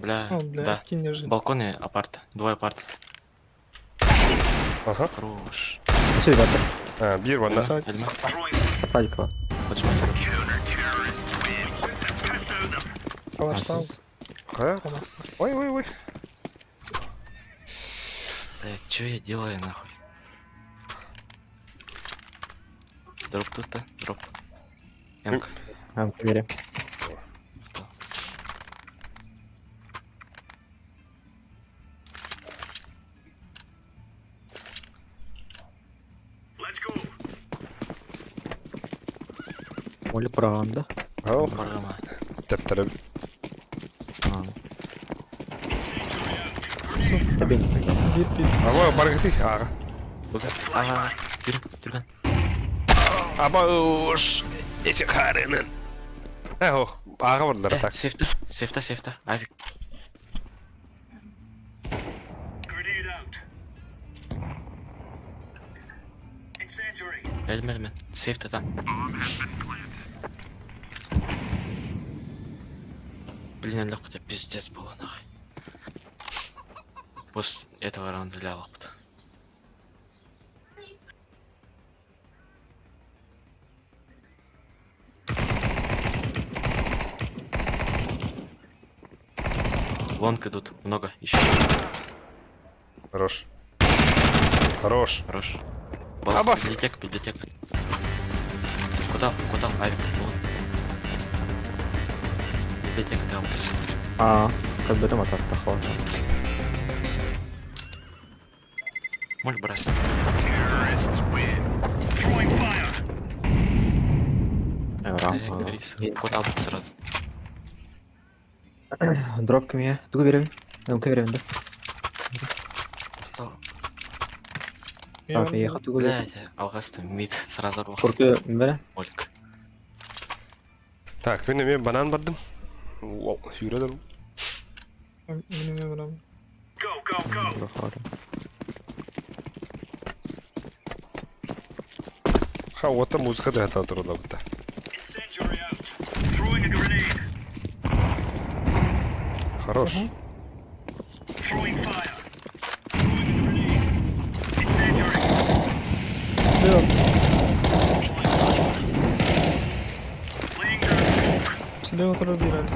Бля, О, бля, да. кинь неожиданно. Балконы апарт. Двое апарт. Aha. Хорош. Все, ребята. Ha, bir bana. Сайт. Эльма. Фадикова. Поджимайте. Калаштал. Ha? Ой, ой, ой. Чё я делаю нахуй? Дроп тут-то, дроп. Эмка. Верим. Моли правда. О, Баргама. тептере. Табин. Бит. Ama bargati. Aga. Бага. Ага. Тюрган. Ama uş. İçi karının. Ho. Aga vurdular tak. Сейфта. Авик. Эльмен. Сейфта там. Блин, лёгко тебе пиздец было нахуй. После этого раунда лялок. Лонг идут, много, еще. Хорош. Хорош. Хорош. Абас. Библиотека. Куда, авик, вон. Библиотека там. Как бы дома так хватит. Моль брать. Крис, куда вот сразу. Дроп кем я? Дуга верим. Верим, да? Что? Так, я хату гуляю. Блядь, алгаста мид сразу рух. Курки бере. Мольк. Tak, ben de banan bardım. Wow, yürüdüm. Benim ömrüm. Проходим. Ha, o da muzika da hata durdu burada. Хорош. Слева тоже убирали.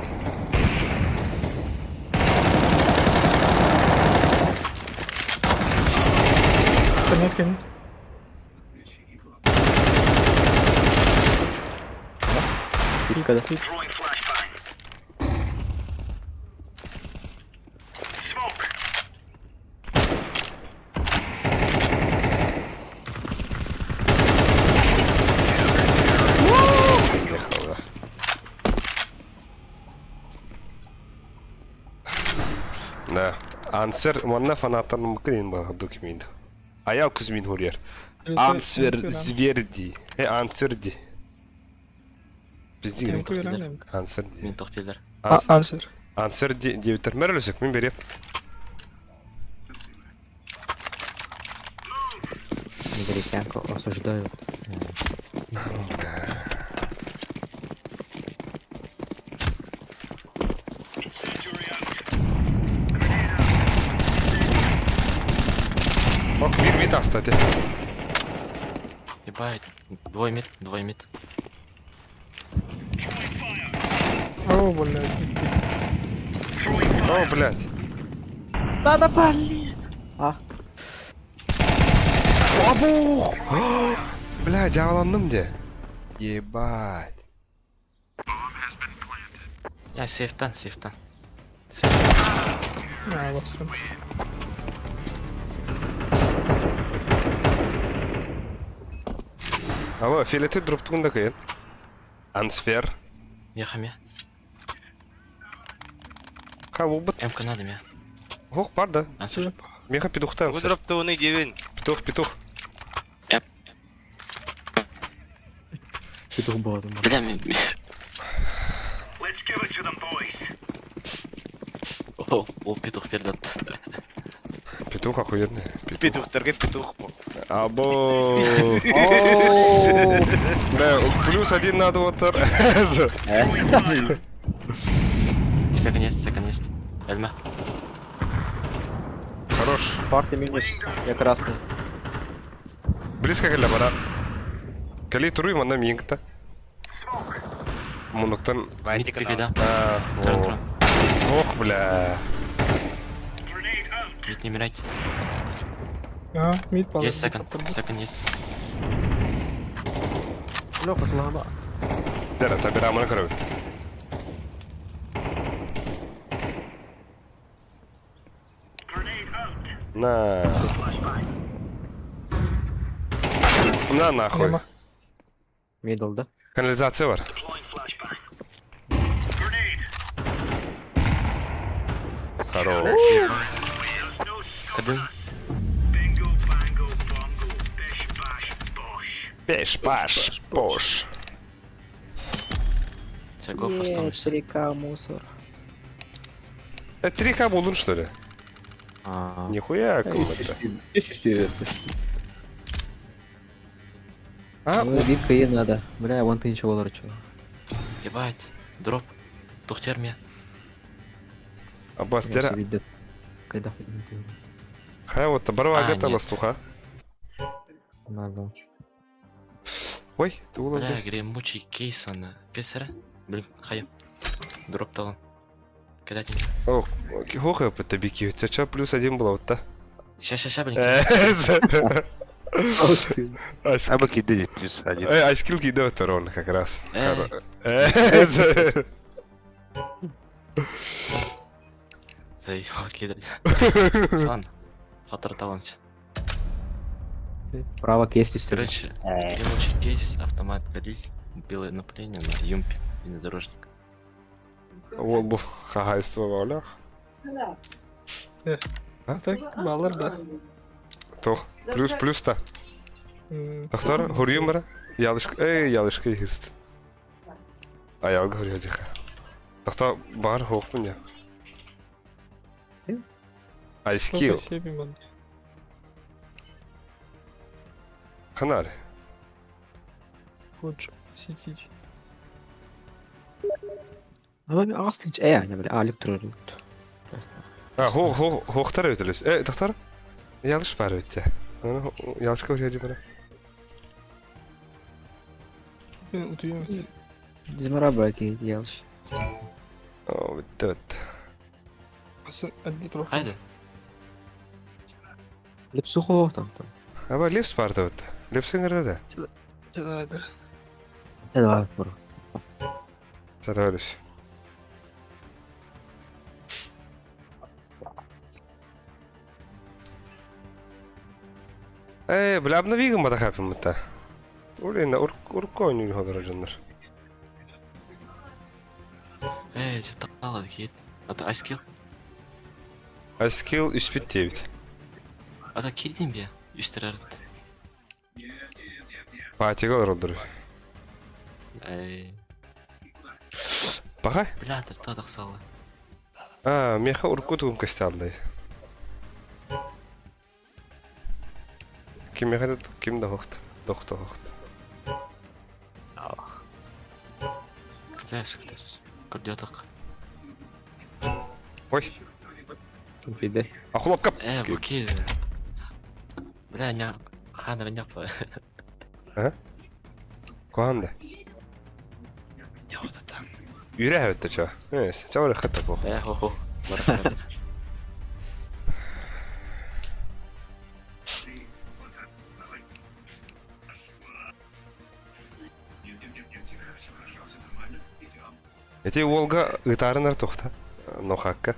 Конец. М-када. Throwing flashbang. Smoke. Ехала. Да. Ансвер манна фанаттан мукин ба документ. Аял кузмин хурьер. Ансвер зверди. Ансверди. Пизди. Темку верем. Ансверди. Мен тоқтелер. Ансвер. Ансвер девитер мерлөсөк мен берем. Американку осуждают. Ок, бир мид кстати. Ебать. Двой мид. О, блядь. О, блядь. Надо блин. Абух! Блядь, жаландым де. Ебать. Я сейфтан. А, басырым. Ава, филети дроптугунда кыйын. Ансфер. Яхаме. Ха, убыт. МК надо мне. Ох, бар да. Ансер. Меха петухтан. Выдропты уны девин. Петух. Петух болады. Бля, Let's give it to them, boys. Ол петух пердат. Петух охуенный. Петухтарга петух. Або. Да, плюс один надо вот. Секонд. Эльма. Хорош. Парти минус. Я красный. Близко келе бара. Кали туруй мана мингта. Мунуктан. Вайтик Мид да. Туран. Ох, бля. Мид не мирайте. А, мид пал. Есть секонд есть. Лёха, слава. Дера, табира мана кровь. На. На нахуй. Нема. Мидл, да? Канализация бар. Хорош. Кадын. Пеш, паш, пош. Все, гоф останешься. 3К мусор. Это 3К булун, что ли? Нихуя, как это. А, Випка ей надо. Бля, вон ты ничего ларчу. Ебать. Дроп. Тухтер мне. Аббас, дера. Кайда ходим ты? Хай вот барвага нет. тала слуха. Надо. Ой, ты Бля, улыбай. гремучий кейс он. Песера. Блин, хая. Дроп талон. Когда тебе? О, хохай по табики. У тебя что, плюс один был вот-то? Ща, блин. Абы кидали плюс один. А скилл кидает урон как раз. Заебал кидать. Ладно. Фатор талон. Право есть история. Короче, гремучий кейс, автомат Галиль, белое напыление на юмпе и на дорожник. Ол бұл хагайство валя. Так, балар да. Тох, плюс-та. Доктор, хурьюм бара? Ялышка ист. Аял говорю, диха. Доктор, бар хоқ мне. Айскил. Ханари. Хочешь сетить. Астыч, не бля, электро. Хоқтар өтіліс. Доктор, ялыш бар өтті. Ялышка говорю, бара. Дизмара баки, ялыш. О, бітті. Хайда. Лепсухо там. Аба лепс барды өтті. Лепсің әрі. Давай, да. Давай, бро. Саталыш. Бля, обнови гамма хапим мата. Улина уркойню ходор жанр. Что тала кит. Ата айскил. Аскил 359. Ата килдин бе. Үстерер. Патига оролдур. Бага? Блядь, тадак салы. Меха уркутугум касталды. Ким меха ким да хохт. Дохто хохт. Кляшкас. Курдятак. Ой, Конфиде. ахлоп кап. Буки. Бля, ня ханра няпа. Куанда. Я вот это. Юря өттө чо. Чавар хатта бо. Хо-хо. Эти Волга гитарынар тохта. Но хакка.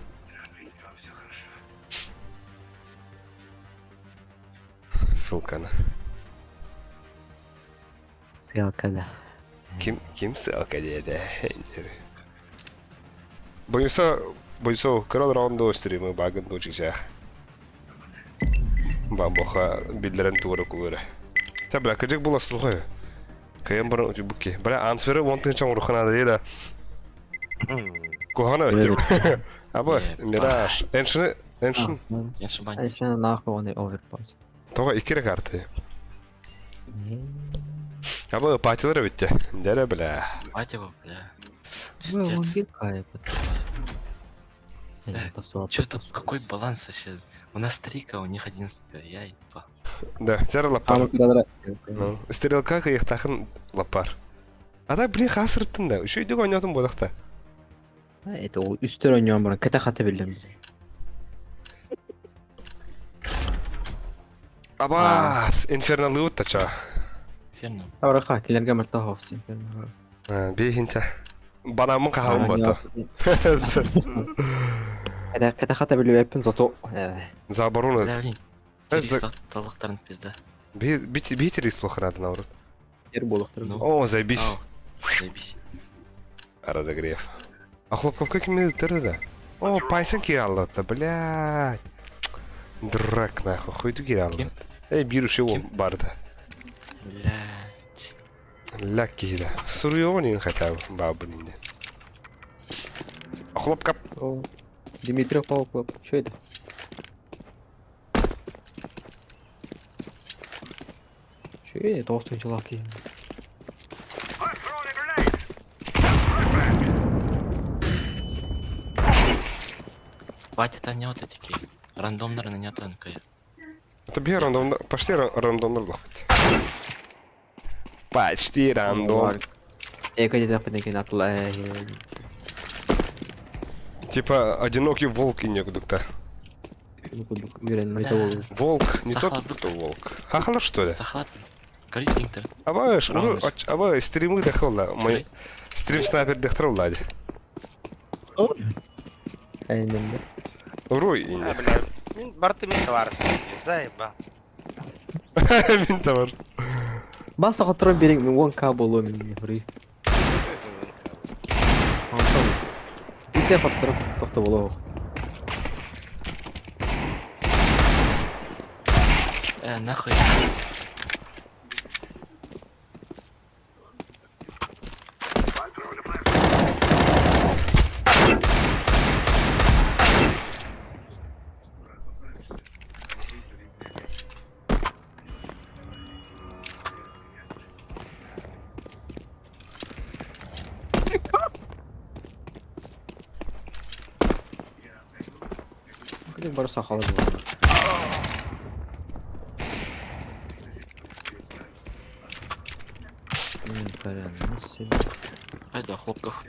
Ссылканы. Ссылка, да. Ким ссылка деді. Бойса крал раундо стримы багын дочикжах. Бамбоха билдерен тууры кулыры. Та бля, кыжык була слухай. Кайын бұрын өте бүкке. Бля, ансфері онтың чаң рухана дейді. Кухана өттім. Абас, мираж. Эншін. Я шибань. Еще нахуй он и оверпас. Тоға 2 карты. Аба патилары бітті. Дәрі бля. Батя, бля. Он Пиздец. гикает. Чё тут какой баланс вообще? У нас 3, у них 11. Я ебал. Да, тәрі лапар. Стерелка кайық тақын лапар. Ада блин қасырыптын да. Үші үйдегі ойнатым болақта. Это үстер ойнауын бұрын кәті қаты білдім. Абас, инферналы өтті ча. Ферно. Аврақа, келерге мұрта хофсин. Бейхінча. Банамын қағалым бата. Кәті қаты білу әппін зато. Забаруны. Бля, блин. Талықтарын пизда. Бейті рейс плоханады наурыд. Ер болықтыр. О, заебись. Заебись. Разогрев. А хлопковка кемеді түрі да? О, пайсын кері алды, блядь. Драк нахуй, хуйду кері алды. Бируши ол барды. Блядь. Ляк кейді. Сұруйоғы нейін хотя бабы нейді. А хлопкап. Дмитрий Холклоп, что это? Что это? Толстый чувак. Батя-то не вот эти такие. Рандомнер на нетанка. Это бе рандомно, почти рандомно лафать. Почти рандом. Где-то поднеки натлая. Типа одинокий волк и некуда-то. Волк, не тот, кто волк. Хахала что ли? Сахат. Корректинтер. Абаш, стримы дохолла. Мой стрим снайпер дохтролади. Урой и не. Мен барты мен товарсын. Заеба. Мен товар. Бас aqattırın benim 1K bolu minni huri. Bir de aqattırın toxta bolu. Нахуй. Benim barı sakalı bu. Nasıl? Хайда, хлопках.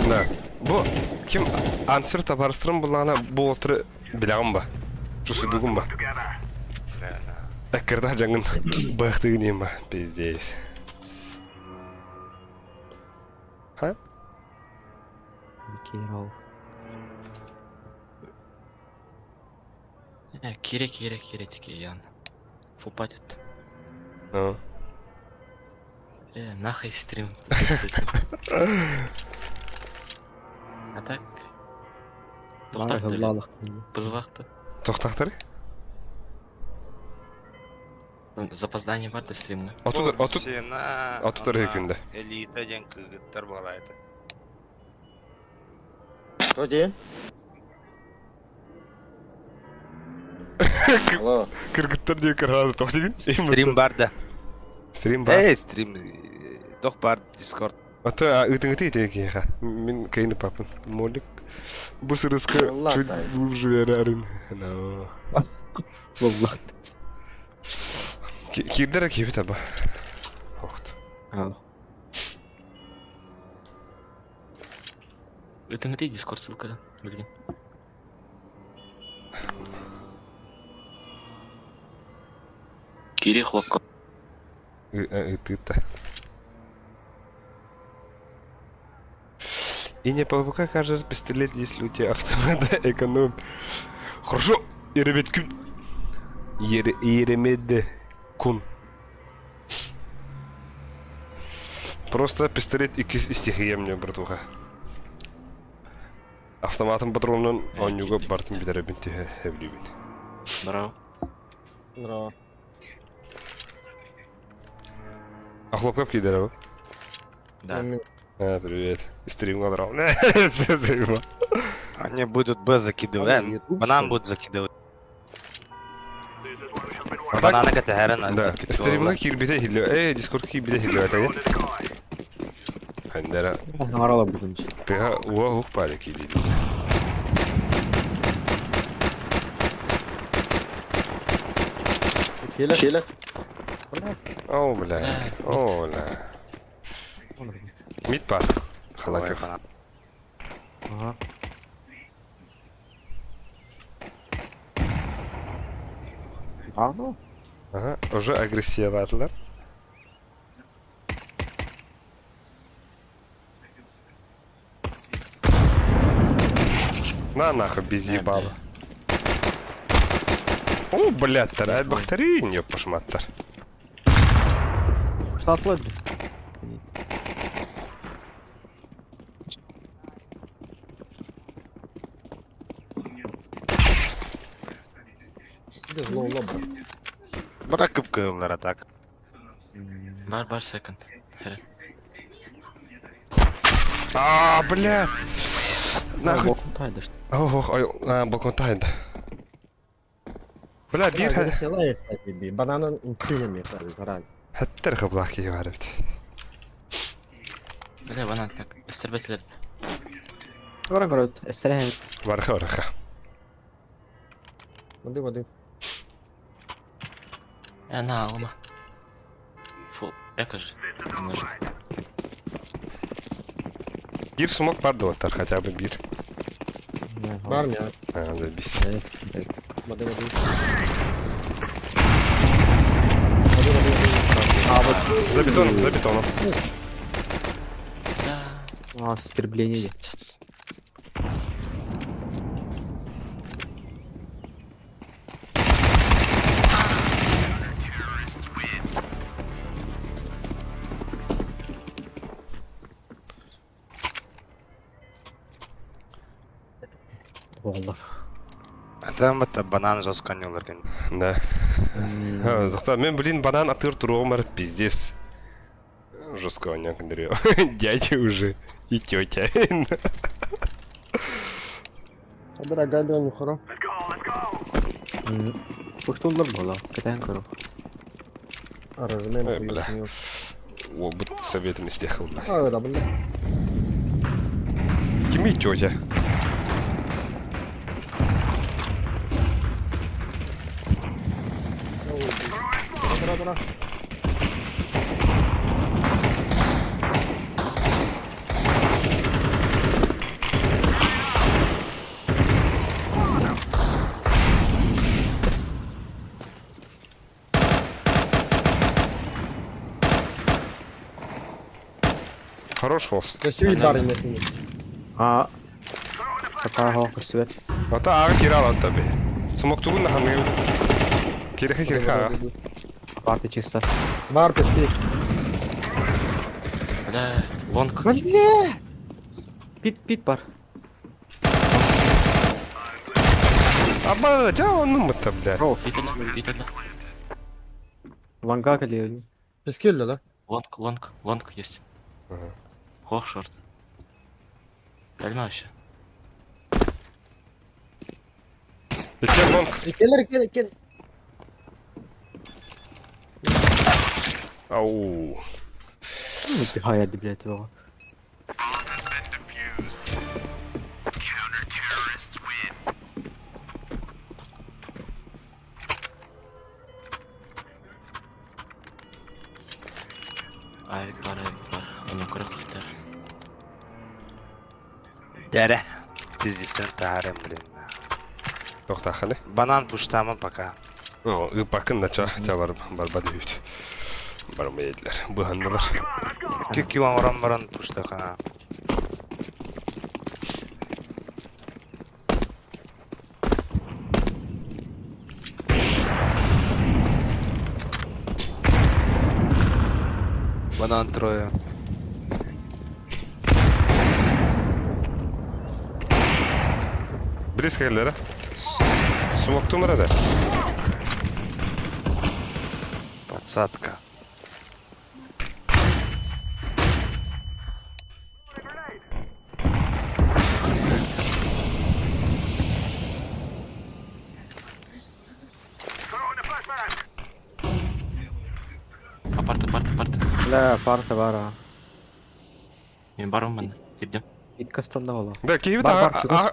Да. Bu kim answer tabarstırın bulana bu otur bilağım ba. Çusu dugum ba. Akırda jangan bahtı neyim ba. Pizdeyiz. Ha? Киров. Кире тики ян. Фупатит. Ну. Нахай стрим. А так? Бары Тоқтатты. гыллалык. Бұзылақты. Тоқтақтар? Запоздание бар да стримге. Отутар екенді. Элита ден кыгыттар балайды. Что день? Алло. Кыргыттар дей кырғады тоқтеген? Стрим бар да. Стрим бар. Стрим. Тох бар Discord. Ата үтіңіті етеке еға. Мен кайны папын. Молик. Бұл сырысқы чуть бұлып жібері әрін. Воллах. Кирдер кебі таба. Оқты. Өтіңіде Discord ссылка білген. Кире хлопка. Ты-то. И не ПВК кажется пистолет, если у тебя автомата экономит. Хорошо, Еремет Кун. Еремет Кун. Просто пистолет и стихия мне, братуха. Автоматом патронын онюга бартын бидеребин тихе хевлюбин. Браво. Здорово. А хлопкап кидеребо? Да. Привет. Стрим надрал. Они будут Б закидывать. Банан будут закидывать. Бананы катагарен. Да, стримга кирбите хилле. Дискорд кирбите хилле атая. Хандера. Арала бүгүнчү. Тыга уа хук паре киди. Келек. О, бля. О, бля. Мид пар. Халакер. Ага. Ну. Ага, уже агрессиватлар. На нахуй без ебала. О, блядь, тарай бахтарин, ёп пошматтар. Что отводит? Bırakıp kığımlar atak. Бар секонд. А, блядь. Нахуй. Балкон тайды что. Ох, балкон тайында. Бля, бир Бананын үтүнем я. хаттар каблак киіп барып. Бля, банан так. Эстербетлер. Вара город. Эстерен. Варха. Воды. На, ома. Фу, эко же. Немножко. Бир сумок барды оттар, хотя бы бир. Бар мı ya? Да, бис. Воды. За бетоном. Да. У нас истребление. Пиздец. Воллах. Там это банан жосканıyorlar kendi. Да. Зато мен, блин, банан атыр турумар, пиздец. Жестко он некоторые. Дядя уже и тетя. Дорогая, дон юхара. Пуштулар была. Катаем коров. Размен Ой, бля. пояснил. О, будь советом из тех. Да, бля. Кими тетя. Дора. Хорош болсын. Көсүбит бар эмесин. А. Сапаға көсүбет. Ата ага кире алады таби. Смоктугун хамы. Кире ага. Парты чисто. Бар пески. Бля, лонг. Бля! Пит бар. Аба, жауанның мыта, бля. Роуз. Битали. Ланга келею. Пески өлі да. Лонг есть. Ага. Хох, шорт. Бәлме вообще. Екен лонг. Келер. Ау. Нихаяды, блядь, его. Авик бар. Onun kırık gider. Дәрә. Пиздистен таарым блин. Тоқта хали. Банан пуштамын пока. О, ипакын да чабар барбады бит. Бармайдылар. Бухандылар. 2 килограмм баран пуштакана. Банан трое. Близко келдер, а? Смокту мырады. Подсадка. Апарты. Бля, парты бар. Мен барым мен. Кирдим. Иткастан да ола. Да, кейбит Бар, чугас.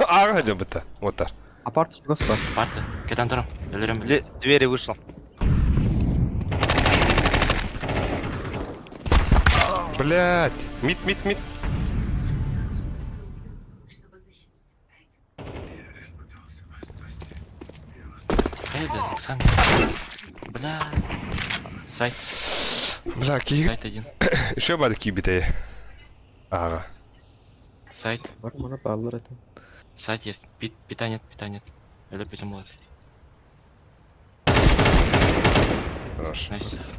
ага жабыта. Оттар. Апарт чугас бар. Апарты. Кетен тұрым. Өлерем. Двери вышел. Блять. Мид. Чтобы защитить. Кайда, сам. Бля. Сайт. Бля, кейбит. Сайт один. Еще бады кейбите. Ага. Сайт. Бар мана баллар это. Сайт есть. Пита нет. Өлі питем болады. Хорош. Найс.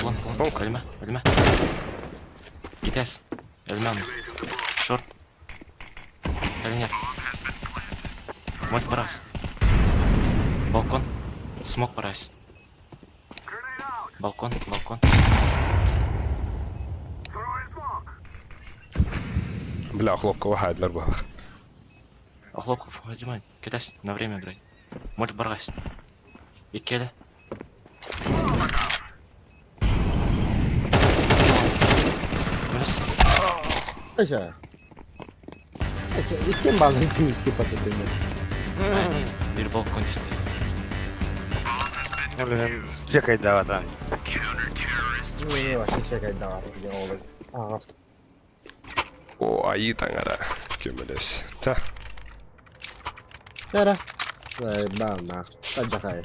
Лонг. Өлме. Итес. Өлмем. Шорт. Әлі нет. Мольт барас. Балкон. Смок барас. Балкон. Бля, хлопка вахайдлар бах. Хлопков, отжимай. Кидайся, на время играй. Мольт барас. И келе. Ayşe. İstem bazı isti patatını. Bir балкон işte. Блин, чекай да там. Ne var şey kaydı var ya oğlum. Aa. О, аи таңара. Көмелес. Та. Nere? Vay bana. Acakay.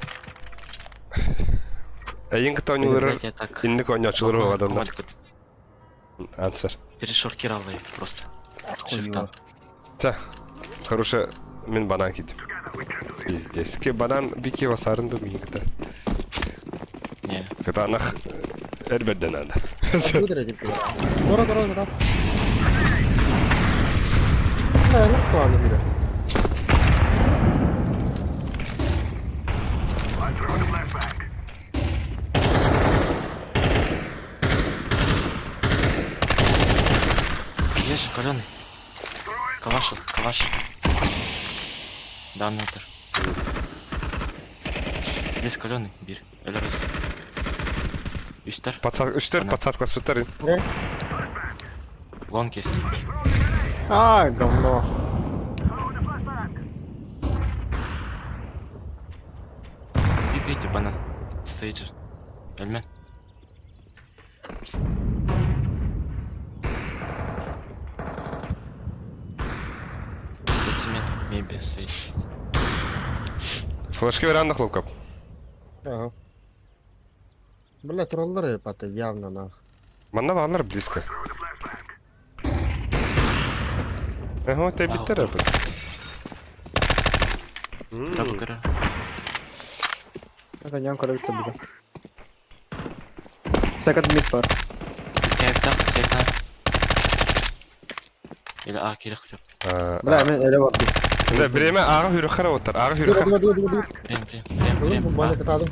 Эйинг тоонилар Я так. инник ойночулар Балкон, адамдар. команд кыт. Ансвер. Перешоркер алды просто. Шифтан. Та. Хороша мен банан кидим. Пиздец. Ке банан бики васарынды мингта. Не. Ката анах эрберден ада. Кудра gitti. Dora. Ne puanı bile. Есть же каленый. Калаш. Да, метр. Есть каленый, бир. ЛРС. Üster. Üstler Ana. подсадка спитарин. Лонг есть. Aa говно. Бегайте, банан. Стоит же. Эльмен. Метров, мейби, стоит. Флешки веранда хлопкап. Ага. Бля, троллеры паты явно на. Манна бағалар близко. Ага, ты биттер абы. Кыра кыра. Раньян көрөбүт бүгүн. Second mid бар. Кайфта, секта. Или А керек жоқ. Бля, мен эле бар. Да, біреме аға хүрі қара отыр, аға хүрі қара. Прям. Бомбаны катадым.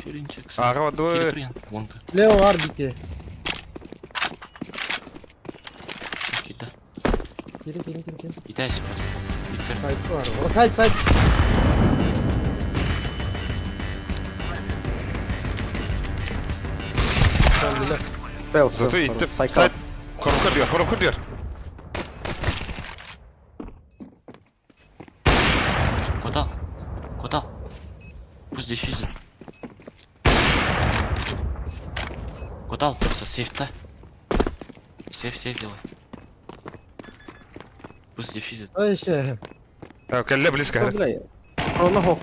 Ширинчик. Аға вады Келе ой. тұр енді, онты. Лео var bitti. Кита. Келin. Итайся просто. Биттер. Site var. O site. Fail. Зато иттіп, Сайт. сайт. Қорып кір дер. Котал. Пусть дефьюзит. Котал просто сейф-то. Сейф делай. Пусть дефьюзит. Ay şey. Кәлі близко әрі. Бля. Onu ho.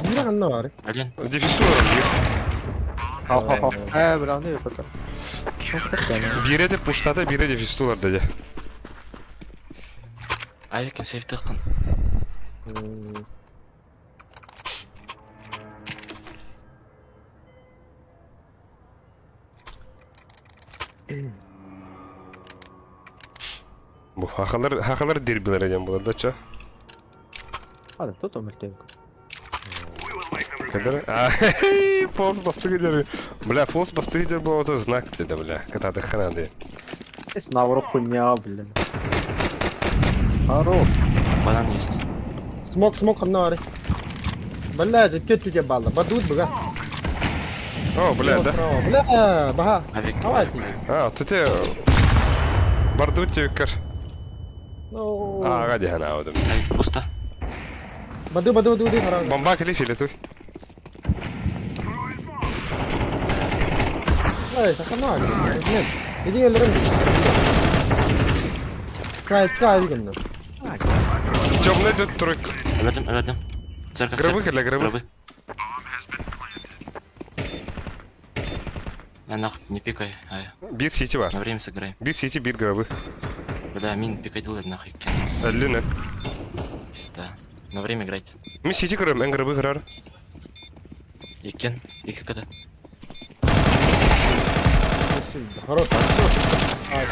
Bir anne var. Один. Дефисту var. Ho. Бля, не пока. Бире де пуштады, бире дефисту var dedi. Авикен сейф тықын. Bu hakalar derbiler edem bular da ça. Hadi tut o mülteyim. Kadar. Фолс басты gider. Бля, фолс басты gider bu oto знак dedi bля. Когда ты хана de. С навру хуйня, блин. Хорош. Банан есть. Smoke anne var. Bella kötü ke balda. Badud buga. О, бля, да. Bella baha. Авик. Давай. Тут те бардути кар. No. Аға дехана аудым. Авик пусто. Badu haram. Бомба кили филету. Ay sakın var. Нет. Иди ölürüm. Kay bir günde. Темный тут тройка. Рядом. Церковь. Гробы кирля, гробы. Я нахуй не пикай, Бит сити var. на время сыграем. Бит сити bir гробы. Бля, мин пикадил нахуй. Ölüne. Да. На время играть. Мен сити кырым, en гробы кырар. Икен. Iki kada. Хорош. Ay.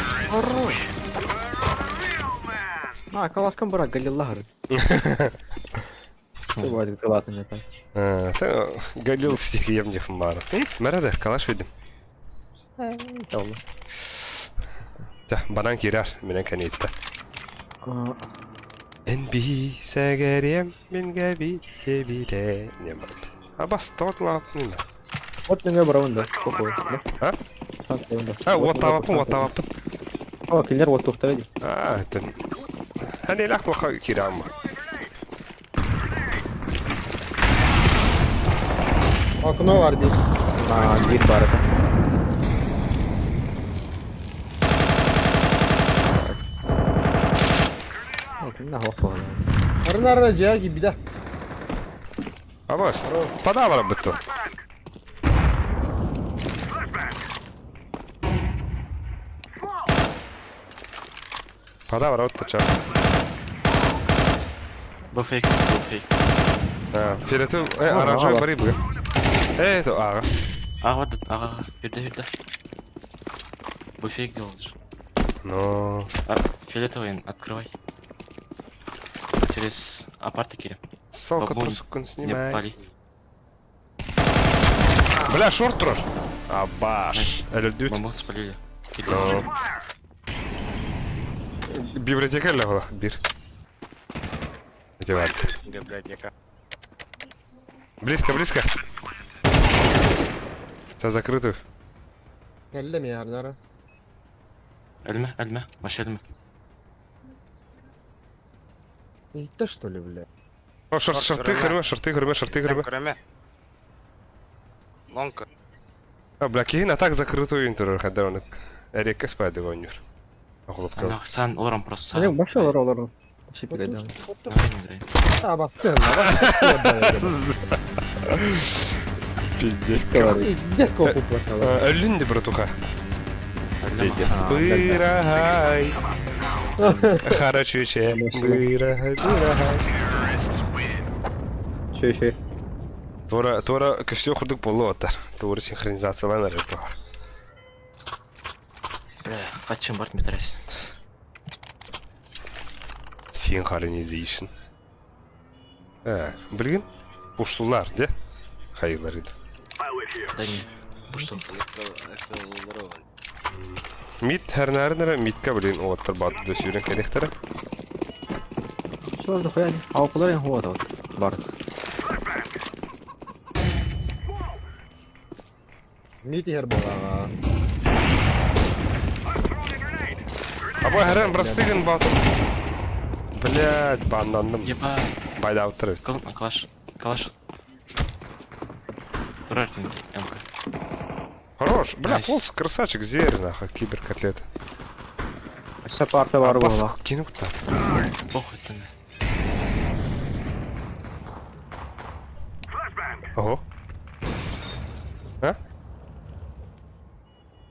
А, калашкам бара, галиллахар. Ты будет классно не так. Галил стих емдев мара. Merede kalaş verdim. Tamam. Da banan girer minen kaniyette. En bi segeriyem min gabi tebide. Ne var? Ha bas totla nina. Вот мне браунда. Какой? Ha? Ha watavapın. О, киллер вот тут второй. Это. Hani lakma kiram. Akno var bir. Bir бар это. На хлопа. Arılar raja gibi de. Ama padavara bitti. Padavara otto çar. Был фейк. Филету оранжевый бari bu. Это ага. Ага. Перда. Был фейк делал же. Ну. Фиолетовый открывай. Через апарты Кири. Солка Бабунь, трусукун Не снимай. пали. Бля, шорт тұрар. Абаш. Әлі дүт. Бомбу спалили. Кири. Библиотека әлі ғылақ. Bir. Этеват. Библиотека. Близко. Тебя закрытую. Kelle mi yarınlara? Эльме. Маш эльме. Gitti что ли, бля? О, шорты хырма. Кроме. Лонка. Бля, кейін атак закрытую интерер хадда оны. Әрекке спайды гонюр. Охлоп кал. Ана сан оларам просто. Они большой олар. Вообще перейдем. На время играем. Ha bastı lan. Пиздец. Где скопу платила? Ölün de братуха. Өлі ма. Бырагай. Харачуче. Бырагай, бырагай. Че. Тора костюм худок болу атар. Тора синхронизацияланар yapar. Бля, қачын барт метрес. Synchronization. Білген? Пуштулар, де? Хайылар еді. Да не. Бұл что? Мид әрнәрінері мидка білген оғаттар баты дөс үйрен кәнектері. Что дохуя? Ауқылар ең хуа вот. Бар. Мити хер бола. Абай әрін бірастығын батым. Блядь, бандандым. Еба. Байда ауттыр. Калаш. Турартин, МК. Хорош. Бля, Найс. Фолс красавчик, зверь, нахуй, киберкотлет. Все парты бар Бас бола. кинук та. Похуй ты. Ого. А?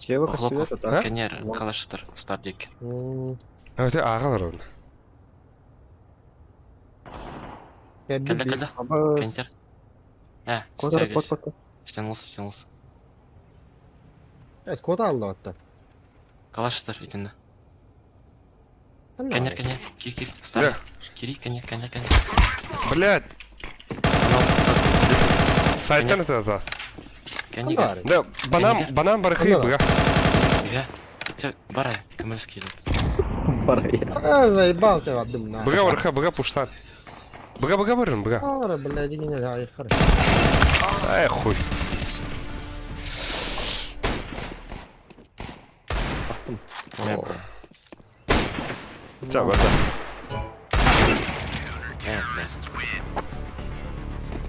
Слева костюм это так. Кенер, калашытыр, стардик. Өте ағалар оны. Кәлді. Абыз. Кентер. Кот. Стенулся. Код алды отта. Калашытыр, итінді. Кенер. Кир. Старик. Кири, кенер. Блядь. Сайттан это. Кенер. Да, банан барахи Кенер. быга. Я. Все, барай, кемерский. Заебал тебя дым на. Быга бараха, быга пуштан. Быга барын, быга. Ара, блядь, иди не дай, хыр. Ай, хуй. Ча, бата.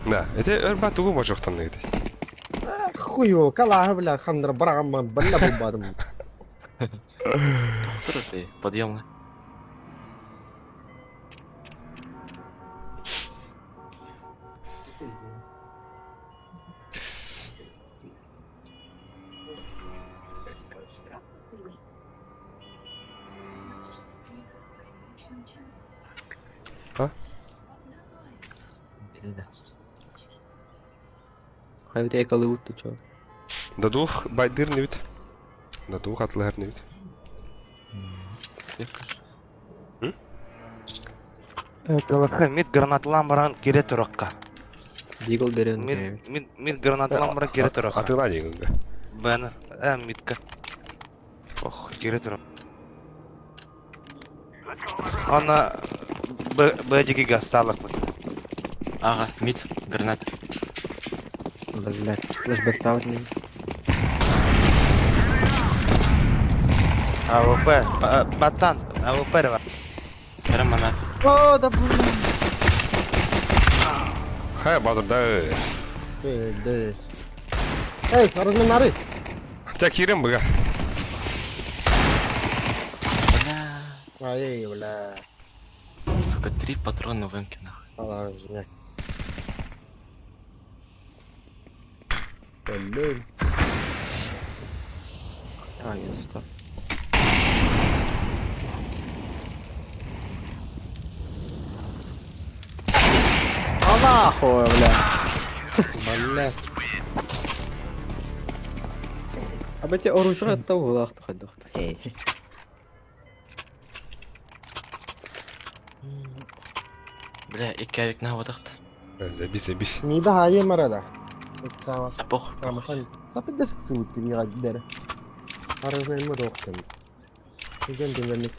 Да, это өрба тугу можоқтан негді. Хуё, калаха, бля, хандра брама, бля, бубадым. Ты подъемный. Хайвит экалы утты чё. Дадух байдыр невит. Дадух атлығар невит. Мид гранатлан баран кире туракка. Дигл берен. Мид гранатлан баран кире туракка. Атыла дегенге. Бәнер. Мидка. Ох, кире турак. Ана Б2 гасталак бут. Ага, мид, гранат. Блядь, флешбэк таунин. АВП, батан, АВП рева. Прямо на. О, да блин. Хай, бадыр, да. Пиздец. Эй, размен нары. Тя кирем быга. Ай, бля. Сука, 3 патрона в эмке нахуй. Положи. Блин. А, инста. А нахуй, бля. Бля. А бы тебе оружие от того лахта ходил. Бля, икавик на водахт. Забись. Не да, я марада. Сава. А похуй. Рамахан. Сапи деск сут тебе гаддер. Размен мы доктор. Идем динамик.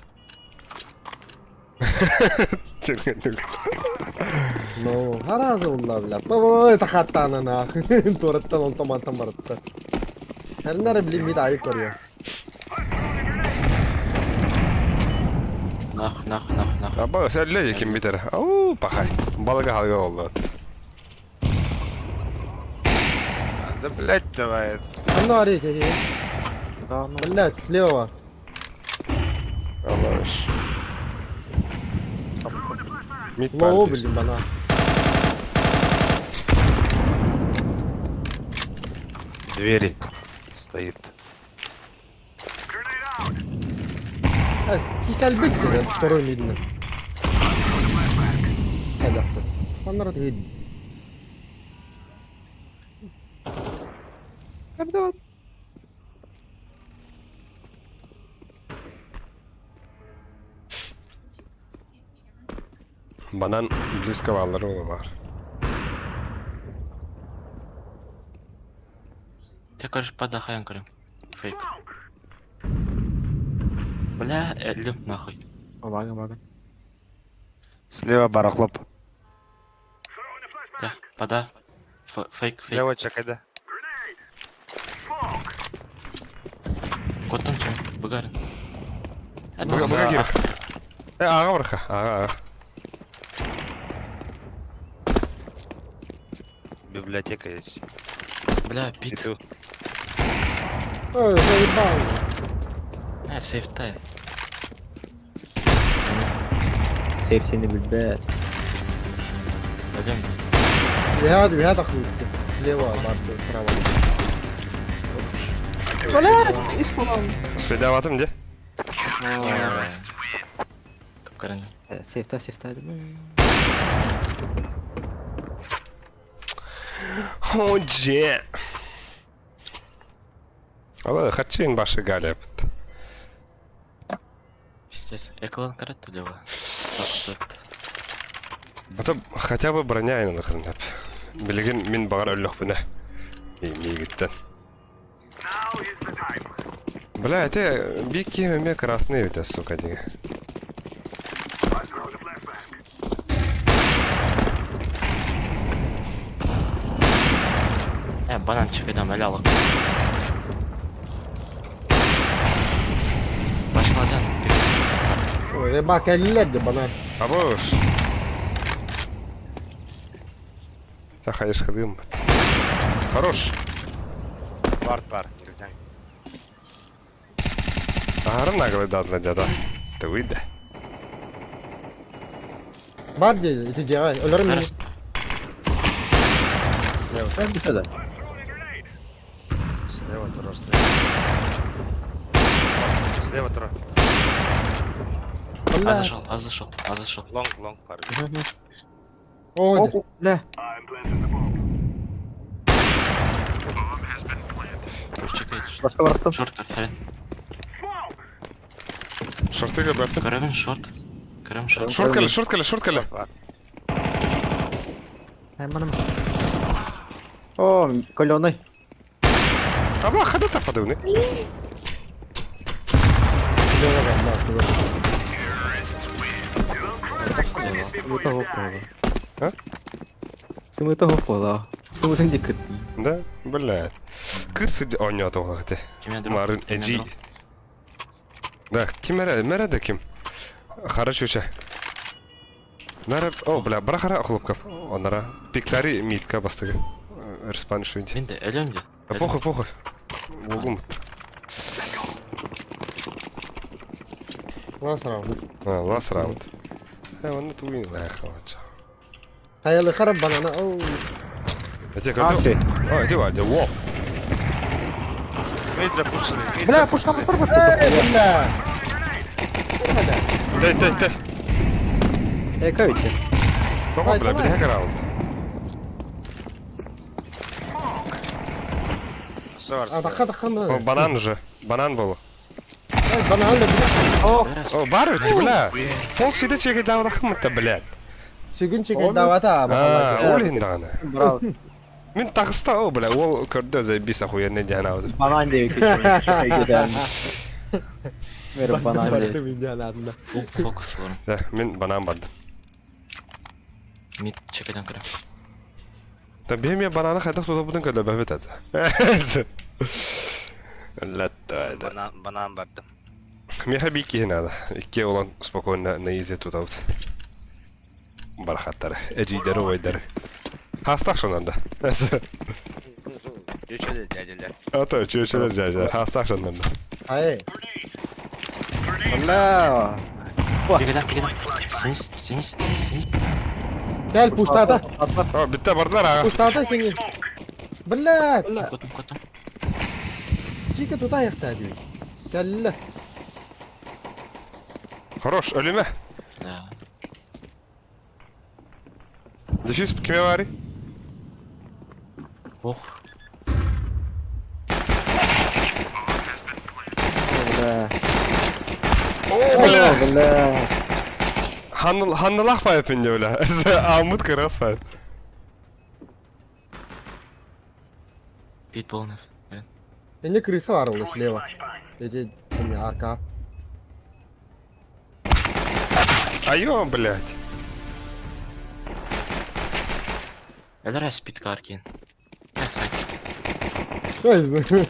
Ну, гаразы улла, бля. Это хаттана нах. Тураттан он томатан баратта. Herner bileyim bir daha ayık koruyor. Нахуй. Аба, сәлләде кем битер. Ау, пахай. Балыга халга oldu. Да блять давай. Анна ария кеки. Блять, слева. Аллаш. Мид Лоу пальдис. bildim bana. Двери. Стоит. كلبت كده ترى ميدنا هذا مرة تهدي Banan близко bağları olamar. Текаш подахаем, Крым. Фейк. Бля, эльдим нахуй. Баги, баги. Слева барахлоп. Да, пода. Фейк, фейк. Слева чекайда. Коттон чем? Быгарин. Bıga gir. Ağa bırak. Ağa. Библиотека есть. Бля, И пит. ту. Ой, заебал. Сейф тайм. Сейф seni bilbet. Пойдем. وهذا اخوك слева برضه справа. Söyle atım de. Капкарин. Сейфта. Hoca. Ama kaçın başı galip. Пиздец. Эклан карат тулева. Ата хотя бы броня айнаны кырындап. Билеген мен багар өллөх бүнө. Мигиттен. Бля, это бик кемеме красный это, сука, диге. Банан чекайдам, әлі алып. Başkalacan. Ой, bak ellerdi bana. Абош. Так, ходишь ходым. Хорош. Бар. Гильдян. Ағарым наглый дадлы дяда. Ты выйди. Var diye itici ay. Ölürüm beni. Слева. Ben bir kadar. Слева трое стоит. Слева трое. Аз зашел. Лонг, парень. Oydu. Ne? Чекай. Başka bıraktım. Шорт, хрен. Шорты габарты. Карабин шорт. Шорт кали. Бар. Hemen. O, kolonay. Ama хада тапады уны. Слева geldi artık. Sımıta hoppalı. Ha? Sımıta hoppalı. Sımıtın dikkatli. Да, блядь. Кыз ойнот оғлығы те. Марын эджи. Да, ким мәре де ким? Қара чөче. Мәре, о, бля, бұра қара оқылып кап. Онара, пиктари митка бастығы. Респан шуынде. Мен де әлем де. Похуй. Олгум. Last round. Last round. Оны туын лайқа вача. Hayalı kharab bana. Oo. Эти кадо. О, эти вадя, во. Мид запушили. Бля, пушка мотор Ey billah. Дай. Ekavite. Похуй, бля, бля, хэк раунд. Сор. Dakika mı? О, банан же. Банан болу. Bana öyle О, бар өте, бля. Сол сиде чеки давдақым мытта, блядь. Sügün çeker davata abi. Ол хиндағаны. Bravo. Мен тағыста, о, бля, ол көрді заебись охуенный дияна. Banan diye geçiyor. Verin banan diye. Baktım videolarında. Фокус var. Да, мен банан бардым. Мид чекайдан кірем. Да, бем я бананы қайдақ тода бұдың көді бәбет әді. Ләтті әді. Банан бардым. Меха бейкі хин әді. Икке olan спокойно на езе тода бұд. Бархаттары, әжейдері, ойдары. Хастақ шонанда. Üçü dяделер. Ата, чөчелер жәжелер. Хастақ шонанда. Hayır. Allah. Киргидан. Сенис. Gel puştata. О, бітті бардылар аға. Puştata seni. Billah. Коттым. Чика тут аяқта дей. Кәллі. Хорош, ölüme. Да. Дефис кime var? Ох. Бля. Бля. Бля. Ханнылах пайпын де бля. Амут кырас пайп. Пит полный. Енді крыса var ол слева. Эти, не, арка. Айо, блядь. Это раз спит каркин. Ай, знаю.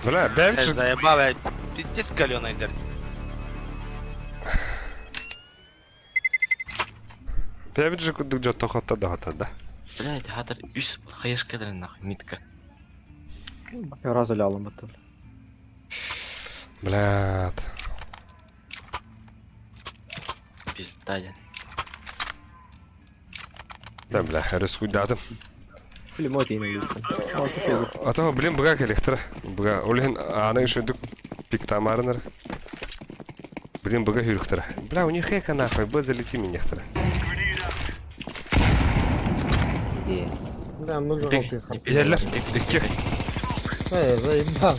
Бля, бәлк же... Заебал, я пиздец калёный дер. Бәлк же күдік жа тоқатта дағата да. Блядь, хатыр үс хайыш кадры нахуй митка. Я раз лялом это. Блядь. Пиздаден. Да, бля, рискуйдадым. Пулемет ими летит. Атаға білем бұға келектір. Бұға, олеген аны үшіндік пиктамарыныр. Білем бұға хүріктір. Бля, у них эка нахуй, бұ залети менектір. Бля, много желтых. Ерлер, икке. Эй, заебал.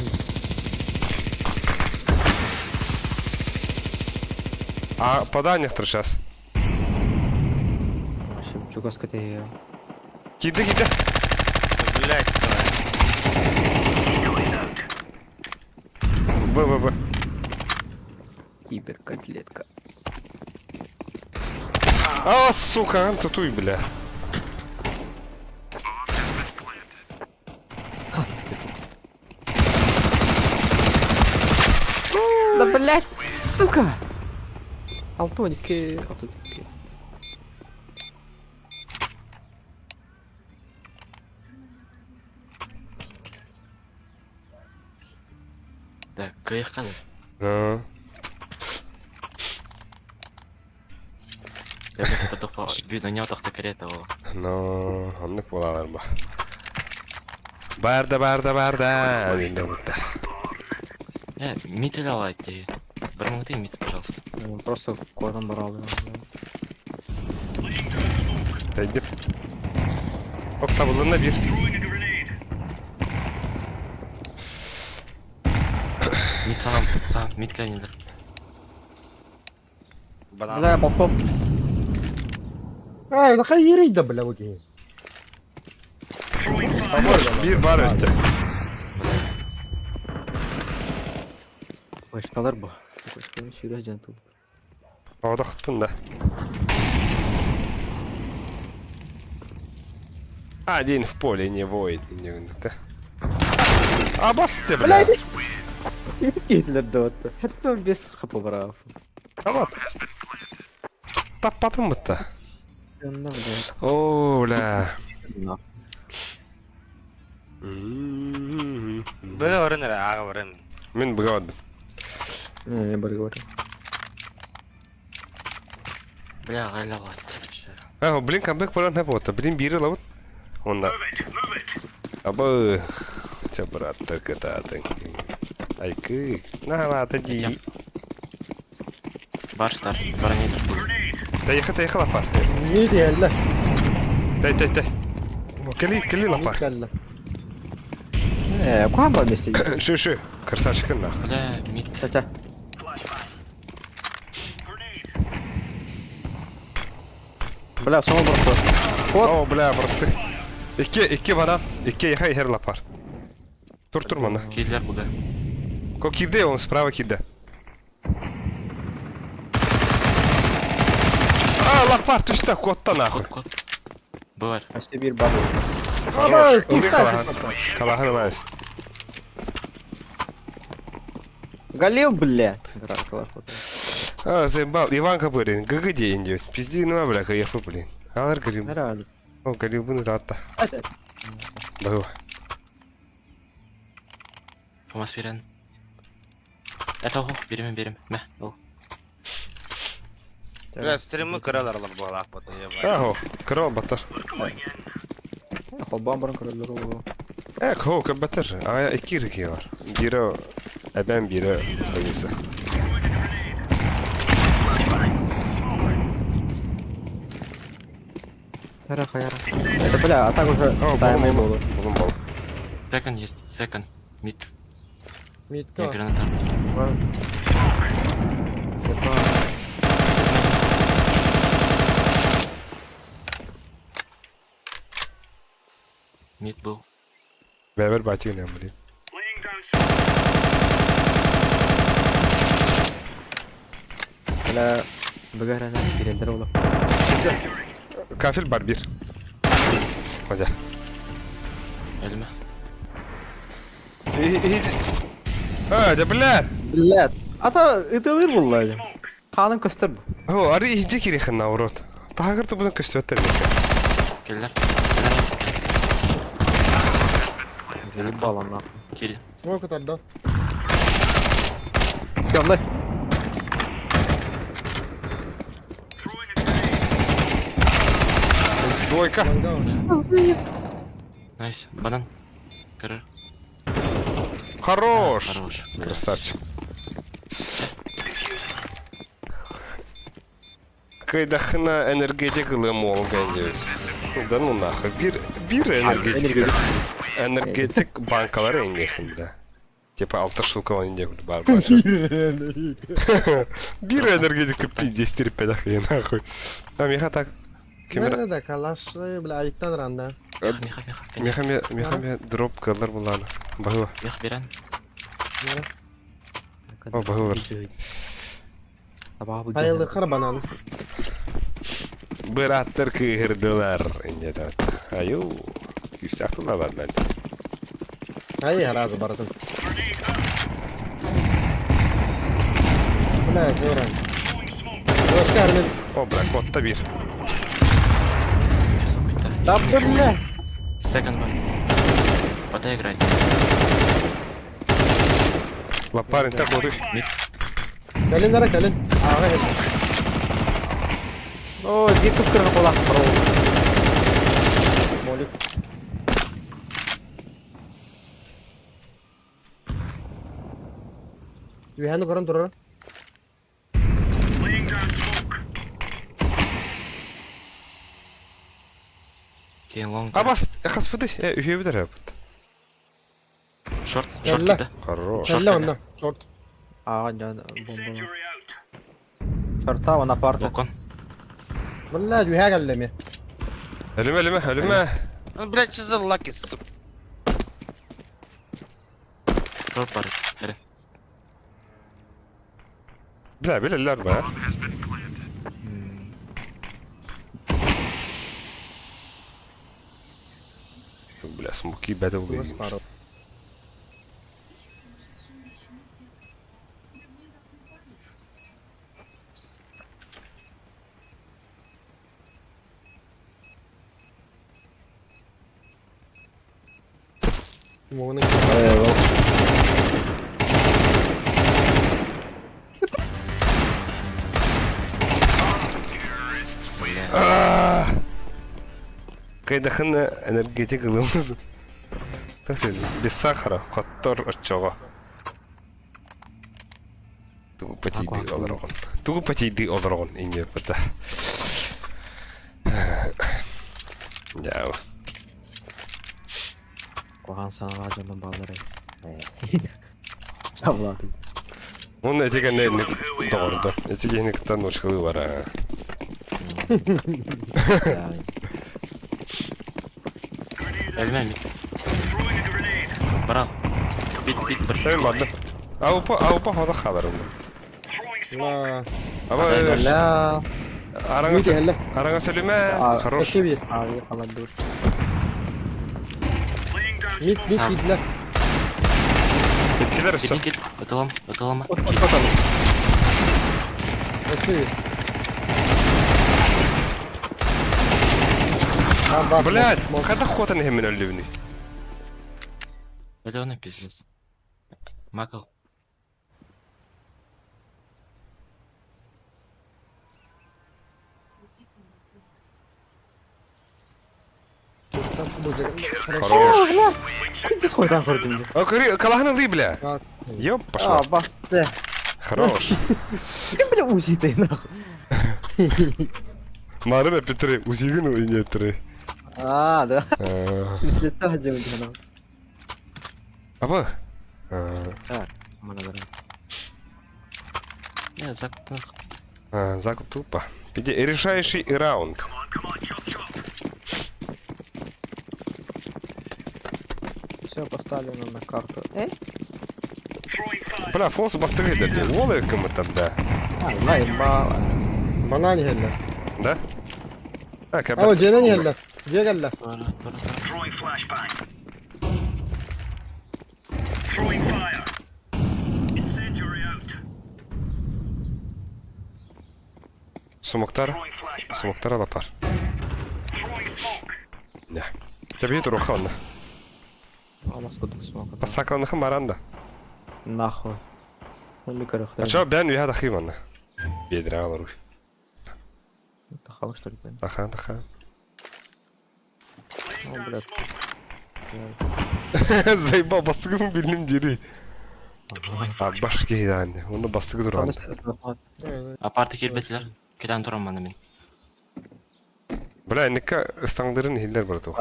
А подай нектір сейчас. Вообще, чука скотея. Киді, киді. Блядь, Б. Киберкотлетка. А, сука, антутуй, бля. Да блять, сука! Алтоники. Да, кайық кадры. А, Я бы это тупо видно не отақты керет ол. ну, аннык болалар ба. Барда. Динде бұтта. Мит алайт дейді. Бір мың мит, пожалуйста. Просто кором брал. Тәйдіп. Оқтабылына бір. Мит саған, мит кайнедір. банан. Бля, балкон. Ай, да хай ерейді, бля, окей. Bir бар өтті. Başkalar bu. Başkalar şuraya canım. Ауда құтпын да. Один в поле не воет. А басты, бля. Gittiler de otta. Hatta biz kapı var abi. Tamam. Tappadın mı da? Yanında bile. Oo, bля. Бага варыныр, ага варын. Мен бұға одым. Не, я говорю. Бля, ғайлағат. Блин, камбэк болан не бота. Блин, бири лаут. Онда. Абы. Ча, брат, так это атың. Айкы. На, ди. Барстар, бронедір. Тайха лапар. Не идеально. Тай. Кели лапар. Кәллі. Куан бар вместе. Шы. Красавчикын нах. Бля, мит. Тя. Бля, соңғы бұрықты. О, бля, просты. Икке банан. Икке яхай хер лапар. Тур мана. Кейділер бұға. Ко киде, он справа киде. Лапар түшті, котта нахуй. Код. Бұлар. Әсте bir бар. Ама, Убей киста. Калахан найс. Галил, бля. Заебал. Иванка, блин, ГГ день идет. Пизди, ну, бля, кайфу, блин. Алар грим. Herhalde. О, галил bunu rahatta. Hadi. Бау. Фомас берен. Это оғу, берем. Мә, ол. Бля, стримы кыраларлар бала ақпаты, ебай. Ахо, крол батар. Kolban barın kırılır o. Ho kapatır. Aya iki irki var. Biri ben biri oyuncusu. Yarak yarak. Это бля, а так уже читаемый был. Oğlum bol. Second есть. Second. Mid. Mid Я ko. гранатар. Mid был. Beraber bahçe oynayalım buraya. Laying down smoke. Bля, бегарана перелдер oğlum. Kafir var bir. Hoca. Ölme. Hiç... Hadi bilet. Блядь. Ата ытылыр буллайды. Kanın köster bu. Ho arı iyice kirikhin navrot. Tağırdı bunun köstüvetler. Келлер. Заебал он нахуй. Кири. Smoke atardı. Gömday. Двойка. Найс. Банан. Карр. Хорош. Хорош. Красавчик. Кайдахына энергетик ылым олган диyoruz. Да ну нахуй. Bir energetik bankaları en yakında. Типа 6 штук он не бар. Bir energetik пиздец педах я нахуй. А меха так. Nerede kalaşı bile ayıktan randa. Меха, меха. Меха дроп kalır bulan. Bahı. Мех берен. O bahı var. Hayırlı kır bananı. Bıraktır kıyırdılar. İnce de. Ayo. Küstahtılar var lan. Hayır razı baratın. Bu ne zoran? Gösterdim. O bırak botta bir. Dabbe bile. Second one. Подыграй. Лапарин так вот. Gelin nere gelin. Ağa hep. О, дикуп кыргы болак бро. Молик. Yüheni koran durur. Laying down smoke. Кейін long. Абас, господи, üye bir de yaptı. Short. Short Келла. киді. Хорош. Kelle ondan. Short. Ага, жан бомба. Incendiary out. Шарта он апарта. Балкон. Valla yühe geldi mi? Ölüme. Блять, что за лаки, сука? Short бар. Хері. Bilirler baya. Bля, смоки бәді Kılıç oluyor. var. Smoke'un Кайдахын энергетик ылымыз. Так сөйлі, без сахара, қаттар отчоға. Тугу патейді оларған, инде пата. Яу. Куған санаға жандан балдырай. Шабылады. Onun etike ne doğrudu. Etike ne kadar noşkalı var ha. Ölme mid. Throwing a grenade. Барал. Бит бір. Sen vardı. Avrupa hava haberim. Throwing smoke. La. Ama La. Midi helle. arana söyleme. Хорош. Eşi bir. Abi falan dur. Laying down Mid smoke. mid gittiler. Etkiler üstü. Кит, кит. Атылама. Bakalım. Eşi bir. Lan bak. Блядь, smoke. когда ход они именно любни? Зеленый пиздец. Макл. Хорош. Иди сходи там көрдім де. О, калаханы лы, бля. Ёп, пошла. Басты. Хорош. Кім, бля, узитай, нахуй. Марына Петры, узигын и не тры. Да. В смысле, так же, бля. Аба? Mana барам. Не, закуптың. Закуп тупо. Решающий раунд. Все поставлено на карту. Бля, фонс бастыгы дерди. Волы кым-то, да. Лайба. Bana ni hella. Да? А, Ama Cene ni hella. Cene hella. Throwing flashbang. Throwing fire. Incendiary out. Сумоктар. Throwing flashbang. Сумоктар алапар. Throwing smoke. Не. Тебе это рухан. Алмас кудук смока. Пасакланных маранда. Нахуй. Ну, ликарых. А чё, бян вяда хивана? Бедра аларуй. Тахава, что ли, блин? Таха. О, блядь. Заебал, бастыгым билим дири. А башки yani. Onu bastık duran. Апарты келбетілер. Кедан тұрам аны мен. Бля, ника ыстаңдырын хиллер бар тух.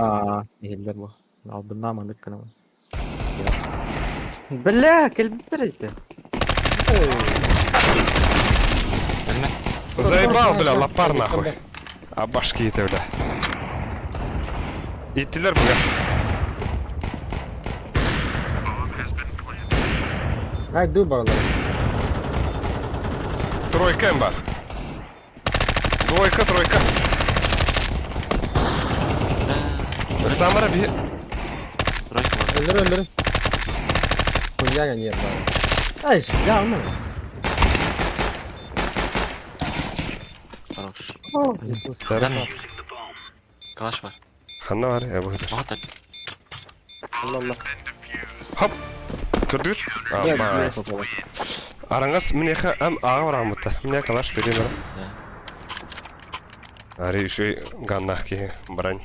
Нихилдер бу. Ал бунна мамик кана. Бля, келбеттер эйти. Білме? Заебал, бля, лапар нахуй. А башки ете, бля. Иттилер, бля. Haydi dur bana. Тройка бар. Двойка. Самара bir. Тройка var. Öldür. Kunyaga niye bana? Ay, ya onu. Хорош. Сара. Калаш var. Ханна var ya bu kadar. Aha tak. Allah. Hop. Gördük. Ama. Arangaz mineka am ağa varamıta. Mineka kalaş vereyim bana. Ari şey gannak ki brань.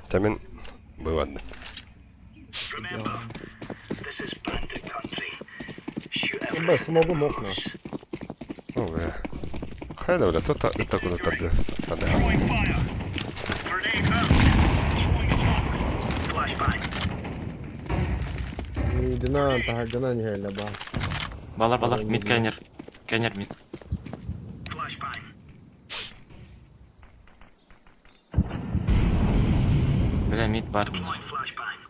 Temin bu vardı. Remember, this is bandit country. Shoot Bunda smoke'u mokna. O be. Hayda öyle to ta kuda tadı. Throwing fire. Grenade out. Throwing smoke. Flashbang. Dina tahajjana ni hella ba. Балар. Мид кайнер. Кайнер мид. Flashbang. Бля, мид бар. Deploying flashbang.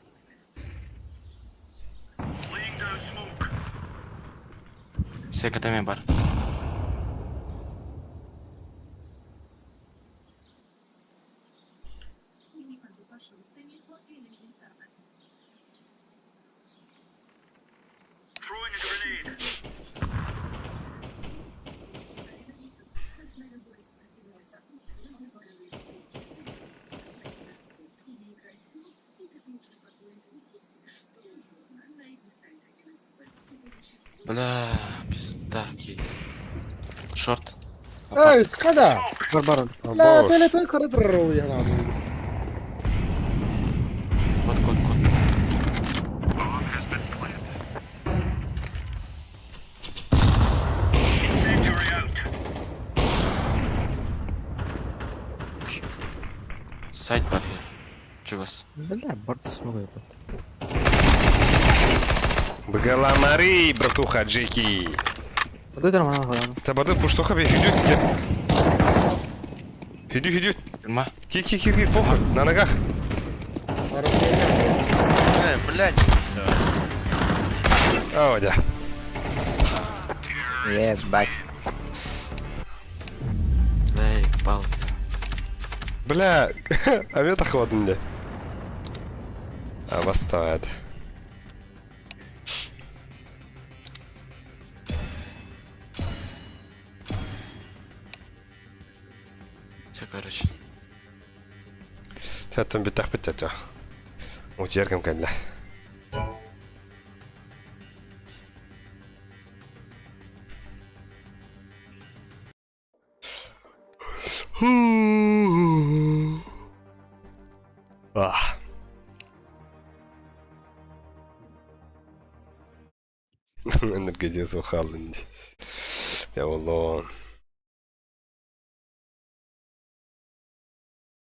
Laying down smoke. Все катами бар. Throwing a grenade. Бля, пиздаки. Шорт. Ey, skada. Барбарон. La fele to karadır ya lan. Код. Incendiary out. Сайт бар here. Чувас. Бля, борт смога это. Бгаламари, братуха Джеки. Подойди на меня. Табады пуштоха бе хидют. Білма. Ки, похуй, на ногах. Блядь. О, да. Ебать. Эй, пал. Бля, а мне так холодно, да. А восставает. Все, короче. Tätä on pitää pitää. Mut järkem käydä. Ah. Energetic so халынды. Ya Allah.